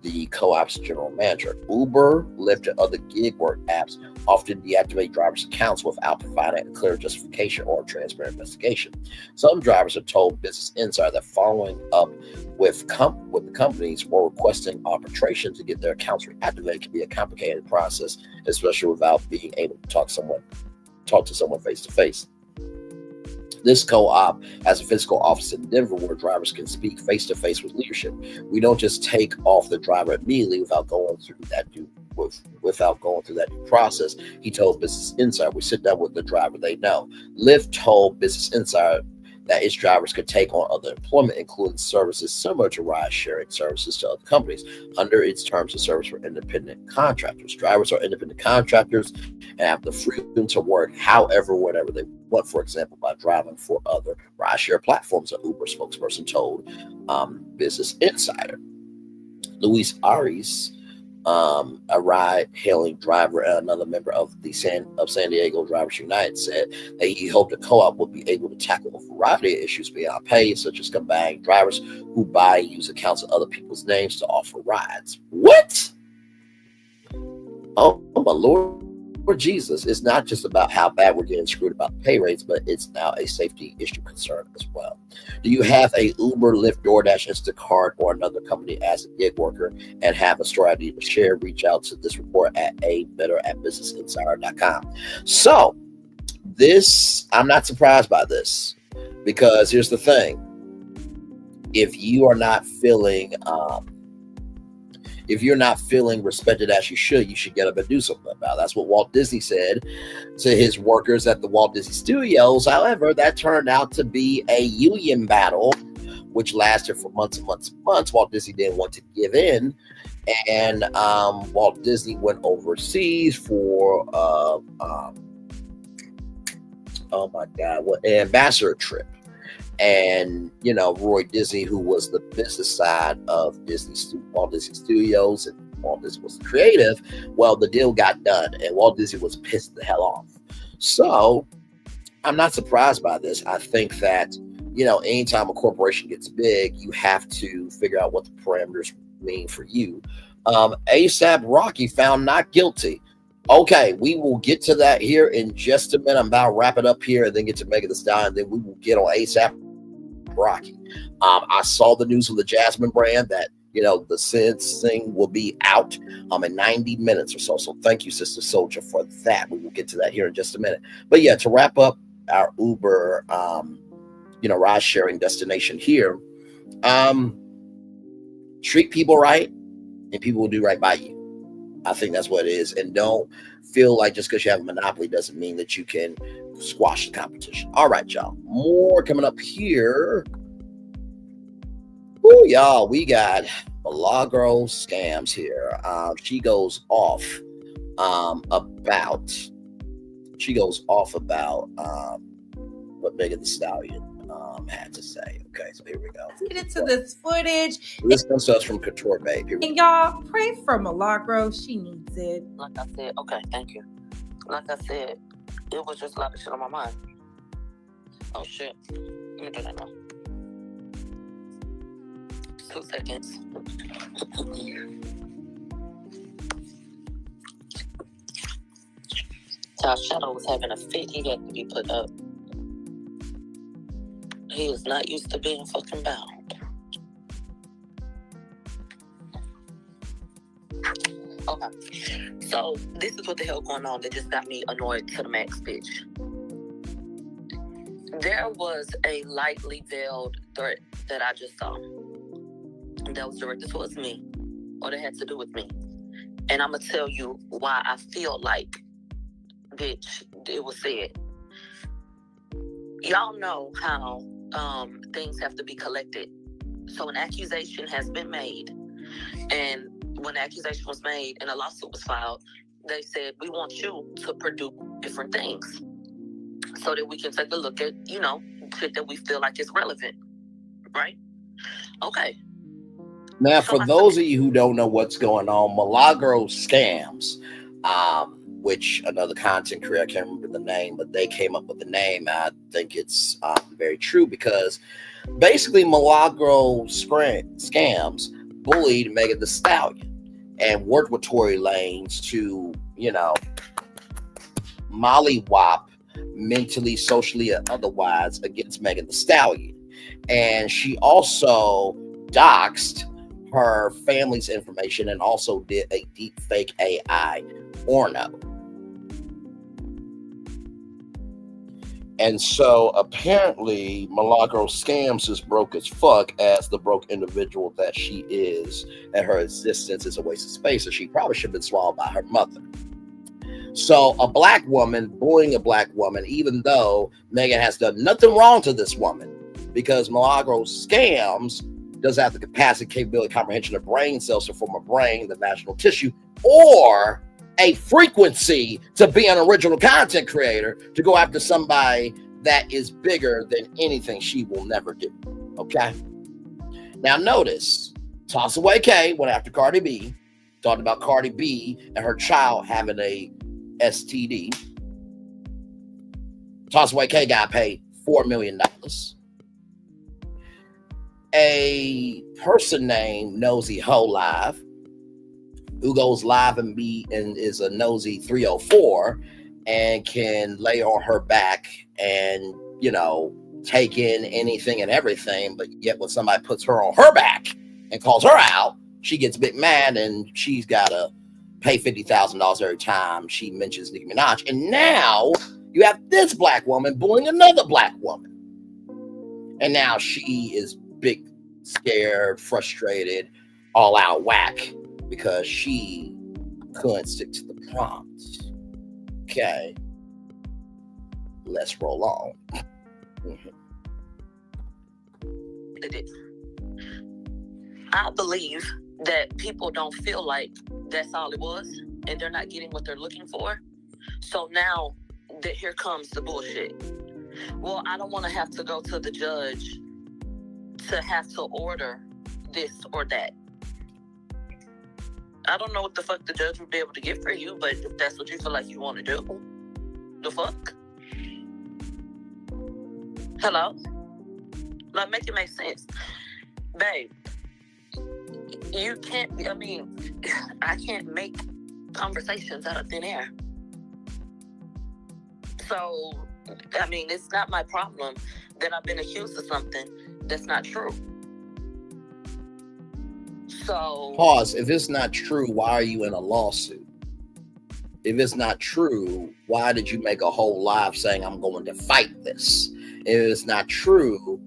the co-op's general manager. Uber, Lyft, and other gig work apps often deactivate drivers' accounts without providing a clear justification or a transparent investigation. Some drivers are told Business Insider that following up with the companies or requesting arbitration to get their accounts reactivated can be a complicated process, especially without being able to talk to someone face to face. This co-op has a physical office in Denver where drivers can speak face-to-face with leadership. We don't just take off the driver immediately without going through that due process, he told Business Insider. We sit down with the driver they know. Lyft told Business Insider that its drivers could take on other employment, including services similar to ride-sharing services to other companies, under its terms of service for independent contractors. Drivers are independent contractors and have the freedom to work however, whenever they want, for example, by driving for other ride-share platforms, an Uber spokesperson told Business Insider. Luis Arias, a ride-hailing driver and another member of San Diego Drivers United, said that he hoped the co-op would be able to tackle a variety of issues beyond pay, such as combining drivers who buy and use accounts in other people's names to offer rides. What? Oh my Lord Jesus, it's not just about how bad we're getting screwed about pay rates, but it's now a safety issue concern as well. Do you have a Uber, Lyft, DoorDash, Instacart, or another company as a gig worker and have a story idea to share? Reach out to this report at abetter@businessinsider.com. So this, I'm not surprised by this, because here's the thing. If you're not feeling respected as you should get up and do something about it. That's what Walt Disney said to his workers at the Walt Disney Studios. However, that turned out to be a union battle, which lasted for months and months and months. Walt Disney didn't want to give in, and Walt Disney went overseas for an ambassador trip. And, Roy Disney, who was the business side of Walt Disney Studios, and Walt Disney was the creative, well, the deal got done, and Walt Disney was pissed the hell off. So I'm not surprised by this. I think that, anytime a corporation gets big, you have to figure out what the parameters mean for you. ASAP Rocky found not guilty. Okay, we will get to that here in just a minute. I'm about to wrap it up here and then get to Megan Thee Stallion, and then we will get on ASAP Rocky. I saw the news of the Jasmine brand that, the Sing will be out in 90 minutes or so. So thank you, Sister Soldier, for that. We will get to that here in just a minute. But yeah, to wrap up our Uber, ride sharing destination here, treat people right and people will do right by you. I think that's what it is. And don't feel like just because you have a monopoly doesn't mean that you can squash the competition. All right, y'all. More coming up here. Ooh, y'all, we got Milagro scams here. She goes off about what Megan Thee Stallion had to say. Okay, so here we go. Let's get into this footage. This comes to us from Couture Babe. And y'all, pray for Milagro. She needs it. Like I said, okay, thank you. Like I said, it was just a lot of shit on my mind. Oh shit. Let me do that now. 2 seconds. Our Shadow was having a fit. He had to be put up. He is not used to being fucking bound. Okay. So, this is what the hell going on that just got me annoyed to the max, bitch. There was a lightly veiled threat that I just saw. That was directed towards me, or that had to do with me. And I'm going to tell you why I feel like, bitch, it was said. Y'all know how things have to be collected. So an accusation has been made. And when the accusation was made and a lawsuit was filed, they said, we want you to produce different things so that we can take a look at, you know, shit that we feel like is relevant. Right? Okay. Now, for those of you who don't know what's going on, Milagro Scams, which another content creator, I can't remember the name, but they came up with the name. I think it's very true because basically Milagro Scams bullied Megan Thee Stallion and worked with Tory Lanez to, you know, mollywop mentally, socially, or otherwise against Megan Thee Stallion. And she also doxed her family's information and also did a deep fake AI porno. And so apparently Milagro Scams is broke as fuck, as the broke individual that she is, and her existence is a waste of space, and she probably should have been swallowed by her mother. So a black woman bullying a black woman, even though Megan has done nothing wrong to this woman, because Milagro Scams doesn't have the capacity, capability, comprehension of brain cells to form a brain, the vaginal tissue, or a frequency to be an original content creator to go after somebody that is bigger than anything she will never do. Okay? Now notice, Tossaway K went after Cardi B, talked about Cardi B and her child having a STD. Tossaway K got paid $4 million. A person named Nosy Ho Live, who goes live and is a nosy 304 and can lay on her back and, you know, take in anything and everything, but yet when somebody puts her on her back and calls her out, she gets big mad and she's got to pay $50,000 every time she mentions Nicki Minaj. And now you have this black woman bullying another black woman. And now she is big, scared, frustrated, all out whack because she couldn't stick to the prompts. Okay. Let's roll on. I believe that people don't feel like that's all it was and they're not getting what they're looking for. So now that here comes the bullshit. Well, I don't want to have to go to the judge to have to order this or that. I don't know what the fuck the judge would be able to get for you, but if that's what you feel like you want to do, the fuck? Hello? Like, make it make sense. Babe, you can't, I can't make conversations out of thin air. So, it's not my problem that I've been accused of something that's not true. So... Pause. If it's not true, why are you in a lawsuit? If it's not true, why did you make a whole live saying I'm going to fight this? If it's not true,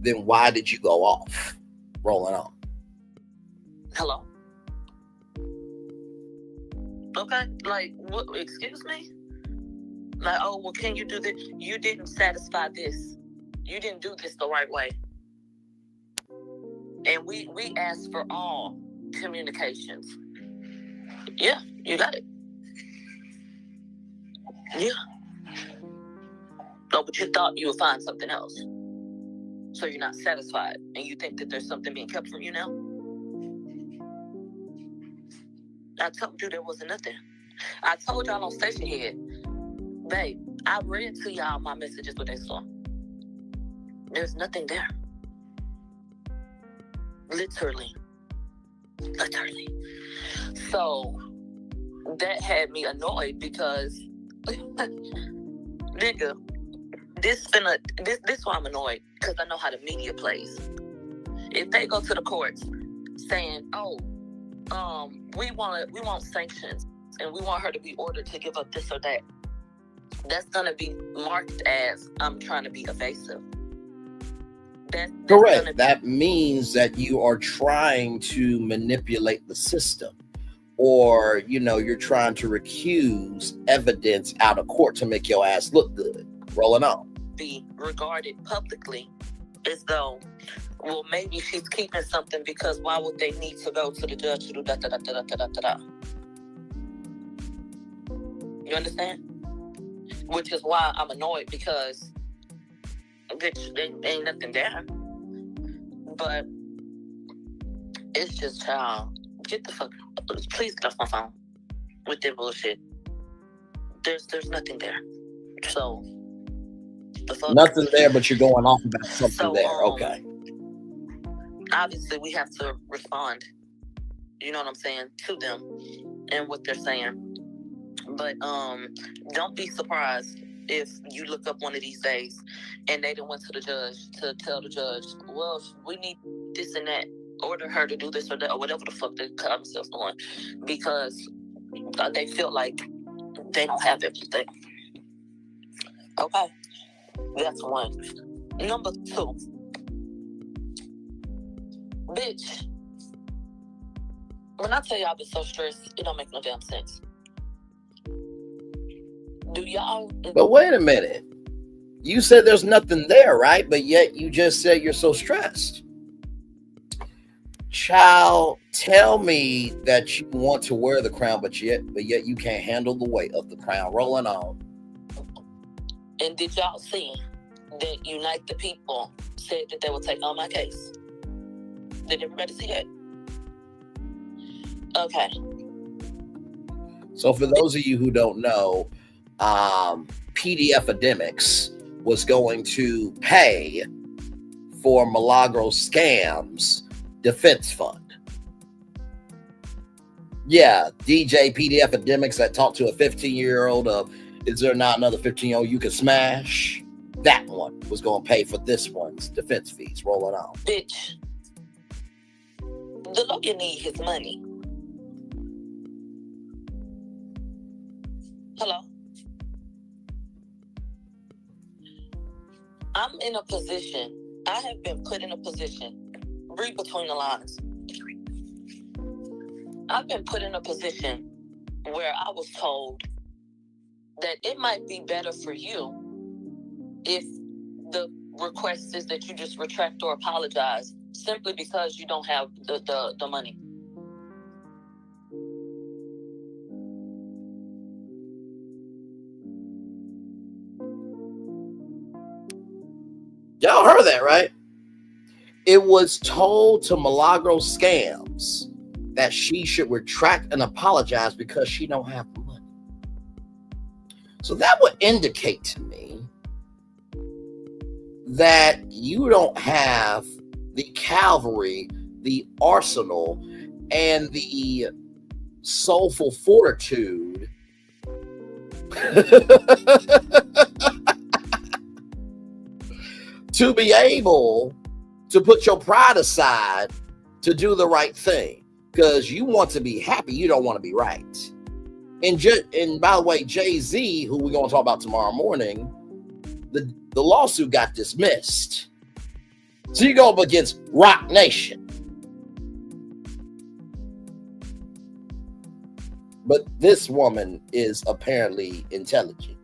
then why did you go off? Rolling on. Hello? Okay, like, what, excuse me? Like, oh, well, can you do this? You didn't satisfy this. You didn't do this the right way. And we asked for all communications. Yeah, you got it. Yeah. No, but you thought you would find something else. So you're not satisfied. And you think that there's something being kept from you now? I told you there wasn't nothing. I told y'all on Station Head, babe, I read to y'all my messages what they saw. There's nothing there. Literally. So that had me annoyed because nigga, this why I'm annoyed, because I know how the media plays. If they go to the courts saying, we want sanctions and we want her to be ordered to give up this or that, that's gonna be marked as I'm trying to be evasive. Correct. That means that you are trying to manipulate the system, or, you're trying to recuse evidence out of court to make your ass look good. Rolling on. Be regarded publicly as though, well, maybe she's keeping something because why would they need to go to the judge to do da da da da da da da? You understand? Which is why I'm annoyed, because bitch, there ain't nothing there. But it's just, child, get the fuck, please get off my phone with that bullshit. There's nothing there. So, the fuck? Nothing there, but you're going off about something there. Okay. Obviously, we have to respond, you know what I'm saying, to them and what they're saying. But don't be surprised if you look up one of these days and they done went to the judge to tell the judge, well, we need this and that, order her to do this or that, or whatever the fuck they call themselves doing, because they feel like they don't have everything. Okay, that's one. Number two, bitch, when I tell you I've been so stressed, it don't make no damn sense. Do y'all? But wait a minute. You said there's nothing there, right? But yet you just said you're so stressed. Child, tell me that you want to wear the crown, but yet you can't handle the weight of the crown. Rolling on. And did y'all see that Unite the People said that they would take on my case? Did everybody see that? Okay. So for those of you who don't know, PDF-ademics was going to pay for Milagro Scams defense fund. Yeah, DJ PDF-ademics that talked to a 15-year-old of, is there not another 15-year-old you could smash? That one was going to pay for this one's defense fees. Rolling on. Bitch, the lawyer need his money. Hello? I'm in a position, I have been put in a position, read between the lines. I've been put in a position where I was told that it might be better for you if the request is that you just retract or apologize simply because you don't have the money. Y'all heard that, right? It was told to Milagro Scams that she should retract and apologize because she don't have the money. So that would indicate to me that you don't have the cavalry, the arsenal, and the soulful fortitude to be able to put your pride aside to do the right thing, because you want to be happy, you don't want to be right. And by the way, Jay-Z, who we're going to talk about tomorrow morning, the lawsuit got dismissed. So you go up against Rock Nation. But this woman is apparently intelligent.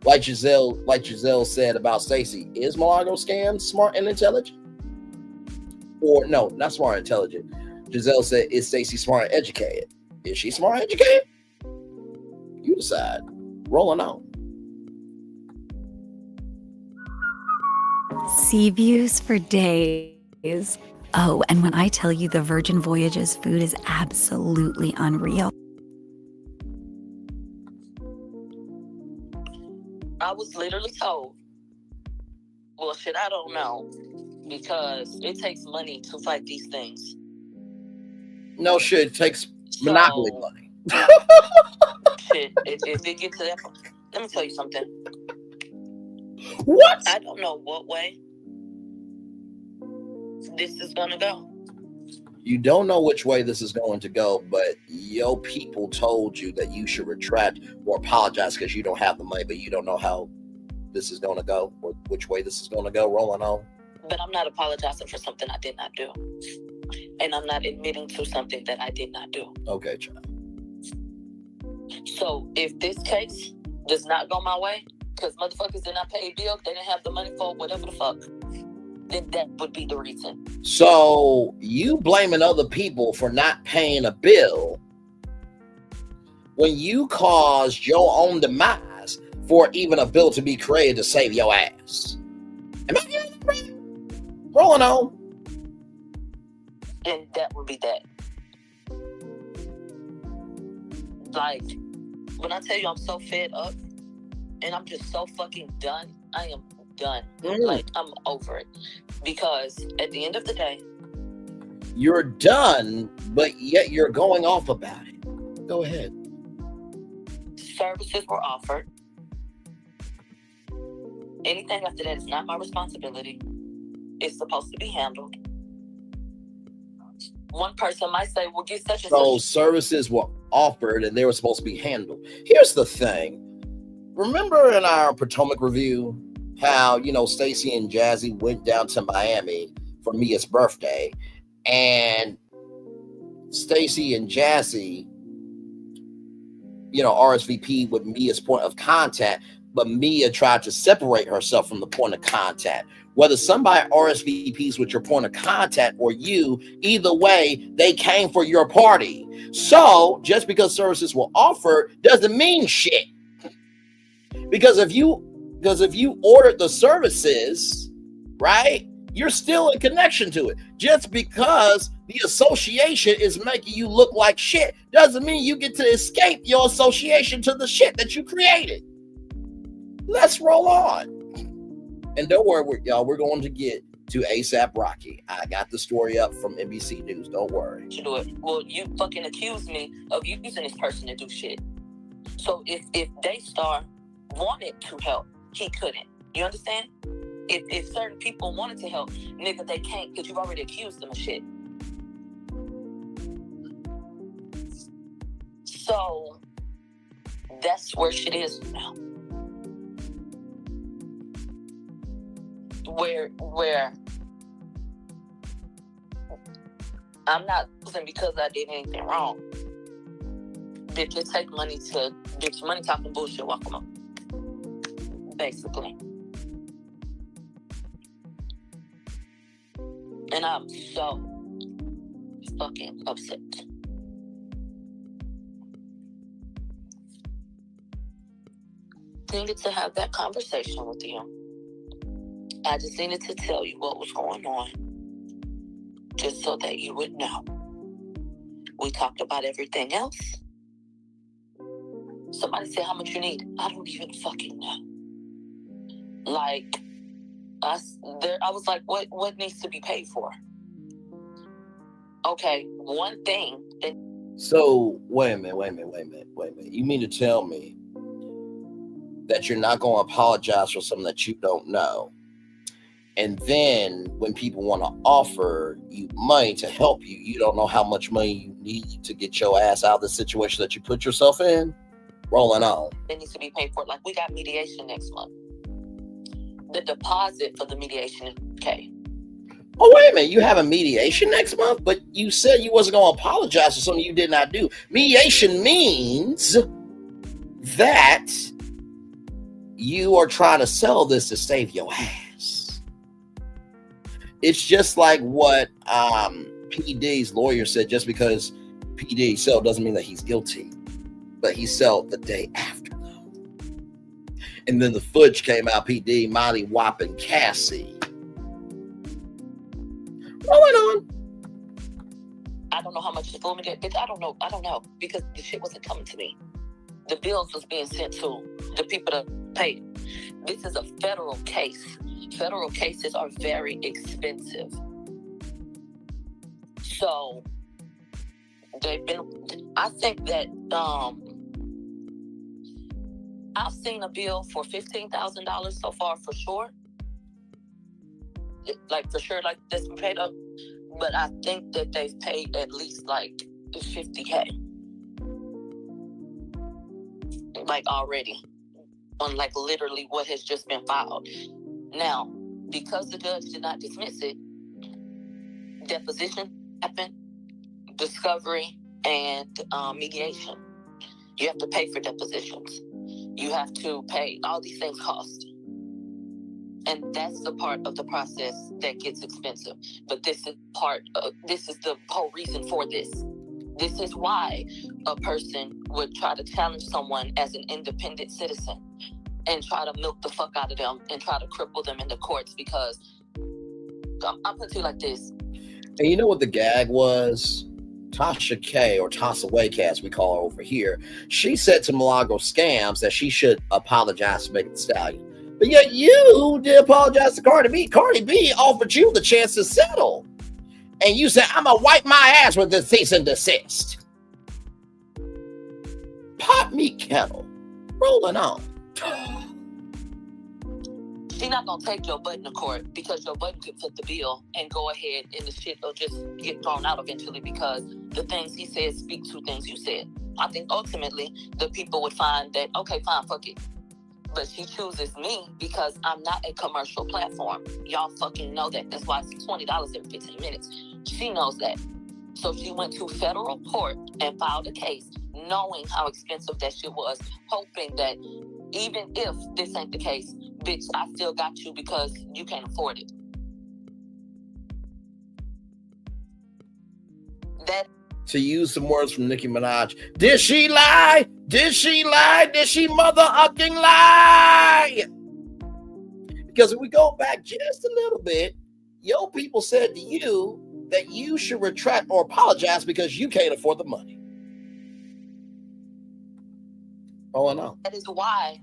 Like Giselle said about Stacey, is Milagro Scams smart and intelligent? Or no, not smart and intelligent. Giselle said, is Stacey smart and educated? Is she smart and educated? You decide. Rolling on. Sea views for days. Oh, and when I tell you the Virgin Voyages food is absolutely unreal. I was literally told, well, shit, I don't know, because it takes money to fight these things. No shit, it takes monopoly money. Shit, if it gets to that point, let me tell you something. What? I don't know what way this is going to go. You don't know which way this is going to go, but your people told you that you should retract or apologize because you don't have the money, but you don't know how this is going to go or which way this is going to go. Rolling on. But I'm not apologizing for something I did not do. And I'm not admitting to something that I did not do. Okay, child. So if this case does not go my way, because motherfuckers did not pay a bill, they didn't have the money for whatever the fuck, then that would be the reason. So you blaming other people for not paying a bill when you caused your own demise for even a bill to be created to save your ass. Am I getting it right? Rolling on. And that would be that. Like, when I tell you I'm so fed up and I'm just so fucking done, I am done. Like, I'm over it. Because at the end of the day, you're done, but yet you're going off about it. Go ahead. Services were offered. Anything after that is not my responsibility. It's supposed to be handled. One person might say, well, get such and such. So services were offered and they were supposed to be handled. Here's the thing. Remember in our Potomac review how, Stacey and Jazzy went down to Miami for Mia's birthday, and Stacey and Jazzy, RSVP with Mia's point of contact, but Mia tried to separate herself from the point of contact. Whether somebody RSVPs with your point of contact or you, either way, they came for your party. So just because services were offered doesn't mean shit. Because if you ordered the services, right, you're still in connection to it. Just because the association is making you look like shit doesn't mean you get to escape your association to the shit that you created. Let's roll on. And don't worry, y'all, we're going to get to ASAP Rocky. I got the story up from NBC News. Don't worry. You do it. Well, you fucking accused me of using this person to do shit. So if Daystar wanted to help, he couldn't. You understand? If certain people wanted to help, nigga, they can't because you've already accused them of shit. So that's where shit is now. Where I'm not losing because I did anything wrong. Bitch, it take money talking bullshit, walk them up. Basically. And I'm so fucking upset. Needed to have that conversation with you. I just needed to tell you what was going on, just so that you would know. We talked about everything else. Somebody said how much you need. I don't even fucking know. Like, I was like, what needs to be paid for? Okay, one thing. So wait a minute. You mean to tell me that you're not going to apologize for something that you don't know? And then when people want to offer you money to help you, you don't know how much money you need to get your ass out of the situation that you put yourself in? Rolling on. It needs to be paid for. Like, we got mediation next month. The deposit for the mediation is okay. Oh, wait a minute. You have a mediation next month? But you said you wasn't going to apologize for something you did not do. Mediation means that you are trying to sell this to save your ass. It's just like what PD's lawyer said. Just because PD sold doesn't mean that he's guilty. But he sold the day after, though. And then the footage came out, PD, Molly, Wop, and Cassie. Rolling on. I don't know how much the woman get, bitch. I don't know. Because the shit wasn't coming to me. The bills was being sent to the people that paid. This is a federal case. Federal cases are very expensive. So I think that I've seen a bill for $15,000 so far for sure. Like for sure, like that's been paid up. But I think that they've paid at least like $50K. Like already. On like literally what has just been filed. Now, because the judge did not dismiss it, deposition happened, discovery, and mediation. You have to pay for depositions. You have to pay. All these things cost. And that's the part of the process that gets expensive. But this is the whole reason for this. This is why a person would try to challenge someone as an independent citizen and try to milk the fuck out of them and try to cripple them in the courts, because I'll put it to you like this. And you know what the gag was? Tasha K, or Tasa Wake, as we call her over here, she said to Milagro Scams that she should apologize to Megan Thee Stallion. But yet you did apologize to Cardi B. Cardi B offered you the chance to settle. And you said, I'm going to wipe my ass with this cease and desist. Pop me kettle. Rolling on. She's not going to take your button to court, because your button could foot the bill and go ahead and the shit will just get thrown out eventually, because the things he said speak to things you said. I think ultimately the people would find that, okay, fine, fuck it. But she chooses me because I'm not a commercial platform. Y'all fucking know that. That's why it's $20 every 15 minutes. She knows that. So she went to federal court and filed a case, knowing how expensive that shit was, hoping that even if this ain't the case, bitch, I still got you because you can't afford it. That. To use some words from Nicki Minaj, did she lie? Did she lie? Did she mother-ucking lie? Because if we go back just a little bit, your people said to you that you should retract or apologize because you can't afford the money. Oh, I know. That is why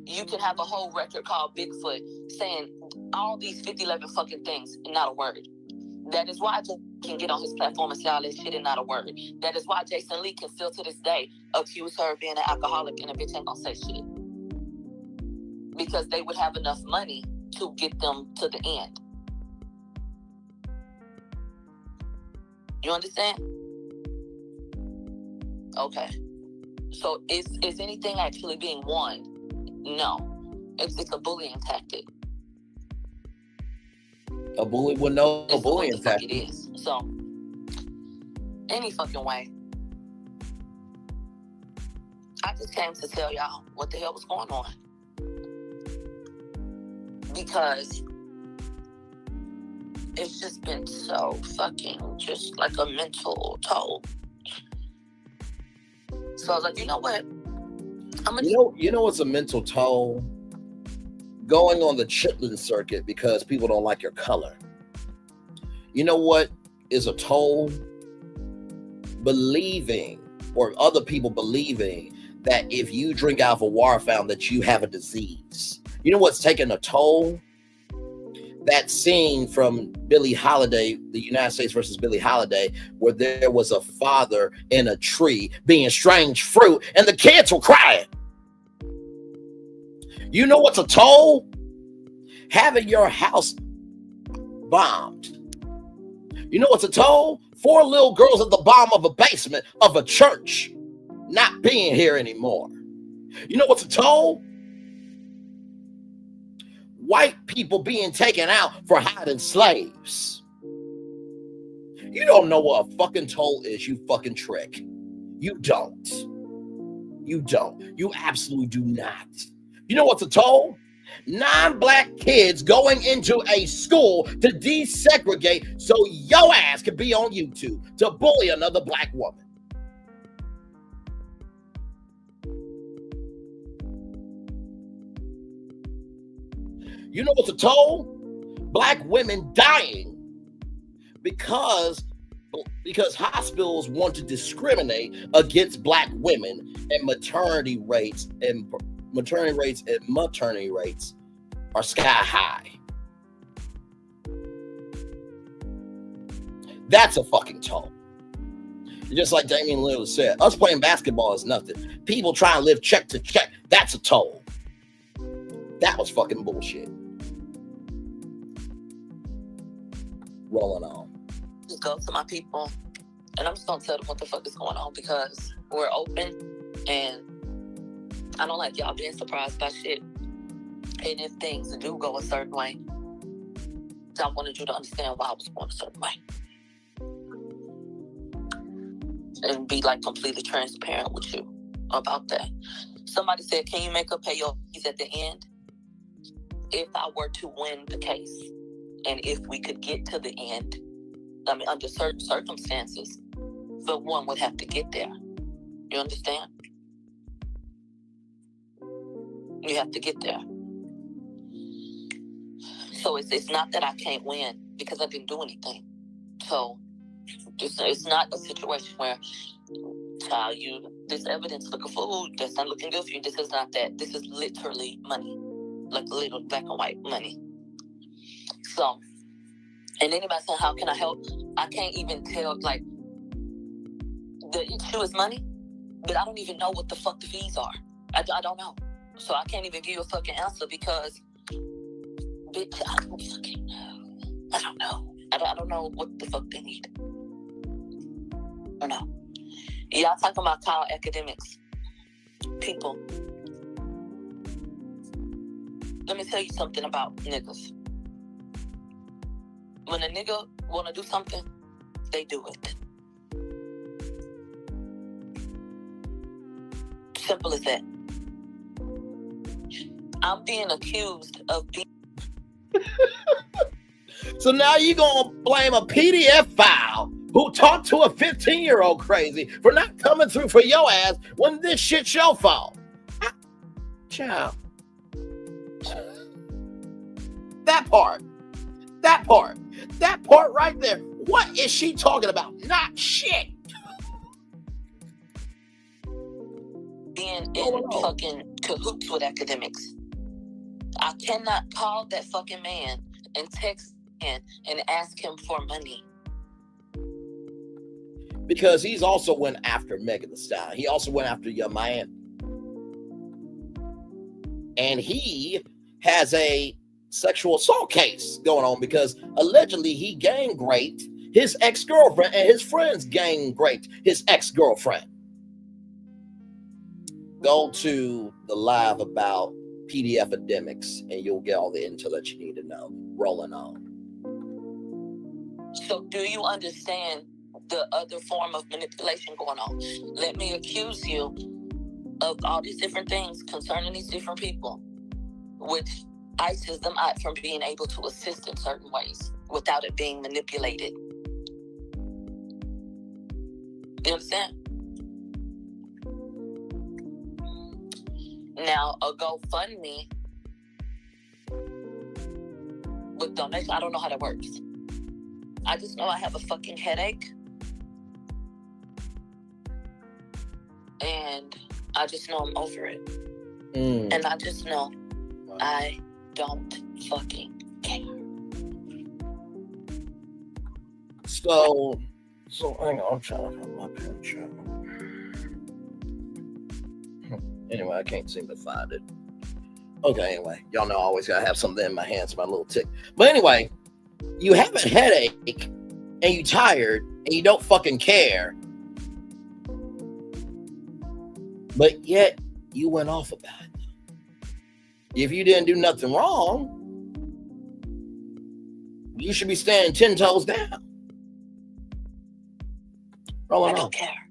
you can have a whole record called Bigfoot saying all these 50-11 fucking things and not a word. That is why I can get on his platform and say all this shit and not a word. That is why Jason Lee can still to this day accuse her of being an alcoholic and a bitch ain't gonna say shit. Because they would have enough money to get them to the end. You understand? Okay. So is anything actually being won? No. It's a bullying tactic. A bully would know a bullying tactic. It is. So, any fucking way. I just came to tell y'all what the hell was going on. Because it's just been so fucking just like a mental toll. So I was like, you know what? You know what's a mental toll? Going on the chitlin circuit because people don't like your color. You know what is a toll? Believing, or other people believing, that if you drink out of a water fountain that you have a disease. You know what's taking a toll? That scene from Billie Holiday, the United States versus Billie Holiday, where there was a father in a tree being strange fruit and the kids were crying. You know what's a toll? Having your house bombed. You know what's a toll? 4 little girls at the bottom of a basement of a church not being here anymore. You know what's a toll? White people being taken out for hiding slaves. You don't know what a fucking toll is, you fucking trick. You don't. You don't. You absolutely do not. You know what's a toll? 9 black kids going into a school to desegregate so your ass could be on YouTube to bully another black woman. You know what's a toll? Black women dying because hospitals want to discriminate against black women, and maternity rates are sky high. That's a fucking toll. Just like Damian Lillard said, us playing basketball is nothing. People try and live check to check. That's a toll. That was fucking bullshit. Rolling on. Just go to my people, and I'm just gonna tell them what the fuck is going on, because we're open, and I don't like y'all being surprised by shit. And if things do go a certain way, I wanted you to understand why I was going a certain way. And be like completely transparent with you. about that. Somebody said, can you make her pay your fees at the end? If I were to win the case, and if we could get to the end, I mean, under certain circumstances, but one would have to get there. You understand? You have to get there. So it's not that I can't win because I didn't do anything. So it's not a situation where, child, this evidence looking for food, that's not looking good for you. This is not that. This is literally money, like little black and white money. So, and anybody saying, how can I help? I can't even tell, like, the issue is money, but I don't even know what the fuck the fees are. I don't know. So I can't even give you a fucking answer because, bitch, I don't fucking know. I don't know. I don't know what the fuck they need. I don't know. Y'all talking about college academics. People. Let me tell you something about niggas. When a nigga want to do something, they do it. Simple as that. I'm being accused of being... So now you gonna blame a PDF file who talked to a 15-year-old crazy for not coming through for your ass when this shit's your fault. Child. That part right there. What is she talking about? Not shit. Being in fucking cahoots with academics. I cannot call that fucking man and text him and ask him for money. Because he's also went after Megan Thee Stallion. He also went after your man. And he has a sexual assault case going on because allegedly he gang raped his ex-girlfriend and his friends gang raped his ex-girlfriend. Go to the live about PDF academics and you'll get all the intel that you need to know. Rolling on. So do you understand the other form of manipulation going on? Let me accuse you of all these different things concerning these different people, which ices them out from being able to assist in certain ways without it being manipulated. You understand? Now, a GoFundMe with donation, I don't know how that works. I just know I have a fucking headache. And I just know I'm over it. And I just know I don't fucking care. So hang on, I'm trying to find my picture. Anyway, I can't seem to find it. Okay, anyway, y'all know I always gotta have something in my hands, my little tick. But anyway, you have a headache and you tired and you don't fucking care. But yet you went off about it. If you didn't do nothing wrong, you should be standing 10 toes down. I don't care.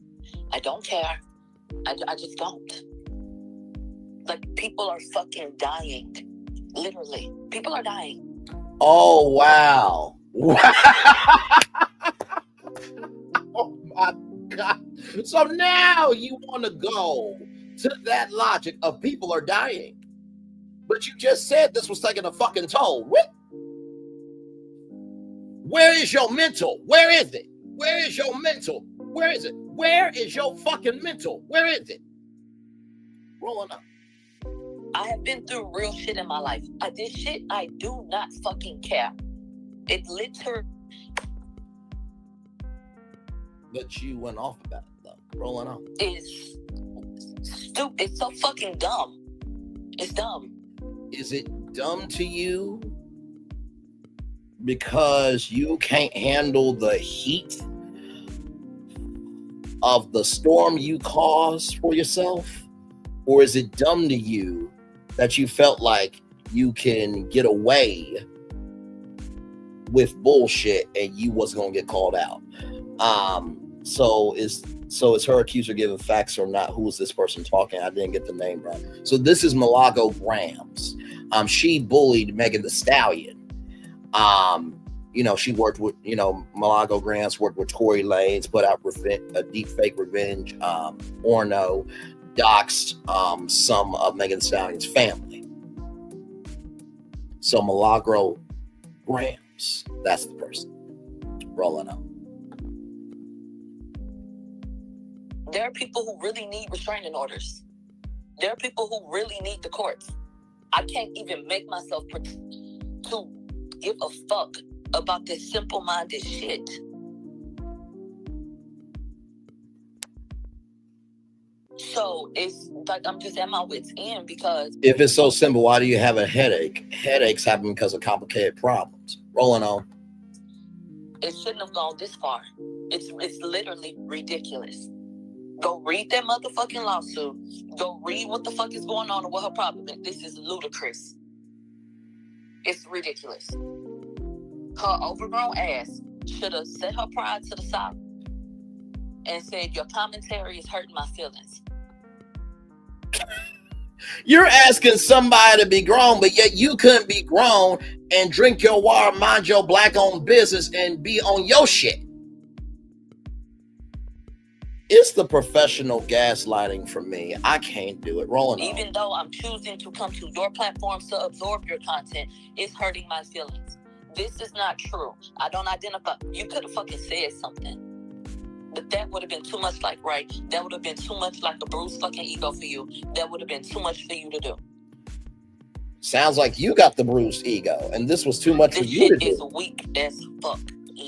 I don't care. I just don't. Like, people are fucking dying. Literally. People are dying. Oh, wow. Oh, my God. So now you want to go to that logic of people are dying. But you just said this was taking a fucking toll. What? Where is your mental? Where is it? Where is your mental? Where is it? Where is your fucking mental? Where is it? Rolling up. I have been through real shit in my life. This shit, I do not fucking care. It literally... But you went off about it, though. Rolling on. It's stupid. It's so fucking dumb. It's dumb. Is it dumb to you because you can't handle the heat of the storm you caused for yourself? Or is it dumb to you that you felt like you can get away with bullshit and you wasn't gonna get called out? So is her accuser giving facts or not? Who is this person talking? I didn't get the name right. So this is Milagro Grams. She bullied Megan Thee Stallion. She worked with, Milagro Grams worked with Tory Lanez, put out a deep fake revenge. Orno doxed some of Megan Thee Stallion's family. So Milagro Grams, that's the person. Rolling up. There are people who really need restraining orders. There are people who really need the courts. I can't even make myself to give a fuck about this simple-minded shit. So it's like I'm just at my wit's end because if it's so simple, why do you have a headache? Headaches happen because of complicated problems. Rolling on. It shouldn't have gone this far. It's literally ridiculous. Go read that motherfucking lawsuit. Go read what the fuck is going on and what her problem is. This is ludicrous. It's ridiculous. Her overgrown ass should have set her pride to the side and said, your commentary is hurting my feelings. You're asking somebody to be grown, but yet you couldn't be grown and drink your water, mind your black-owned business, and be on your shit. It's the professional gaslighting for me. I can't do it. Rolling on. Even though I'm choosing to come to your platforms to absorb your content, it's hurting my feelings. This is not true. I don't identify. You could have fucking said something. But that would have been too much like right. That would have been too much like a bruised fucking ego for you. That would have been too much for you to do. Sounds like you got the bruised ego, and this was too much for you to do. This shit is weak as fuck.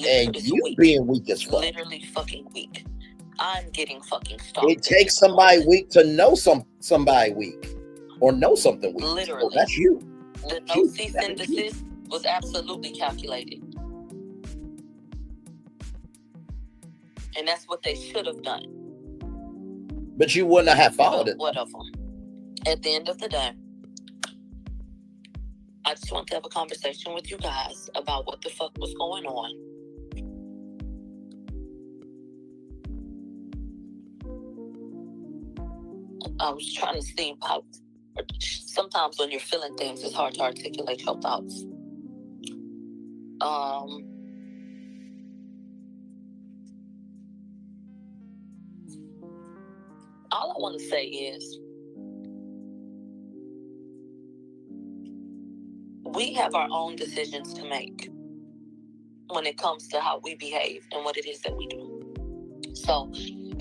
And you being weak as fuck. Literally fucking weak. I'm getting fucking stalked. It takes somebody weak to know somebody weak, or know something weak. Literally. So that's you. The no cease and desist was absolutely calculated. And that's what they should have done. But you wouldn't have followed it. Whatever. At the end of the day, I just want to have a conversation with you guys about what the fuck was going on. I was trying to see how sometimes when you're feeling things, it's hard to articulate your thoughts. All I want to say is we have our own decisions to make when it comes to how we behave and what it is that we do. So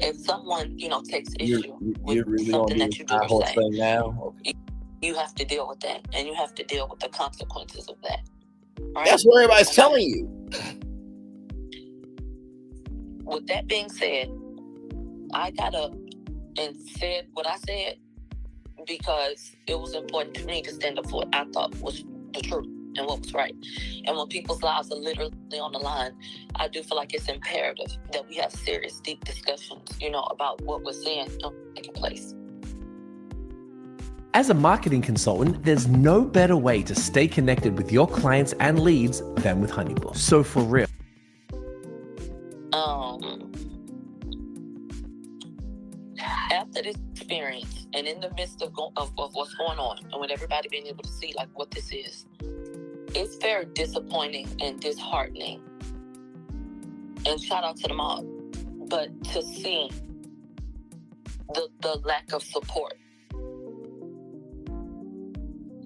if someone, takes issue with really something that you do or say, now? Okay. you have to deal with that, and you have to deal with the consequences of that. Right? That's what everybody's telling you. With that being said, I got up and said what I said because it was important to me to stand up for what I thought was the truth and what was right. And when people's lives are literally on the line, I do feel like it's imperative that we have serious, deep discussions, about what we're saying taking place. As a marketing consultant, there's no better way to stay connected with your clients and leads than with Honeybook. So for real. After this experience and in the midst of what's going on and with everybody being able to see like what this is, it's very disappointing and disheartening. And shout out to them all. But to see the lack of support.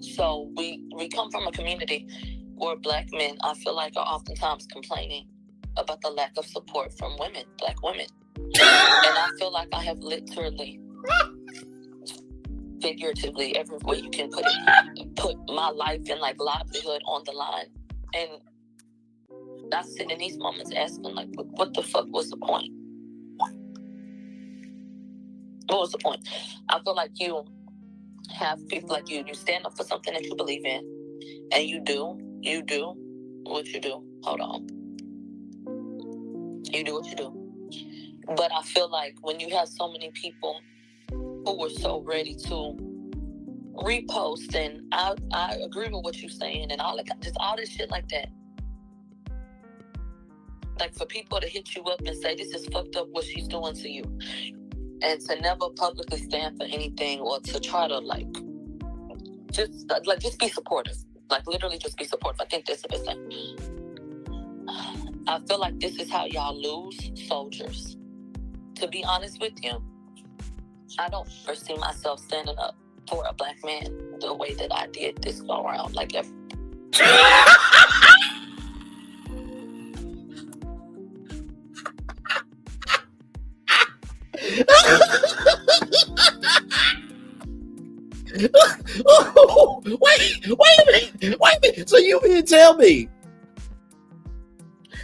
So we come from a community where Black men, I feel like, are oftentimes complaining about the lack of support from women, Black women. And I feel like I have literally, figuratively, every way you can put it, put my life and like livelihood on the line. And I sit in these moments asking, like, what the fuck was the point? What was the point? I feel like you have people like you stand up for something that you believe in, and you do what you do. Hold on. You do what you do. But I feel like when you have so many people who were so ready to repost, and I agree with what you're saying, and all that, just all this shit like that. Like, for people to hit you up and say, this is fucked up what she's doing to you. And to never publicly stand for anything or to try to, like, just be supportive. Like, literally just be supportive. I think that's the best thing. I feel like this is how y'all lose soldiers. To be honest with you, I don't foresee myself standing up for a black man the way that I did this go around. Like, wait a minute. So you mean to tell me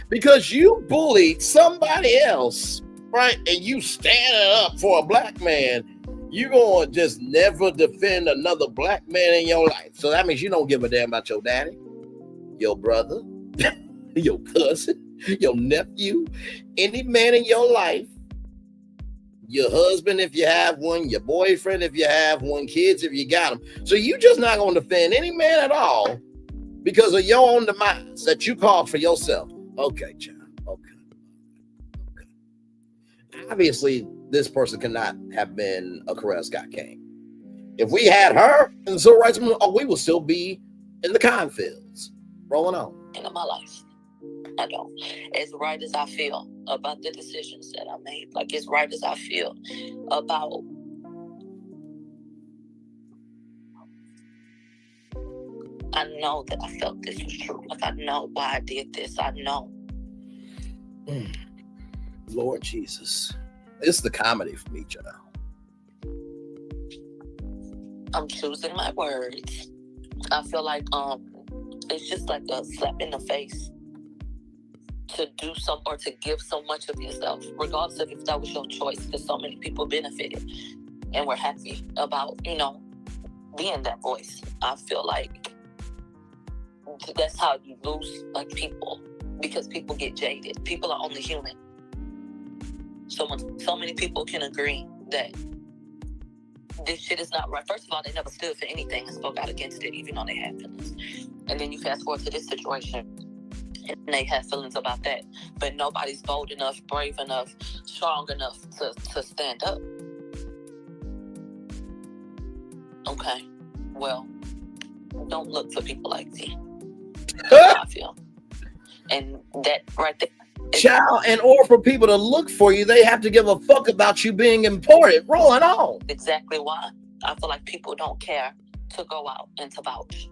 because you bullied somebody else, right, and you standing up for a black man, you gonna just never defend another black man in your life? So that means you don't give a damn about your daddy, your brother, your cousin, your nephew, any man in your life, your husband if you have one, your boyfriend if you have one, kids if you got them. So you just not gonna defend any man at all because of your own demise that you caused for yourself. Okay, child. Okay. Obviously, this person cannot have been a Corel Scott King. If we had her in the civil rights movement, we would still be in the cornfields, rolling on. in my life, I don't. As right as I feel about the decisions that I made, like as right as I feel about I know that I felt this was true. Like, I know why I did this. I know. Lord Jesus. It's the comedy for me, child. I'm choosing my words. I feel like it's just like a slap in the face to do some or to give so much of yourself, regardless of if that was your choice, because so many people benefited and were happy about, being that voice. I feel like that's how you lose people, because people get jaded. People are only human. So when so many people can agree that this shit is not right, first of all, they never stood for anything and spoke out against it, even though they had feelings. And then you fast forward to this situation, and they have feelings about that, but nobody's bold enough, brave enough, strong enough to stand up. Okay, well, don't look for people like me. That's how I feel. And that right there. Child, in order for people to look for you, they have to give a fuck about you being important. Rolling on. Exactly why I feel like people don't care to go out and to vouch.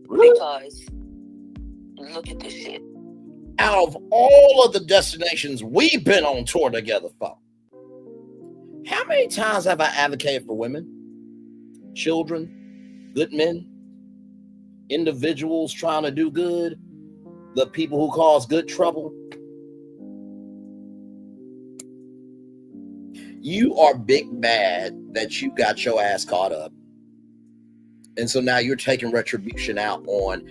Because look at this shit. Out of all of the destinations we've been on tour together for, how many times have I advocated for women, children, good men, individuals trying to do good, the people who cause good trouble? You are big mad that you got your ass caught up. And so now you're taking retribution out on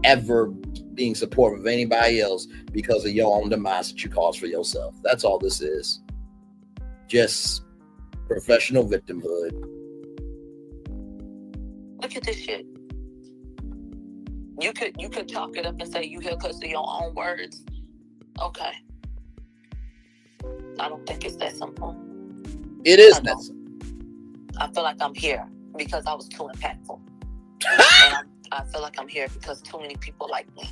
ever being supportive of anybody else because of your own demise that you caused for yourself. That's all this is. Just professional victimhood. Look at this shit. You could chalk it up and say you here because of your own words. Okay. I don't think it's that simple. It is that simple. I feel like I'm here because I was too impactful. And I feel like I'm here because too many people like me.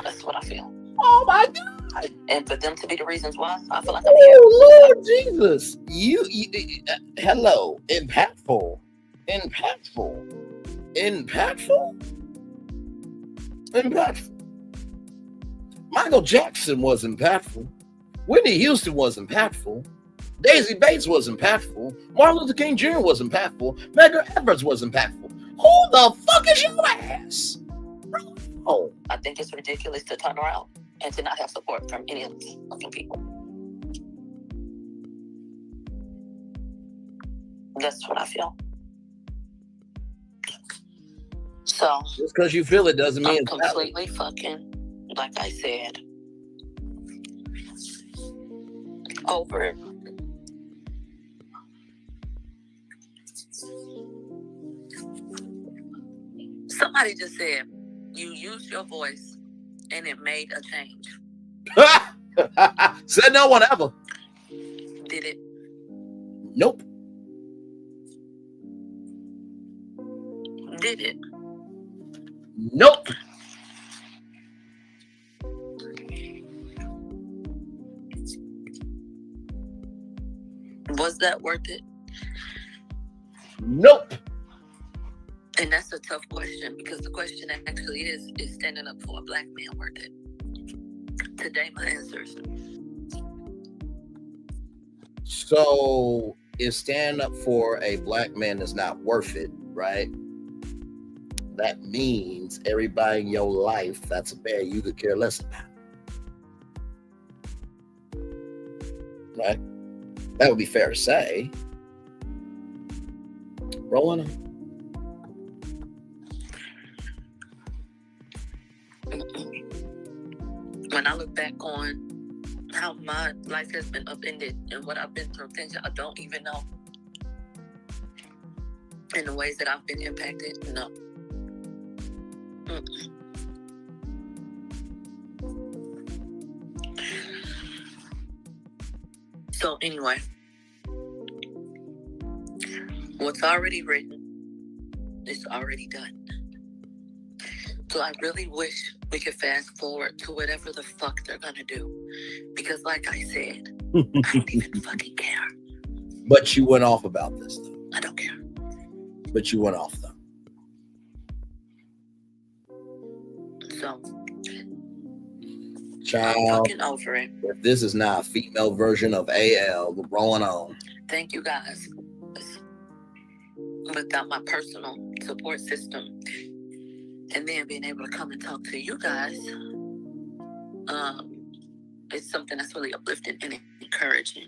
That's what I feel. Oh my God. And for them to be the reasons why, I feel like I'm here. Oh Lord Jesus. You hello. Impactful. Michael Jackson was impactful. Whitney Houston was impactful. Daisy Bates was impactful. Martin Luther King Jr. was impactful. Medgar Evers was impactful. Who the fuck is your ass? Oh, I think it's ridiculous to turn around and to not have support from any of these fucking people. That's what I feel. So just because you feel it doesn't mean I'm completely fucking, like I said, over it. Somebody just said, You used your voice and it made a change. Said no one ever. Did it? Nope. Did it? Nope. Was that worth it? Nope. And that's a tough question because the question actually is standing up for a black man worth it? Today, my answer is so if standing up for a black man is not worth it, right? That means everybody in your life that's a bear you could care less about. Right? That would be fair to say. Rolling. When I look back on how my life has been upended and what I've been through, things I don't even know, and the ways that I've been impacted, no. So anyway, what's already written is already done. So I really wish we could fast forward to whatever the fuck they're gonna do. Because like I said, I don't even fucking care. But you went off about this, though. I don't care. But you went off, though. So, child, I'm fucking over it. If this is not a female version of AL, we're rolling on. Thank you guys. Without my personal support system, and then being able to come and talk to you guys, it's something that's really uplifting and encouraging.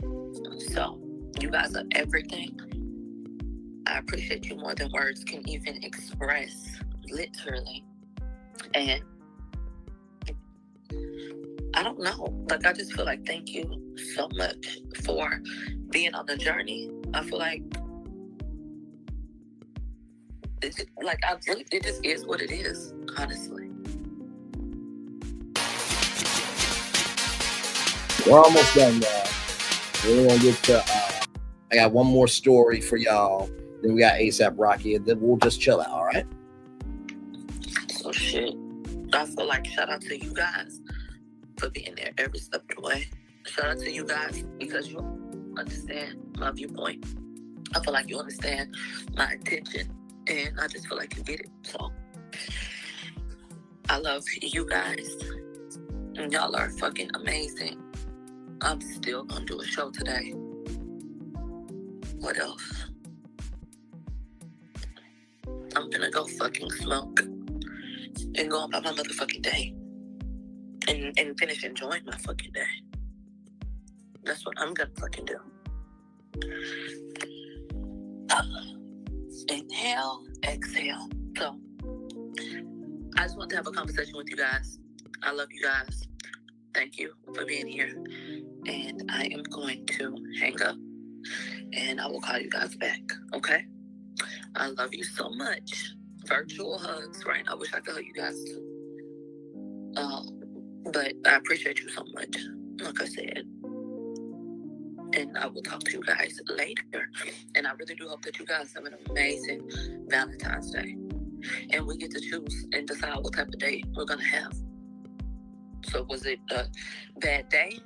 So, you guys are everything. I appreciate you more than words can even express, literally. And I don't know. Like, I just feel like thank you so much for being on the journey. I feel like it just is what it is, honestly. We're almost done, y'all. We're gonna get to. I got one more story for y'all. Then we got ASAP Rocky, and then we'll just chill out. All right. So shit. I feel like shout out to you guys for being there every step of the way. Shout out to you guys because you understand my viewpoint. I feel like you understand my intention, and I just feel like you get it. So I love you guys. And y'all are fucking amazing. I'm still gonna do a show today. What else? I'm gonna go fucking smoke and go about my motherfucking day and finish enjoying my fucking day. That's what I'm gonna fucking do. Inhale, exhale. So I just want to have a conversation with you guys. I love you guys. Thank you for being here. And I am going to hang up and I will call you guys back. Okay? I love you so much. Virtual hugs, right? I wish I could hug you guys too. But I appreciate you so much, like I said. And I will talk to you guys later. And I really do hope that you guys have an amazing Valentine's Day. And we get to choose and decide what type of day we're going to have. So was it a bad day?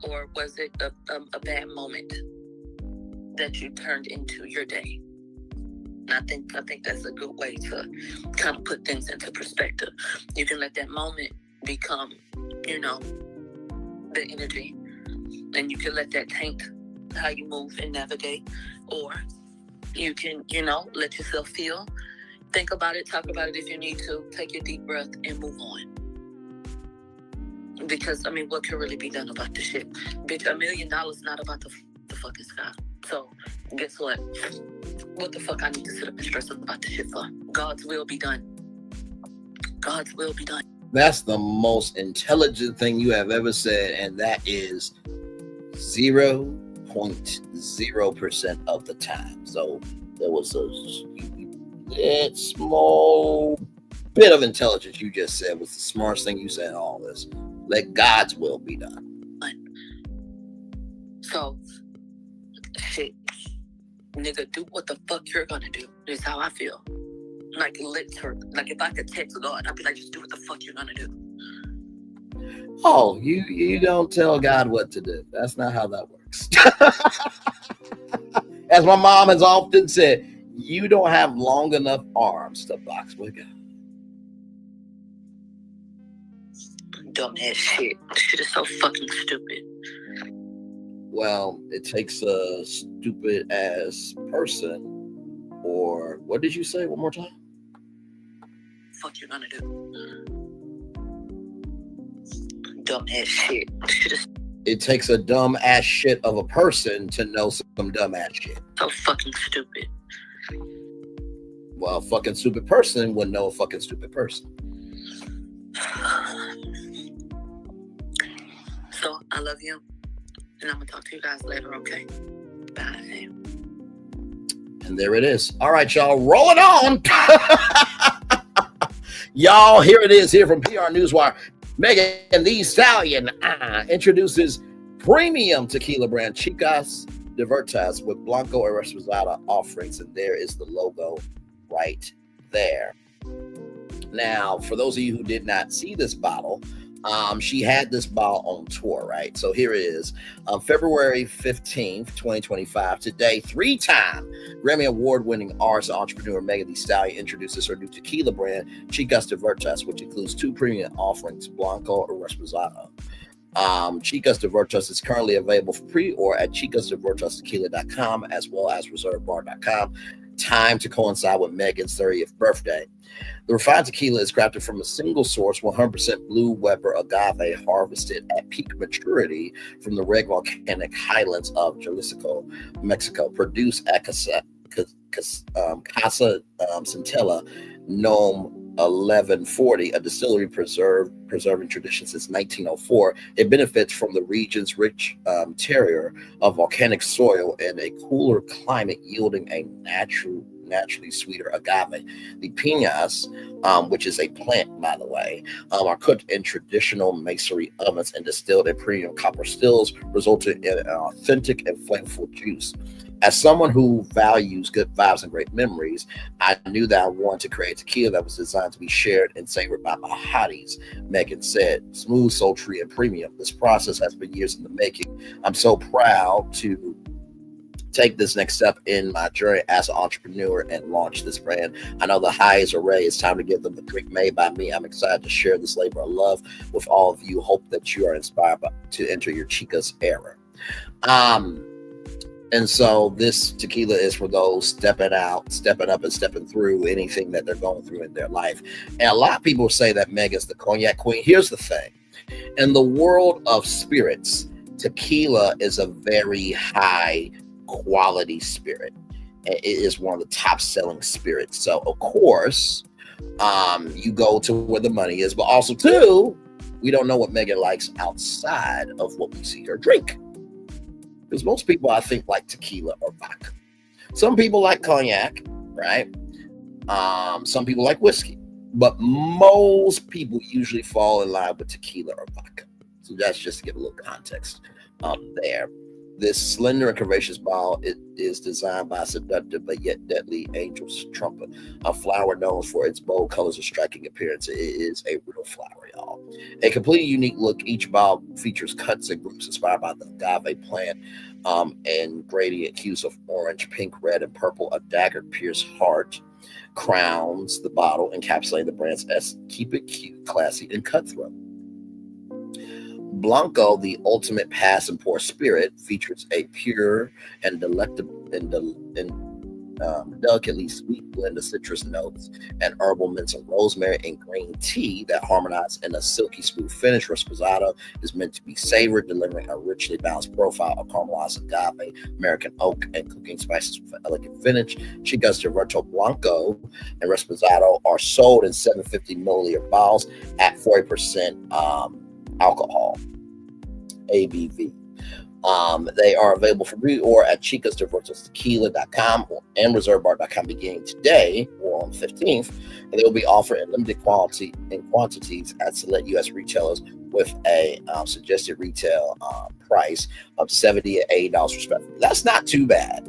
Or was it a bad moment that you turned into your day? And I think that's a good way to kind of put things into perspective. You can let that moment become, the energy. And you can let that taint how you move and navigate. Or you can, let yourself feel. Think about it, talk about it if you need to. Take your deep breath and move on. Because, what can really be done about this shit? Bitch, $1 million not about the fucking sky. So, guess what? What the fuck I need to sit up and stress about this shit for? God's will be done. God's will be done. That's the most intelligent thing you have ever said, and that is 0.0% of the time. So there was a small bit of intelligence you just said was the smartest thing you said in all this. Let God's will be done. So, shit, nigga, do what the fuck you're gonna do. Is how I feel. Like, like if I could text God, I'd be like, just do what the fuck you're gonna do. Oh, you don't tell God what to do. That's not how that works. As my mom has often said, you don't have long enough arms to box with God. Dumb ass shit. This shit is so fucking stupid. Well, it takes a stupid ass person, or what did you say? One more time. Fuck you gonna do? Dumb ass shit. Shit is It takes a dumb ass shit of a person to know some dumb ass shit. so fucking stupid. Well, a fucking stupid person would know a fucking stupid person. So I love you, and I'm gonna talk to you guys later. Okay? Bye. And there it is. All right, y'all, roll it on. Y'all, here it is here from PR Newswire. Megan Thee Stallion introduces premium tequila brand Chicas Divertas with Blanco and Reposado offerings, and there is the logo right there. Now, for those of you who did not see this bottle, she had this bottle on tour, right? So here it is. February 15th, 2025. Today, 3-time Grammy Award-winning artist and entrepreneur Megan Thee Stallion introduces her new tequila brand, Chicas Divertas, which includes 2 premium offerings, Blanco and Reposado. Chicas Divertas is currently available for pre-order at chicasdivertastequila.com as well as reservebar.com. Time to coincide with Megan's 30th birthday. The refined tequila is crafted from a single source, 100% Blue Weber agave harvested at peak maturity from the red volcanic highlands of Jalisco, Mexico. Produced at Casa Centella, Nome 1140, a distillery preserving tradition since 1904. It benefits from the region's rich terroir of volcanic soil and a cooler climate, yielding a naturally sweeter agave. The piñas, which is a plant, by the way, are cooked in traditional masonry ovens and distilled in premium copper stills, resulting in an authentic and flavorful juice. As someone who values good vibes and great memories, I knew that I wanted to create tequila that was designed to be shared and savored by my hotties, Megan said. Smooth, sultry, and premium. This process has been years in the making. I'm so proud to take this next step in my journey as an entrepreneur and launch this brand. I know the highs are ready. It's time to give them the drink made by me. I'm excited to share this labor of love with all of you. Hope that you are inspired to enter your Chicas era. And so this tequila is for those stepping out, stepping up, and stepping through anything that they're going through in their life. And a lot of people say that Megan's the cognac queen. Here's the thing. In the world of spirits, tequila is a very high quality spirit. It is one of the top selling spirits. So of course, you go to where the money is, but also too, we don't know what Megan likes outside of what we see her drink. Because most people, I think, like tequila or vodka. Some people like cognac, right? Some people like whiskey, but most people usually fall in line with tequila or vodka. So that's just to give a little context there. This slender and curvaceous bottle is designed by a seductive but yet deadly angel's trumpet, a flower known for its bold colors and striking appearance. It is a real flower, y'all. A completely unique look. Each bottle features cuts and groups inspired by the agave plant and gradient hues of orange, pink, red, and purple. A dagger-pierced heart crowns the bottle, encapsulating the brand's S. Keep it cute, classy, and cutthroat. Blanco, the ultimate pass and pour spirit, features a pure and delectable and delicately sweet blend of citrus notes and herbal mints of rosemary and green tea that harmonize in a silky smooth finish. Reposado is meant to be savored, delivering a richly balanced profile of caramelized agave, American oak, and cooking spices with an elegant finish. Chicas Divertas Blanco and Reposado are sold in 750 milliliter bottles at 40% alcohol ABV. They are available for pre-order at chicasdiversostequila.com and reservebar.com beginning today or on the 15th. And they will be offered in limited quantities at select U.S. retailers with a suggested retail price of $70 to $80 respectively. That's not too bad.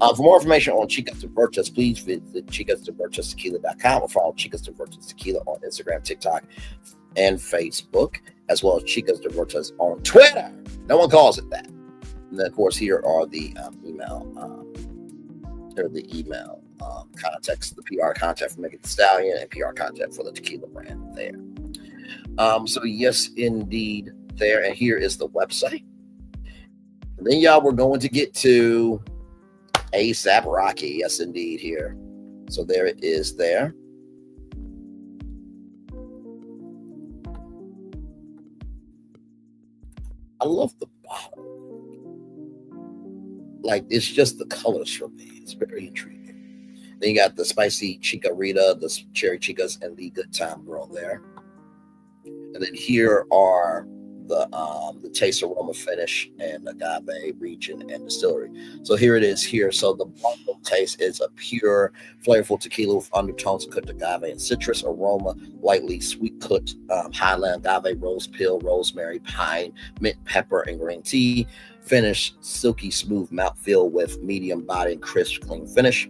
For more information on Chicas de Virtus, please visit chicasdiversostequila.com or follow Chicas de Virtus Tequila on Instagram, TikTok, and Facebook, as well as Chicas de Virtus on Twitter. No one calls it that. And then, of course, here are the email contacts, the PR contact for Megan Thee Stallion and PR contact for the tequila brand there. So yes, indeed, there. And here is the website. And then, y'all, we're going to get to ASAP Rocky. Yes, indeed, here. So there it is there. I love the bottle. Like, it's just the colors for me. It's very intriguing. Then you got the spicy Chica Rita, the cherry chicas, and the good time girl there. And then here are the taste, aroma, finish, and agave region and distillery. So here it is here. So the Blanco taste is a pure, flavorful tequila with undertones of cooked agave and citrus aroma, lightly sweet cooked Highland agave, rose peel, rosemary, pine, mint, pepper, and green tea. Finish, silky smooth mouthfeel with medium body and crisp, clean finish.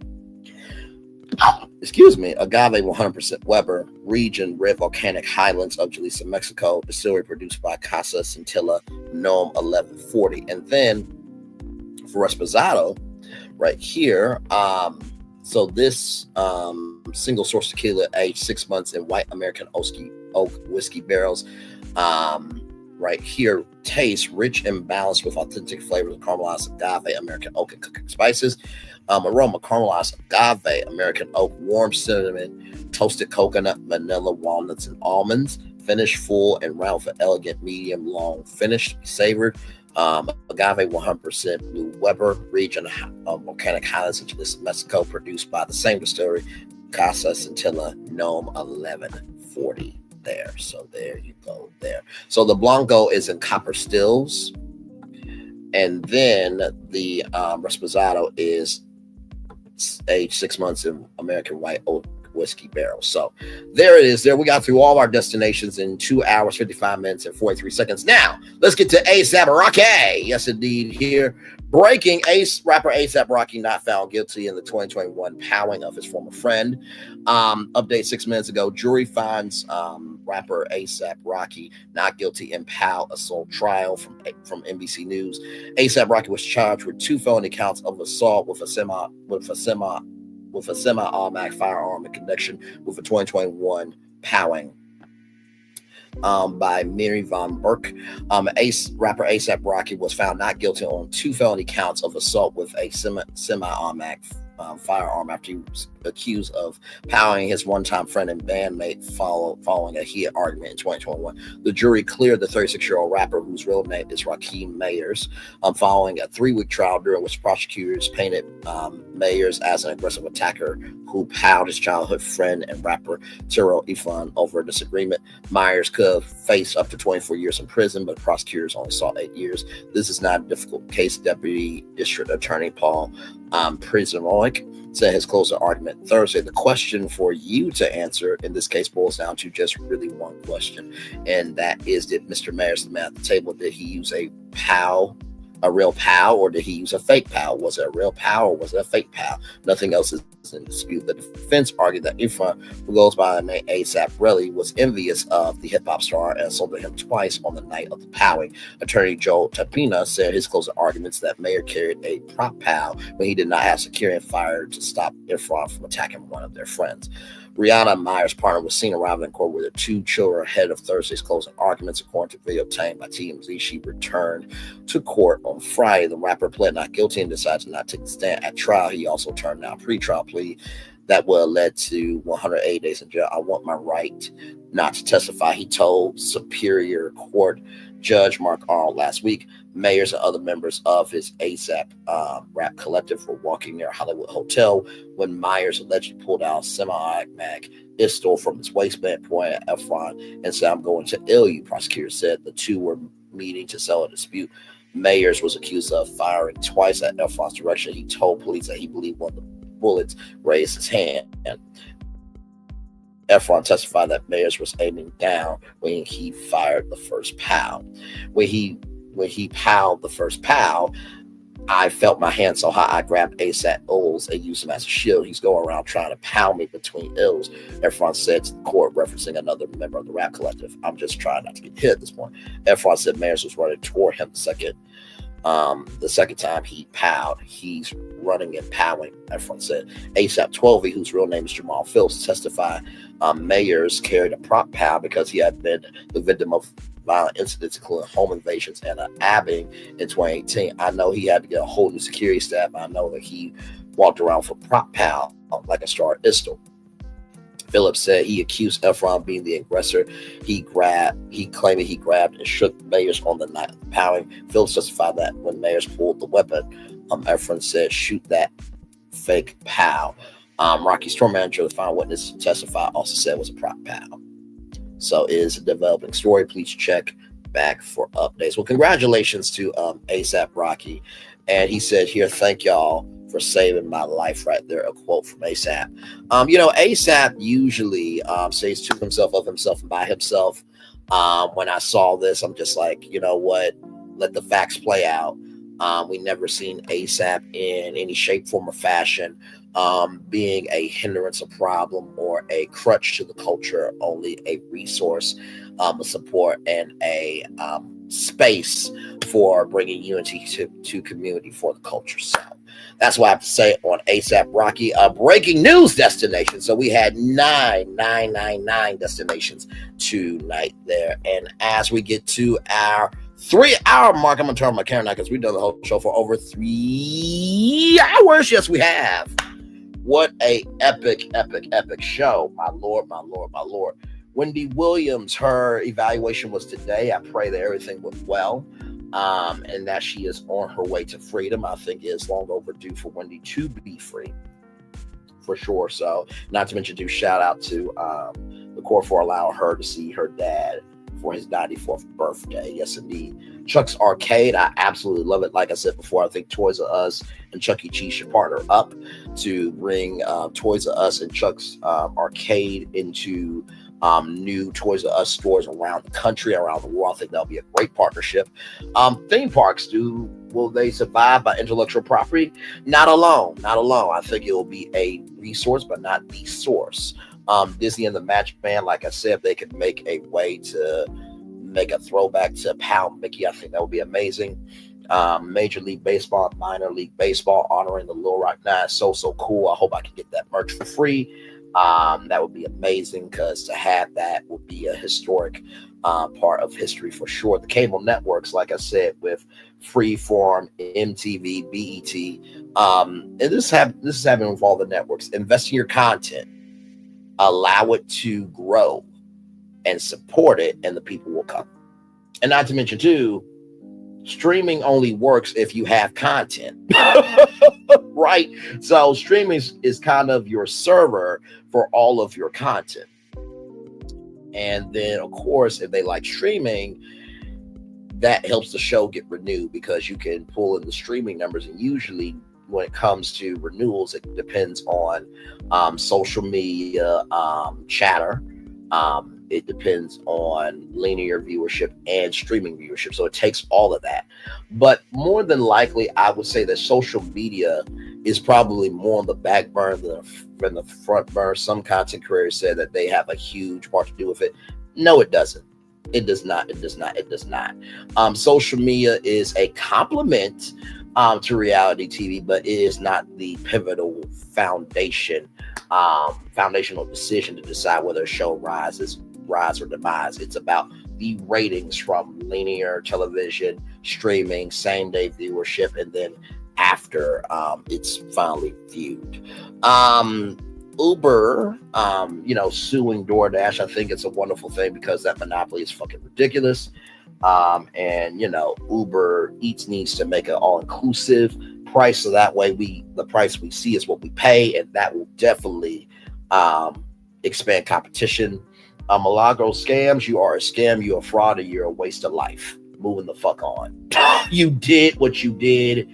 Excuse me, agave 100% Weber, region red volcanic highlands of Jalisco, Mexico, distillery produced by Casa Centilla, Gnome 1140. And then for Reposado, right here, so this single source tequila aged 6 months in white American oak whiskey barrels. Right here, taste rich and balanced with authentic flavors of caramelized agave, American oak, and cooking spices. Aroma, caramelized agave, American oak, warm cinnamon, toasted coconut, vanilla, walnuts, and almonds. Finish full and round for elegant, medium, long finish, savored. Agave 100% Blue Weber, region volcanic highlands of Jalisco, Mexico, produced by the same distillery, Casa Centilla, Gnome 1140. There, so there you go there. So the Blanco is in copper stills, and then the Reposado is aged 6 months in American white oak whiskey barrels. So there it is. There we got through all our destinations in 2 hours, 55 minutes, and 43 seconds. Now let's get to ASAP Rocky. Yes, indeed. Here, breaking: rapper ASAP Rocky not found guilty in the 2021 powing of his former friend. Update 6 minutes ago: jury finds rapper ASAP Rocky not guilty in POW assault trial. From NBC News, ASAP Rocky was charged with 2 felony counts of assault with a semi-automatic firearm in connection with a 2021 powing by Mary Von Burke. Rapper ASAP Rocky was found not guilty on 2 felony counts of assault with a semi-automatic firearm after he was accused of powering his one-time friend and bandmate following a heated argument in 2021. The jury cleared the 36-year-old rapper, whose real name is Raheem Mayers, following a 3-week trial during which prosecutors painted Mayers as an aggressive attacker who powed his childhood friend and rapper Tyrell Ifan over a disagreement. Myers could have faced up to 24 years in prison, but prosecutors only saw 8 years. This is not a difficult case, Deputy District Attorney Paul Prisonoik said his closing argument Thursday. The question for you to answer in this case boils down to just really one question, and that is, did Mr. Mayers, the man at the table, did he use a real POW, or did he use a fake POW? Was it a real POW or was it a fake POW? Nothing else is in dispute. The defense argued that Ifan, who goes by the name ASAP Rocky, was envious of the hip-hop star and assaulted him twice on the night of the powing. Attorney Joe Tapina said his closing arguments that Mayer carried a prop POW when he did not have security and fired to stop Ifan from attacking one of their friends. Rihanna, Myers' partner, was seen arriving in court with her 2 children ahead of Thursday's closing arguments. According to video obtained by TMZ, she returned to court on Friday. The rapper pled not guilty and decided to not take the stand at trial. He also turned down a pre-trial plea that would have led to 180 days in jail. I want my right not to testify, he told Superior Court Judge Mark Arnold last week. Mayers and other members of his ASAP rap collective were walking near a Hollywood hotel when Myers allegedly pulled out a semi-automatic pistol from his waistband, pointed at Efron, and said, "I'm going to ill you." Prosecutors said the two were meeting to settle a dispute. Mayers was accused of firing twice at Efron's direction. He told police that he believed one of the bullets grazed his hand. Efron testified that Mayers was aiming down when he fired the first pow. When he powed the first pow, I felt my hand so hot I grabbed ASAP Olds and used him as a shield. He's going around trying to pound me between ills, Efron said to the court, referencing another member of the rap collective. I'm just trying not to get hit at this point. Efron said Mayers was running toward him the second time he powed. He's running and powing, Efron said. ASAP 12, whose real name is Jamal Phillips, testified Mayers carried a prop pow because he had been the victim of violent incidents, including home invasions and an abbing in 2018. I know he had to get a whole new security staff. I know that he walked around for prop pow like a star istel. Phillips said he accused Efron of being the aggressor. He claimed he grabbed and shook Mayers on the night of the powing. Phillips testified that when Mayers pulled the weapon, Efron said, shoot that fake pow. Rocky's store manager, the final witness testified, also said it was a prop pow. So it is a developing story. Please check back for updates. Well, congratulations to ASAP Rocky. And he said here, thank y'all for saving my life, right there. A quote from ASAP. ASAP usually says to himself, of himself, and by himself. When I saw this, I'm just like, you know what? Let the facts play out. We never seen ASAP in any shape, form, or fashion being a hindrance, a problem, or a crutch to the culture. Only a resource, a support, and a space for bringing unity to community for the culture. So that's what I have to say on ASAP Rocky. Breaking news destination. So we had 9 destinations tonight there. And as we get to our 3-hour mark, I'm going to turn my camera now because we've done the whole show for over 3 hours. Yes, we have. What a epic show. My Lord. Wendy Williams, her evaluation was today. I pray that everything went well. And that she is on her way to freedom. I think it's long overdue for Wendy to be free, for sure. So, not to mention, shout out to the court for allowing her to see her dad for his 94th birthday. Yes, indeed. Chuck's Arcade, I absolutely love it. Like I said before, I think Toys R Us and Chuck E. Cheese should partner up to bring Toys R Us and Chuck's Arcade into new Toys R Us stores around the country, around the world. I think that'll be a great partnership. Theme parks, will they survive by intellectual property? Not alone. I think it will be a resource, but not the source. Disney and the Magic Band, like I said, if they could make a way to make a throwback to Pound Mickey, I think that would be amazing. Major League Baseball, Minor League Baseball, honoring the Little Rock Nine. So cool. I hope I can get that merch for free. That would be amazing, because to have that would be a historic part of history for sure. The cable networks, like I said, with Freeform, MTV, BET, and this is having involved the networks. Invest in your content, allow it to grow, and support it, and the people will come. And not to mention too, streaming only works if you have content. Right? So streaming is kind of your server for all of your content. And then, of course, if they like streaming, that helps the show get renewed, because you can pull in the streaming numbers. And usually when it comes to renewals, it depends on social media, chatter. It depends on linear viewership and streaming viewership. So it takes all of that. But more than likely, I would say that social media is probably more on the back burner than the front burner. Some content creators said that they have a huge part to do with it. No, it doesn't. It does not. Social media is a complement to reality TV, but it is not the pivotal foundational decision to decide whether a show rise or demise. It's about the ratings from linear television, streaming, same day viewership, and then after it's finally viewed. Uber, suing DoorDash, I think it's a wonderful thing, because that monopoly is fucking ridiculous. And Uber Eats needs to make an all-inclusive price, so that way the price we see is what we pay, and that will definitely expand competition. Milagro scams, you are a scam, you're a fraud, and you're a waste of life. moving the fuck on. You did what you did.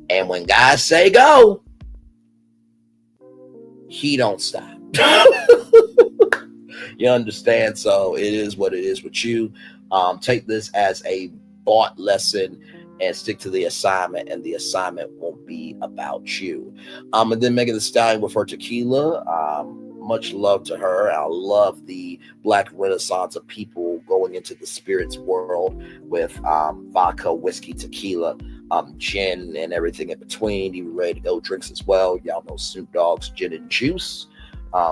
And when guys say go, he don't stop. You understand? So it is what it is with you. Take this as a thought lesson and stick to the assignment, and the assignment won't be about you. And then Megan Thee Stallion with her tequila. Much love to her. I love the Black Renaissance of people going into the spirits world with vodka, whiskey, tequila, gin, and everything in between. Even ready to go drinks as well. Y'all know Snoop Dogg's gin and juice.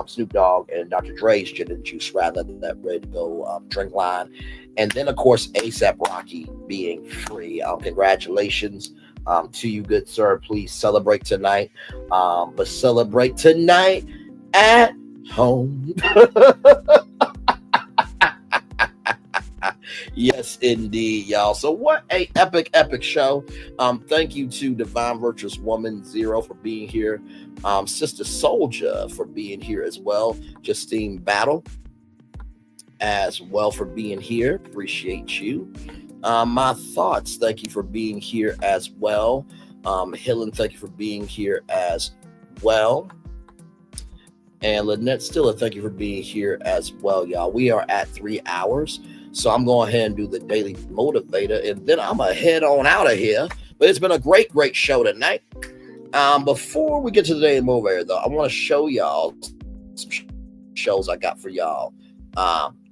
Snoop Dogg and Dr. Dre's gin and juice, rather than that ready to go drink line. And then, of course, ASAP Rocky being free. Congratulations to you, good sir. Please celebrate tonight. But celebrate tonight at home. Yes, indeed, y'all. So what a epic show. Thank you to Divine Virtuous Woman Zero for being here. Sister Soldier for being here as well. Justine Battle as well for being here. Appreciate you. My Thoughts, thank you for being here as well. Helen, thank you for being here as well. And Lynette Stiller, thank you for being here as well, y'all. We are at 3 hours. So I'm going ahead and do the Daily Motivator, and then I'm going to head on out of here. But it's been a great show tonight. Before we get to the Daily Motivator, though, I want to show y'all some shows I got for y'all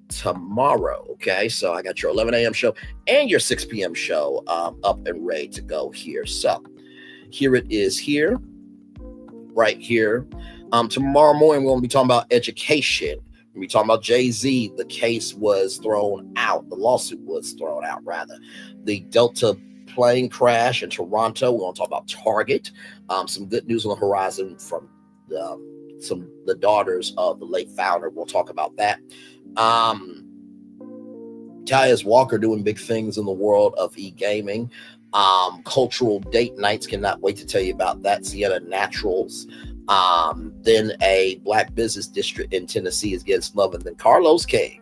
tomorrow. Okay, so I got your 11 a.m. show and your 6 p.m. show up and ready to go here. So here it is here, right here. Tomorrow morning, we're going to be talking about education. We talking about Jay-Z. The case was thrown out. The lawsuit was thrown out, rather. The Delta plane crash in Toronto. We're going to talk about Target. Some good news on the horizon from the daughters of the late founder. We'll talk about that. Tyus Walker doing big things in the world of e-gaming. Cultural date nights. Cannot wait to tell you about that. Sienna Naturals. Then a black business district in Tennessee is getting some love, and then Carlos King.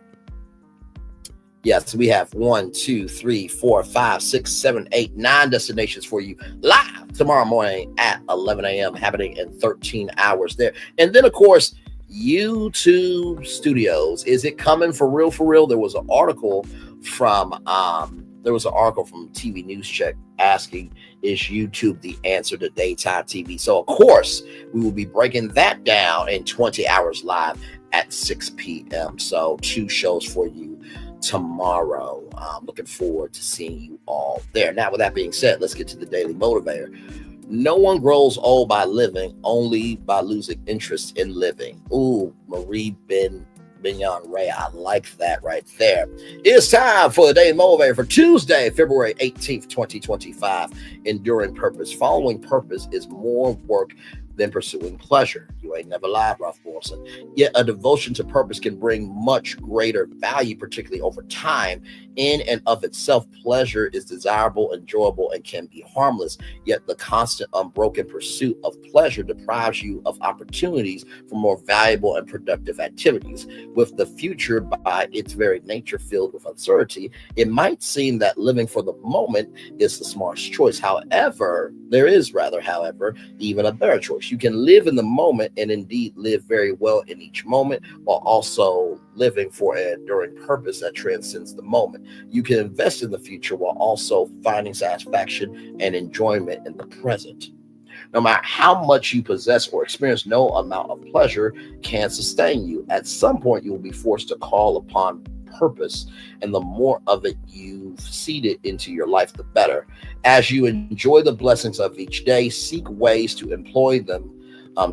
Yes, we have 1, 2, 3, 4, 5, 6, 7, 8, 9 destinations for you live tomorrow morning at 11 a.m. happening in 13 hours there. And then, of course, YouTube Studios. Is it coming for real? For real? There was an article from TV News Check asking, is YouTube the answer to daytime TV? So, of course, we will be breaking that down in 20 hours live at 6 p.m. So 2 shows for you tomorrow. I'm looking forward to seeing you all there. Now, with that being said, let's get to the Daily Motivator. No one grows old by living, only by losing interest in living. Ooh, Marie Bignon Ray. I like that right there. It's time for the Daily Motivator for Tuesday, February 18th, 2025. Enduring purpose. Following purpose is more work than pursuing pleasure. You ain't never lied, Ralph Wilson. Yet a devotion to purpose can bring much greater value, particularly over time. In and of itself, pleasure is desirable, enjoyable, and can be harmless. Yet the constant, unbroken pursuit of pleasure deprives you of opportunities for more valuable and productive activities. With the future, by its very nature, filled with uncertainty, it might seem that living for the moment is the smartest choice. However, there is even a better choice. You can live in the moment and indeed live very well in each moment, while also living for an enduring purpose that transcends the moment. You can invest in the future while also finding satisfaction and enjoyment in the present. No matter how much you possess or experience, no amount of pleasure can sustain you. At some point, you will be forced to call upon purpose, and the more of it you've seeded into your life, the better. As you enjoy the blessings of each day, seek ways to employ them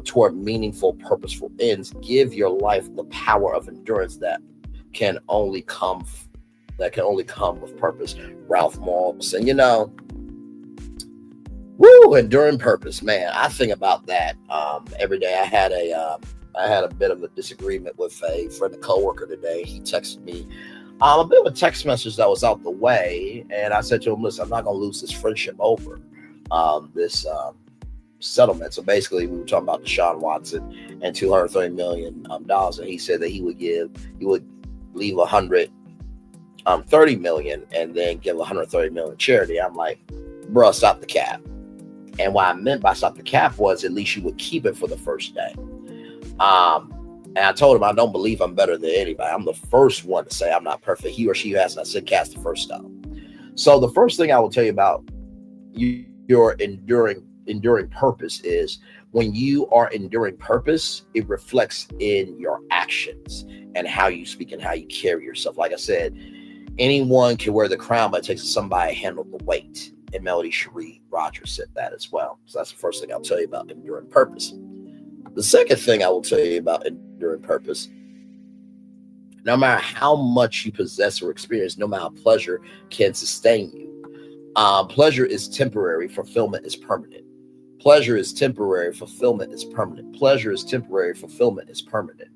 toward meaningful, purposeful ends. Give your life the power of endurance that can only come with purpose. Ralph Morris. And enduring purpose, man. I think about that every day. I had a bit of a disagreement with a friend, a coworker today. He texted me a bit of a text message that was out the way, and I said to him, listen, I'm not going to lose this friendship over this settlement. So basically, we were talking about Deshaun Watson and $230 million, and he said that he would leave $100 $30 million and then give $130 million charity. I'm like, bro, stop the cap. And what I meant by stop the cap was at least you would keep it for the first day. And I told him I don't believe I'm better than anybody. I'm the first one to say I'm not perfect. He or she who has not said cast the first stone. So the first thing I will tell you about your enduring purpose is when you are enduring purpose, it reflects in your actions and how you speak and how you carry yourself. Like I said, anyone can wear the crown, but it takes somebody to handle the weight. And Melody Cherie Rogers said that as well. So that's the first thing I'll tell you about enduring purpose. The second thing I will tell you about enduring purpose, no matter how much you possess or experience, no matter how pleasure can sustain you, pleasure is temporary, fulfillment is permanent. Pleasure is temporary, fulfillment is permanent. Pleasure is temporary, fulfillment is permanent.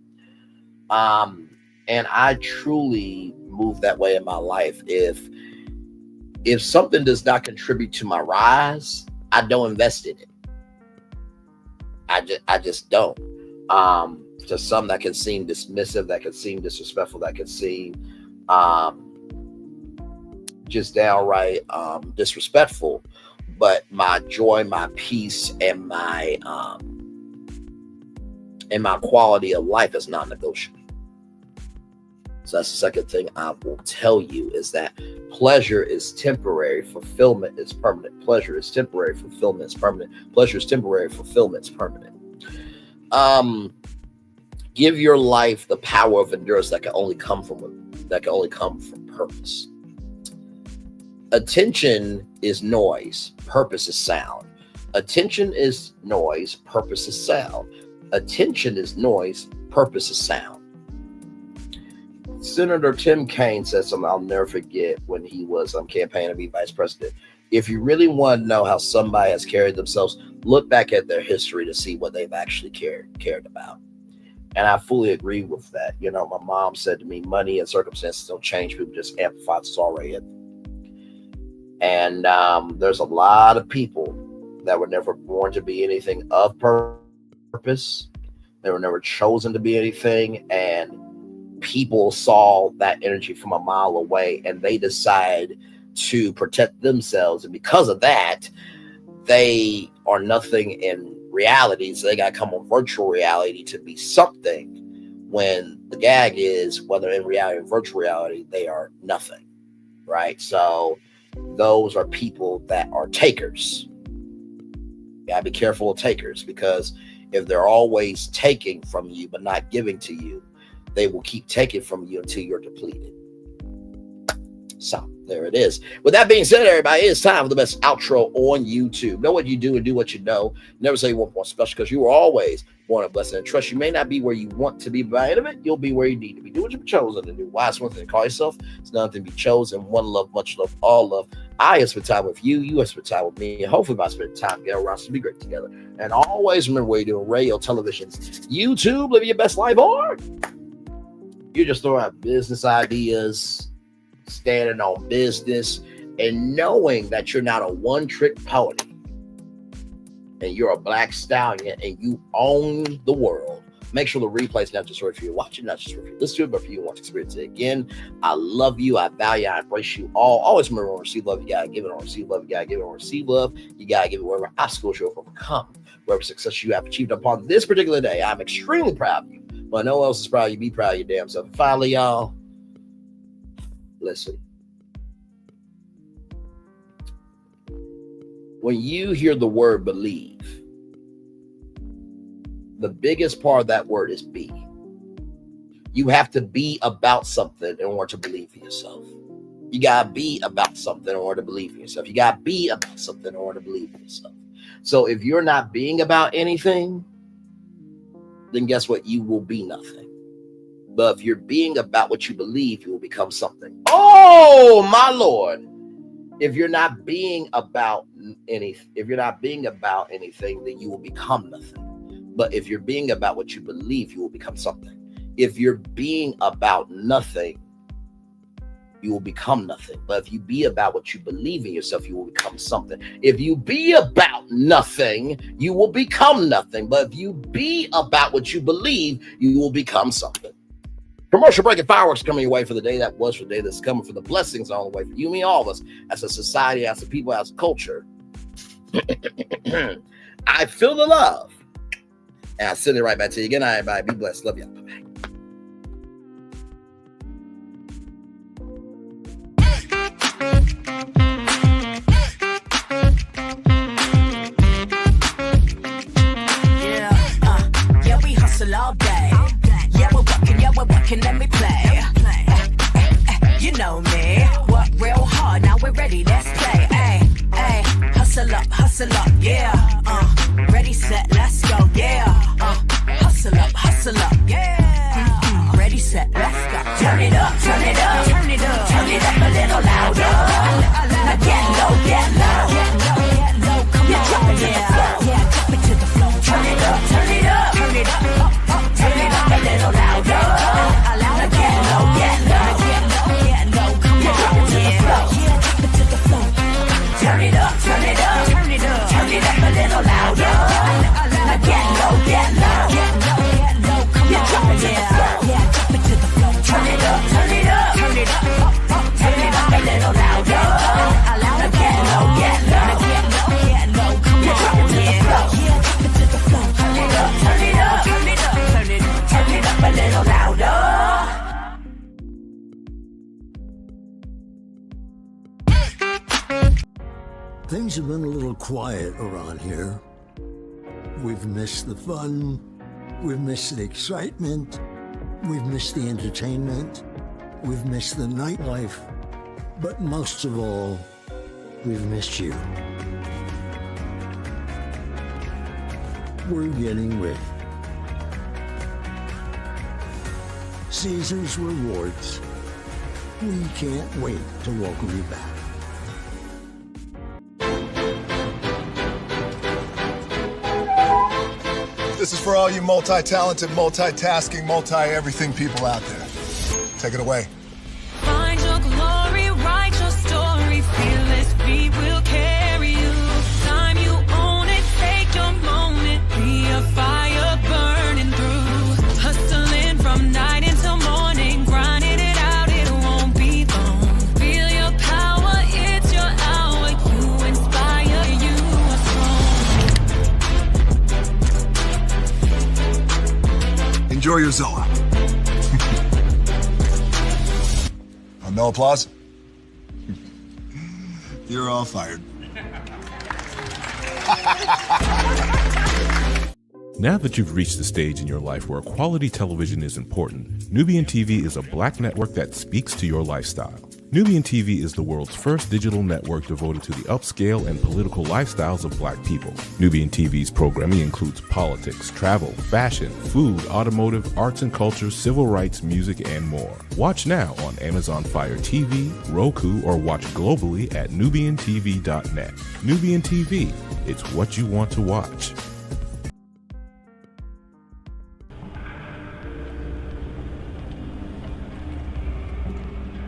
And I truly move that way in my life. If something does not contribute to my rise, I don't invest in it. I just don't. To some that can seem dismissive, that can seem disrespectful, that can seem just downright disrespectful. But my joy, my peace, and my quality of life is non-negotiable. So that's the second thing I will tell you is that pleasure is temporary, fulfillment is permanent. Pleasure is temporary, fulfillment is permanent. Pleasure is temporary, fulfillment is permanent. Give your life the power of endurance that can only come from purpose. Attention is noise, purpose is sound. Attention is noise, purpose is sound. Attention is noise, purpose is sound. Senator Tim Kaine said something I'll never forget when he was campaigning to be vice president. If you really want to know how somebody has carried themselves, look back at their history to see what they've actually cared about. And I fully agree with that. You know, my mom said to me, money and circumstances don't change people, just amplify what's already in them. And there's a lot of people that were never born to be anything of purpose. They were never chosen to be anything. And people saw that energy from a mile away and they decide to protect themselves. And because of that, they are nothing in reality. So they got to come on virtual reality to be something, when the gag is, whether in reality or virtual reality, they are nothing. Right? So those are people that are takers. You gotta be careful of takers, because if they're always taking from you but not giving to you, they will keep taking from you until you're depleted. So there it is. With that being said, everybody, it's time for the best outro on YouTube. Know what you do and do what you know. Never say you want more special, because you were always born a blessing and trust. You may not be where you want to be, but by the end of it, you'll be where you need to be. Do what you've been chosen to do. Why? It's one thing to call yourself. It's another thing to be chosen. One love, much love, all love. I have spent time with you. You have spent time with me. And hopefully by spending time together, we're to be great together. And always remember what you're doing. Radio, television, YouTube, living your best life, or you're just throwing out business ideas, standing on business, and knowing that you're not a one-trick pony and you're a black stallion and you own the world. Make sure the replay is not just for you watching, not just for you listen to it, but for you want to experience it again. I love you. I value, I embrace you all. Always remember, on receive love, you gotta give it. On receive love, you gotta give it. On receive love, you gotta give it. Wherever obstacles you have overcome, wherever success you have achieved upon this particular day, I'm extremely proud of you. But no one else is proud of you. Be proud of your damn self. And finally, y'all, listen. When you hear the word believe, the biggest part of that word is be. You have to be about something in order to believe in yourself. You got to be about something in order to believe in yourself. You got to be about something in order to believe in yourself. So if you're not being about anything, then guess what? You will be nothing. But if you're being about what you believe, you will become something. Oh, my Lord. If you're not being about anything, then you will become nothing. But if you're being about what you believe, you will become something. If you're being about nothing, you will become nothing. But if you be about what you believe in yourself, you will become something. If you be about nothing, you will become nothing. But if you be about what you believe, you will become something. Commercial break and fireworks coming your way for the day that was, for the day that's coming, for the blessings all the way for you, me, all of us, as a society, as a people, as a culture. I feel the love. And I'll send it right back to you. Good night, everybody. Be blessed. Love you. Bye-bye. Yeah, we hustle all day. Yeah, we're working, let me play. You know me, work real hard, now we're ready, let's play. Hey, hustle up, yeah. Ready, set, let's go, yeah. Hustle up, yeah. Ready, set, let's go. Turn it up, turn it up, turn it up, turn it up a little louder. Now get low, come on, drop it to the floor, yeah, drop it to the floor. Turn it up, turn it up, turn it up, turn it up a little louder. Now get low, come on, drop it to the floor, yeah, drop it to the floor. Turn it up, turn it up, turn it up, turn it up a little louder. Now get low, come on, drop it to the floor, yeah, drop it to the floor. Turn it up, turn it up, turn it up, turn it up a little louder. Now get low, come on, drop it to the floor, yeah, drop it to the floor. Turn it up, turn it up, turn it up, turn it up a little louder. Things have been a little quiet around here. We've missed the fun, we've missed the excitement, we've missed the entertainment, we've missed the nightlife, but most of all, we've missed you. We're getting ready. Caesar's Rewards. We can't wait to welcome you back. This is for all you multi-talented, multitasking, multi-everything people out there. Take it away. Find your glory, write your story, fearless feet will carry you. Time you own it, take your moment, be a fire burning through. Hustling from night until morning, grinding it out, it won't be long. Feel your power, it's your hour, you inspire, you are strong. Enjoy your Zoa. No applause? You're all fired. Now that you've reached the stage in your life where quality television is important, Nubian TV is a black network that speaks to your lifestyle. Nubian TV is the world's first digital network devoted to the upscale and political lifestyles of black people. Nubian TV's programming includes politics, travel, fashion, food, automotive, arts and culture, civil rights, music, and more. Watch now on Amazon Fire TV, Roku, or watch globally at nubiantv.net. Nubian TV, it's what you want to watch.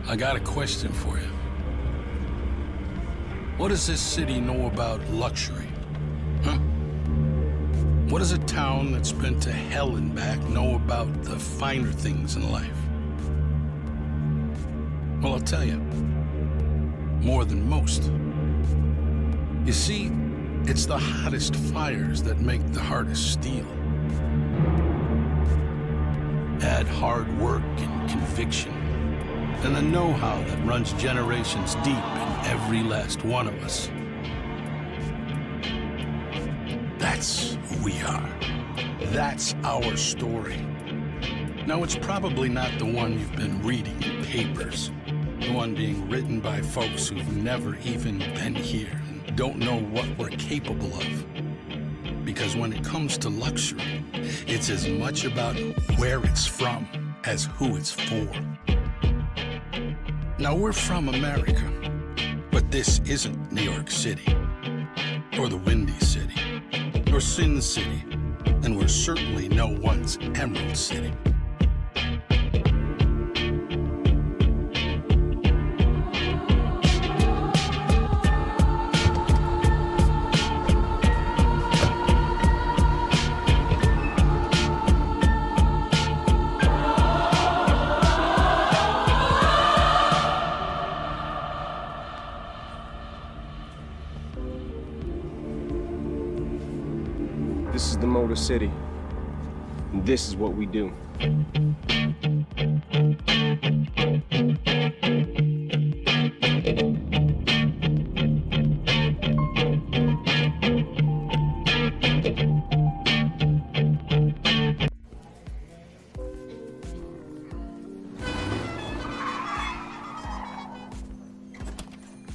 I got a question for you. What does this city know about luxury? Huh? What does a town that's been to hell and back know about the finer things in life? Well, I'll tell you. More than most. You see, it's the hottest fires that make the hardest steel. Add hard work and conviction, and the know-how that runs generations deep in every last one of us. That's who we are. That's our story. Now, it's probably not the one you've been reading in papers, the one being written by folks who've never even been here and don't know what we're capable of. Because when it comes to luxury, it's as much about where it's from as who it's for. Now, we're from America, but this isn't New York City, or the Windy City, or Sin City, and we're certainly no one's Emerald City. This is the Motor City, and this is what we do.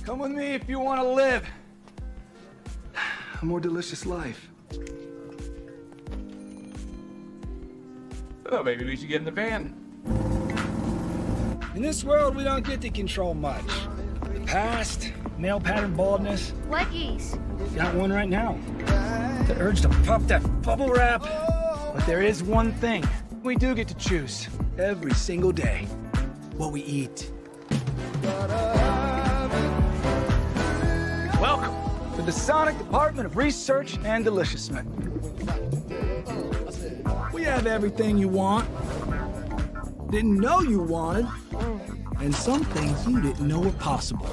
Come with me if you want to live a more delicious life. Oh, maybe we should get in the van. In this world, we don't get to control much. Past, male pattern baldness. Leggies. Got one right now. The urge to puff that bubble wrap. But there is one thing we do get to choose every single day: what we eat. Welcome to the Sonic Department of Research and Deliciousment. We have everything you want, didn't know you wanted, and some things you didn't know were possible.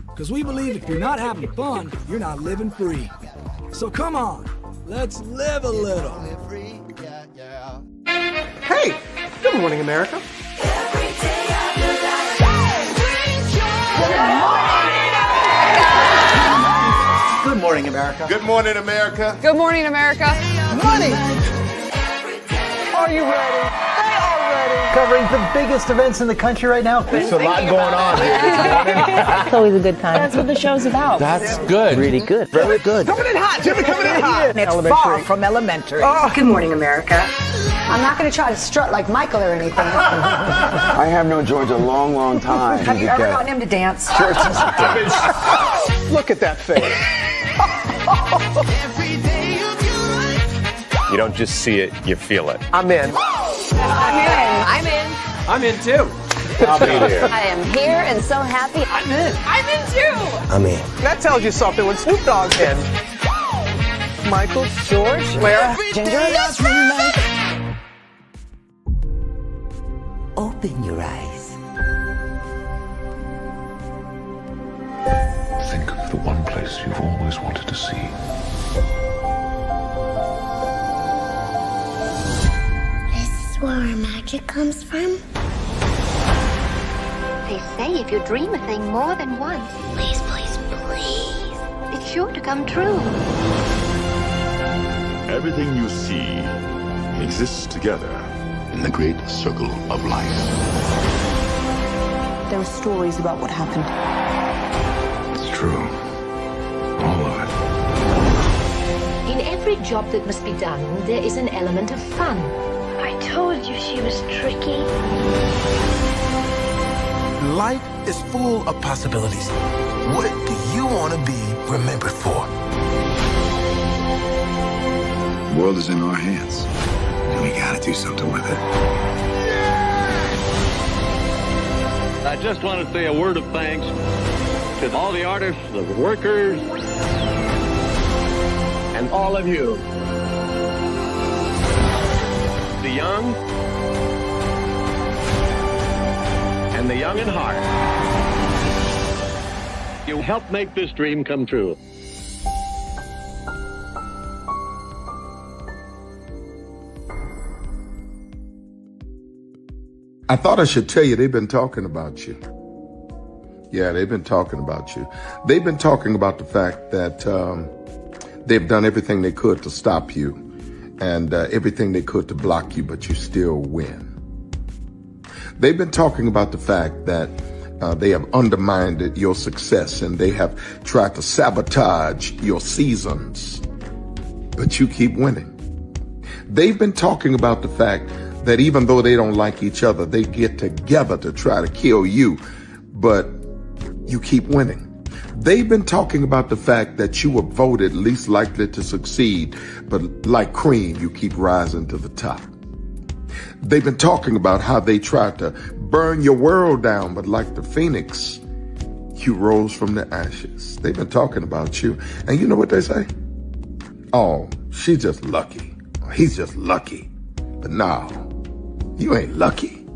Because we believe if you're not having fun, you're not living free. So come on, let's live a little. Hey, good morning, America. Good morning, America. Good morning, America. Good morning, America. Money! Are you ready? They are ready. Covering the biggest events in the country right now. There's a lot going on here this morning. It's always a good time. That's what the show's about. That's good. Really good. Very good. Coming in hot, Jimmy, coming in hot. It's far from elementary. Oh. Good morning, America. I'm not going to try to strut like Michael or anything. I have known George a long, long time. Have you ever gotten him to dance? Look at that face. You don't just see it, you feel it. I'm in. I'm in. I'm in too. I'll be there. I am here and so happy. I'm in. I'm in too. I'm in. That tells you something when Snoop Dogg's in. Michael, George, Lara, Ginger. Open your eyes. Think of the one place you've always wanted to see. This is where our magic comes from. They say if you dream a thing more than once, please, please, please, it's sure to come true. Everything you see exists together in the great circle of life. There are stories about what happened. It's true. All of it. In every job that must be done, there is an element of fun. I told you she was tricky. Life is full of possibilities. What do you want to be remembered for? The world is in our hands, and we gotta do something with it. I just want to say a word of thanks to all the artists, the workers, and all of you. The young and the young in heart. You helped make this dream come true. I thought I should tell you, they've been talking about you. Yeah, they've been talking about you. They've been talking about the fact that they've done everything they could to stop you and everything they could to block you, but you still win. They've been talking about the fact that they have undermined your success and they have tried to sabotage your seasons, but you keep winning. They've been talking about the fact that even though they don't like each other, they get together to try to kill you, but you keep winning. They've been talking about the fact that you were voted least likely to succeed, but like cream, you keep rising to the top. They've been talking about how they tried to burn your world down, but like the phoenix, you rose from the ashes. They've been talking about you, and you know what they say? Oh, she's just lucky. He's just lucky. But no, you ain't lucky.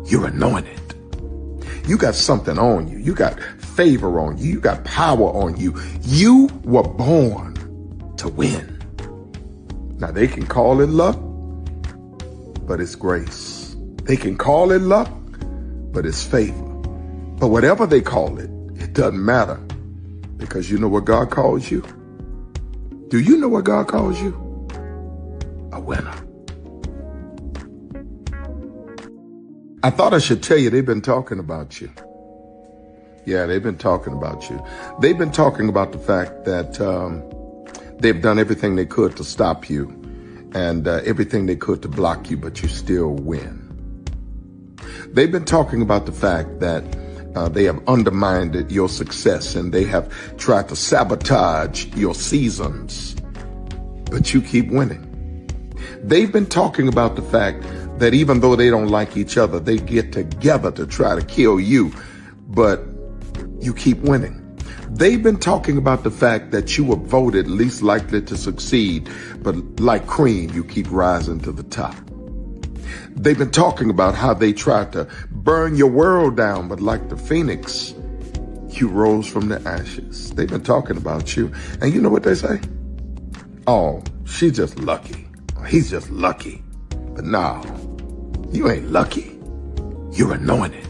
You're anointed. You got something on you. You got favor on you. You got power on you. You were born to win. Now, they can call it luck, but it's grace. They can call it luck, but it's favor. But whatever they call it, it doesn't matter, because you know what God calls you? Do you know what God calls you? A winner. I thought I should tell you they've been talking about you. Yeah, they've been talking about you. They've been talking about the fact that they've done everything they could to stop you and everything they could to block you, but you still win. They've been talking about the fact that they have undermined your success and they have tried to sabotage your seasons, but you keep winning. They've been talking about the fact that even though they don't like each other, they get together to try to kill you, but you keep winning. They've been talking about the fact that you were voted least likely to succeed, but like cream, you keep rising to the top. They've been talking about how they tried to burn your world down, but like the phoenix, you rose from the ashes. They've been talking about you, and you know what they say? Oh, she's just lucky. He's just lucky. But no, you ain't lucky. You're anointed.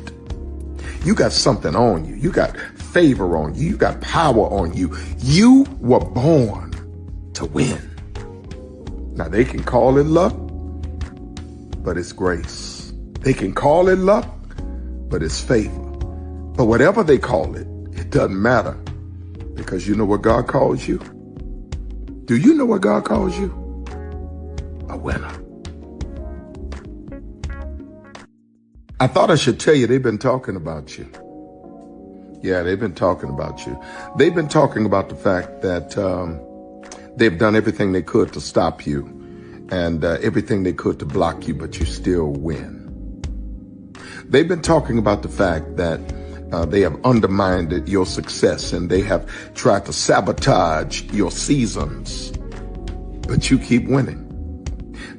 You got something on you. You got favor on you. You got power on you. You were born to win. Now, they can call it luck, but it's grace. They can call it luck, but it's favor. But whatever they call it, it doesn't matter, because you know what God calls you? Do you know what God calls you? A winner. I thought I should tell you they've been talking about you. Yeah, they've been talking about you. They've been talking about the fact that they've done everything they could to stop you and everything they could to block you, but you still win. They've been talking about the fact that they have undermined your success and they have tried to sabotage your seasons, but you keep winning.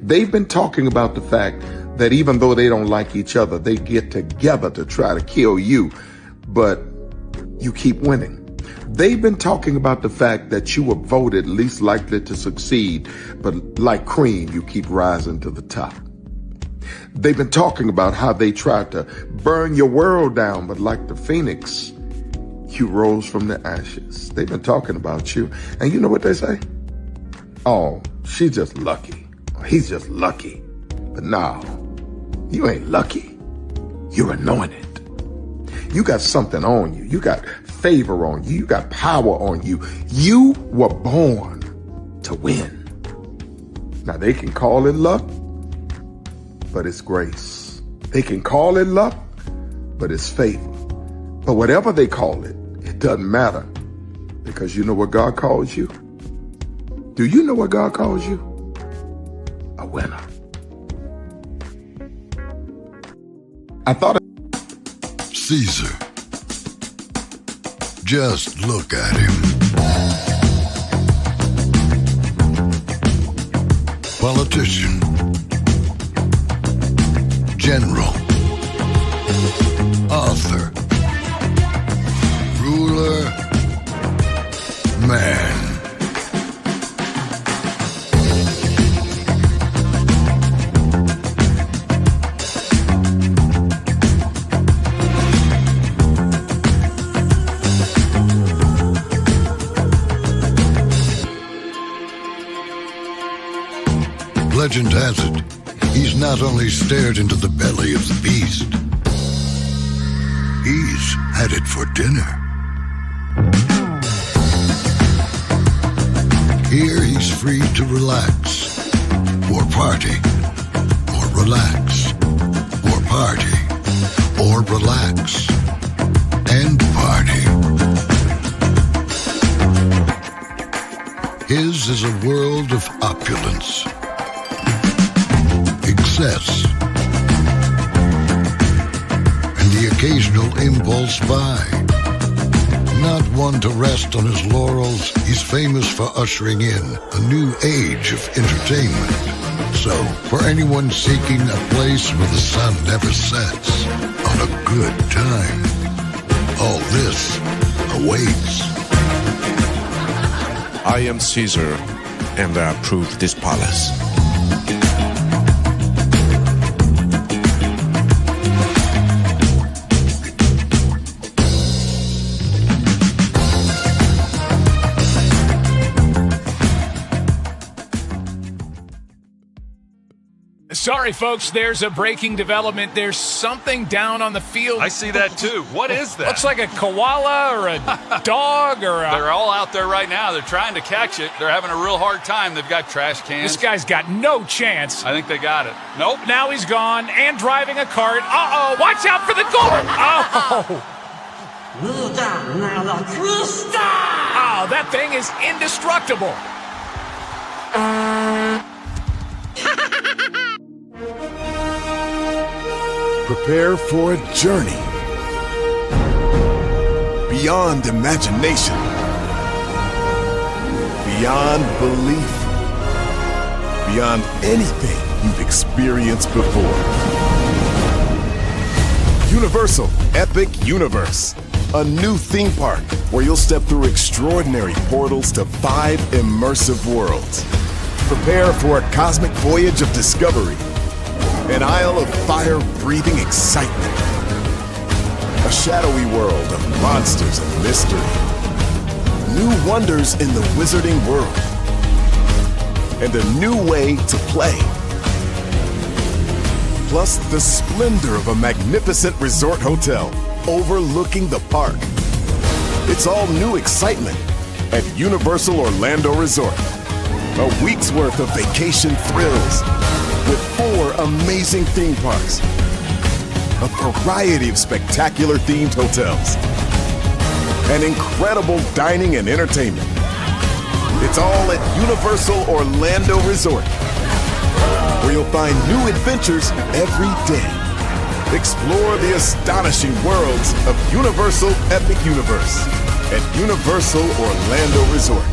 They've been talking about the fact that even though they don't like each other, they get together to try to kill you, but you keep winning. They've been talking about the fact that you were voted least likely to succeed, but like cream, you keep rising to the top. They've been talking about how they tried to burn your world down, but like the phoenix, you rose from the ashes. They've been talking about you, and you know what they say? Oh, she's just lucky. He's just lucky. But no, you ain't lucky. You're anointed. You got something on you. You got favor on you. You got power on you. You were born to win. Now, they can call it luck, but it's grace. They can call it luck, but it's favor. But whatever they call it, it doesn't matter, because you know what God calls you? Do you know what God calls you? A winner. I thought Caesar. Just look at him. Politician. General. Author. Ruler. Man. Legend has it, he's not only stared into the belly of the beast, he's had it for dinner. Here he's free to relax, or party, or relax, or party, or relax, and party. His is a world of opulence, excess, and the occasional impulse buy. Not one to rest on his laurels, he's famous for ushering in a new age of entertainment. So, for anyone seeking a place where the sun never sets on a good time, all this awaits. I am Caesar, and approve this palace. Sorry, folks, there's a breaking development. There's something down on the field. I see that too. What is that? Looks like a koala or a dog or a... They're all out there right now. They're trying to catch it. They're having a real hard time. They've got trash cans. This guy's got no chance. I think they got it. Nope. Now he's gone and driving a cart. Uh-oh, watch out for the goal. Oh. Oh, that thing is indestructible. Prepare for a journey beyond imagination, beyond belief, beyond anything you've experienced before. Universal Epic Universe, a new theme park where you'll step through extraordinary portals to 5 immersive worlds. Prepare for a cosmic voyage of discovery. An isle of fire-breathing excitement. A shadowy world of monsters and mystery. New wonders in the wizarding world. And a new way to play. Plus the splendor of a magnificent resort hotel overlooking the park. It's all new excitement at Universal Orlando Resort. A week's worth of vacation thrills. With 4 amazing theme parks, a variety of spectacular themed hotels, and incredible dining and entertainment. It's all at Universal Orlando Resort, where you'll find new adventures every day. Explore the astonishing worlds of Universal Epic Universe at Universal Orlando Resort.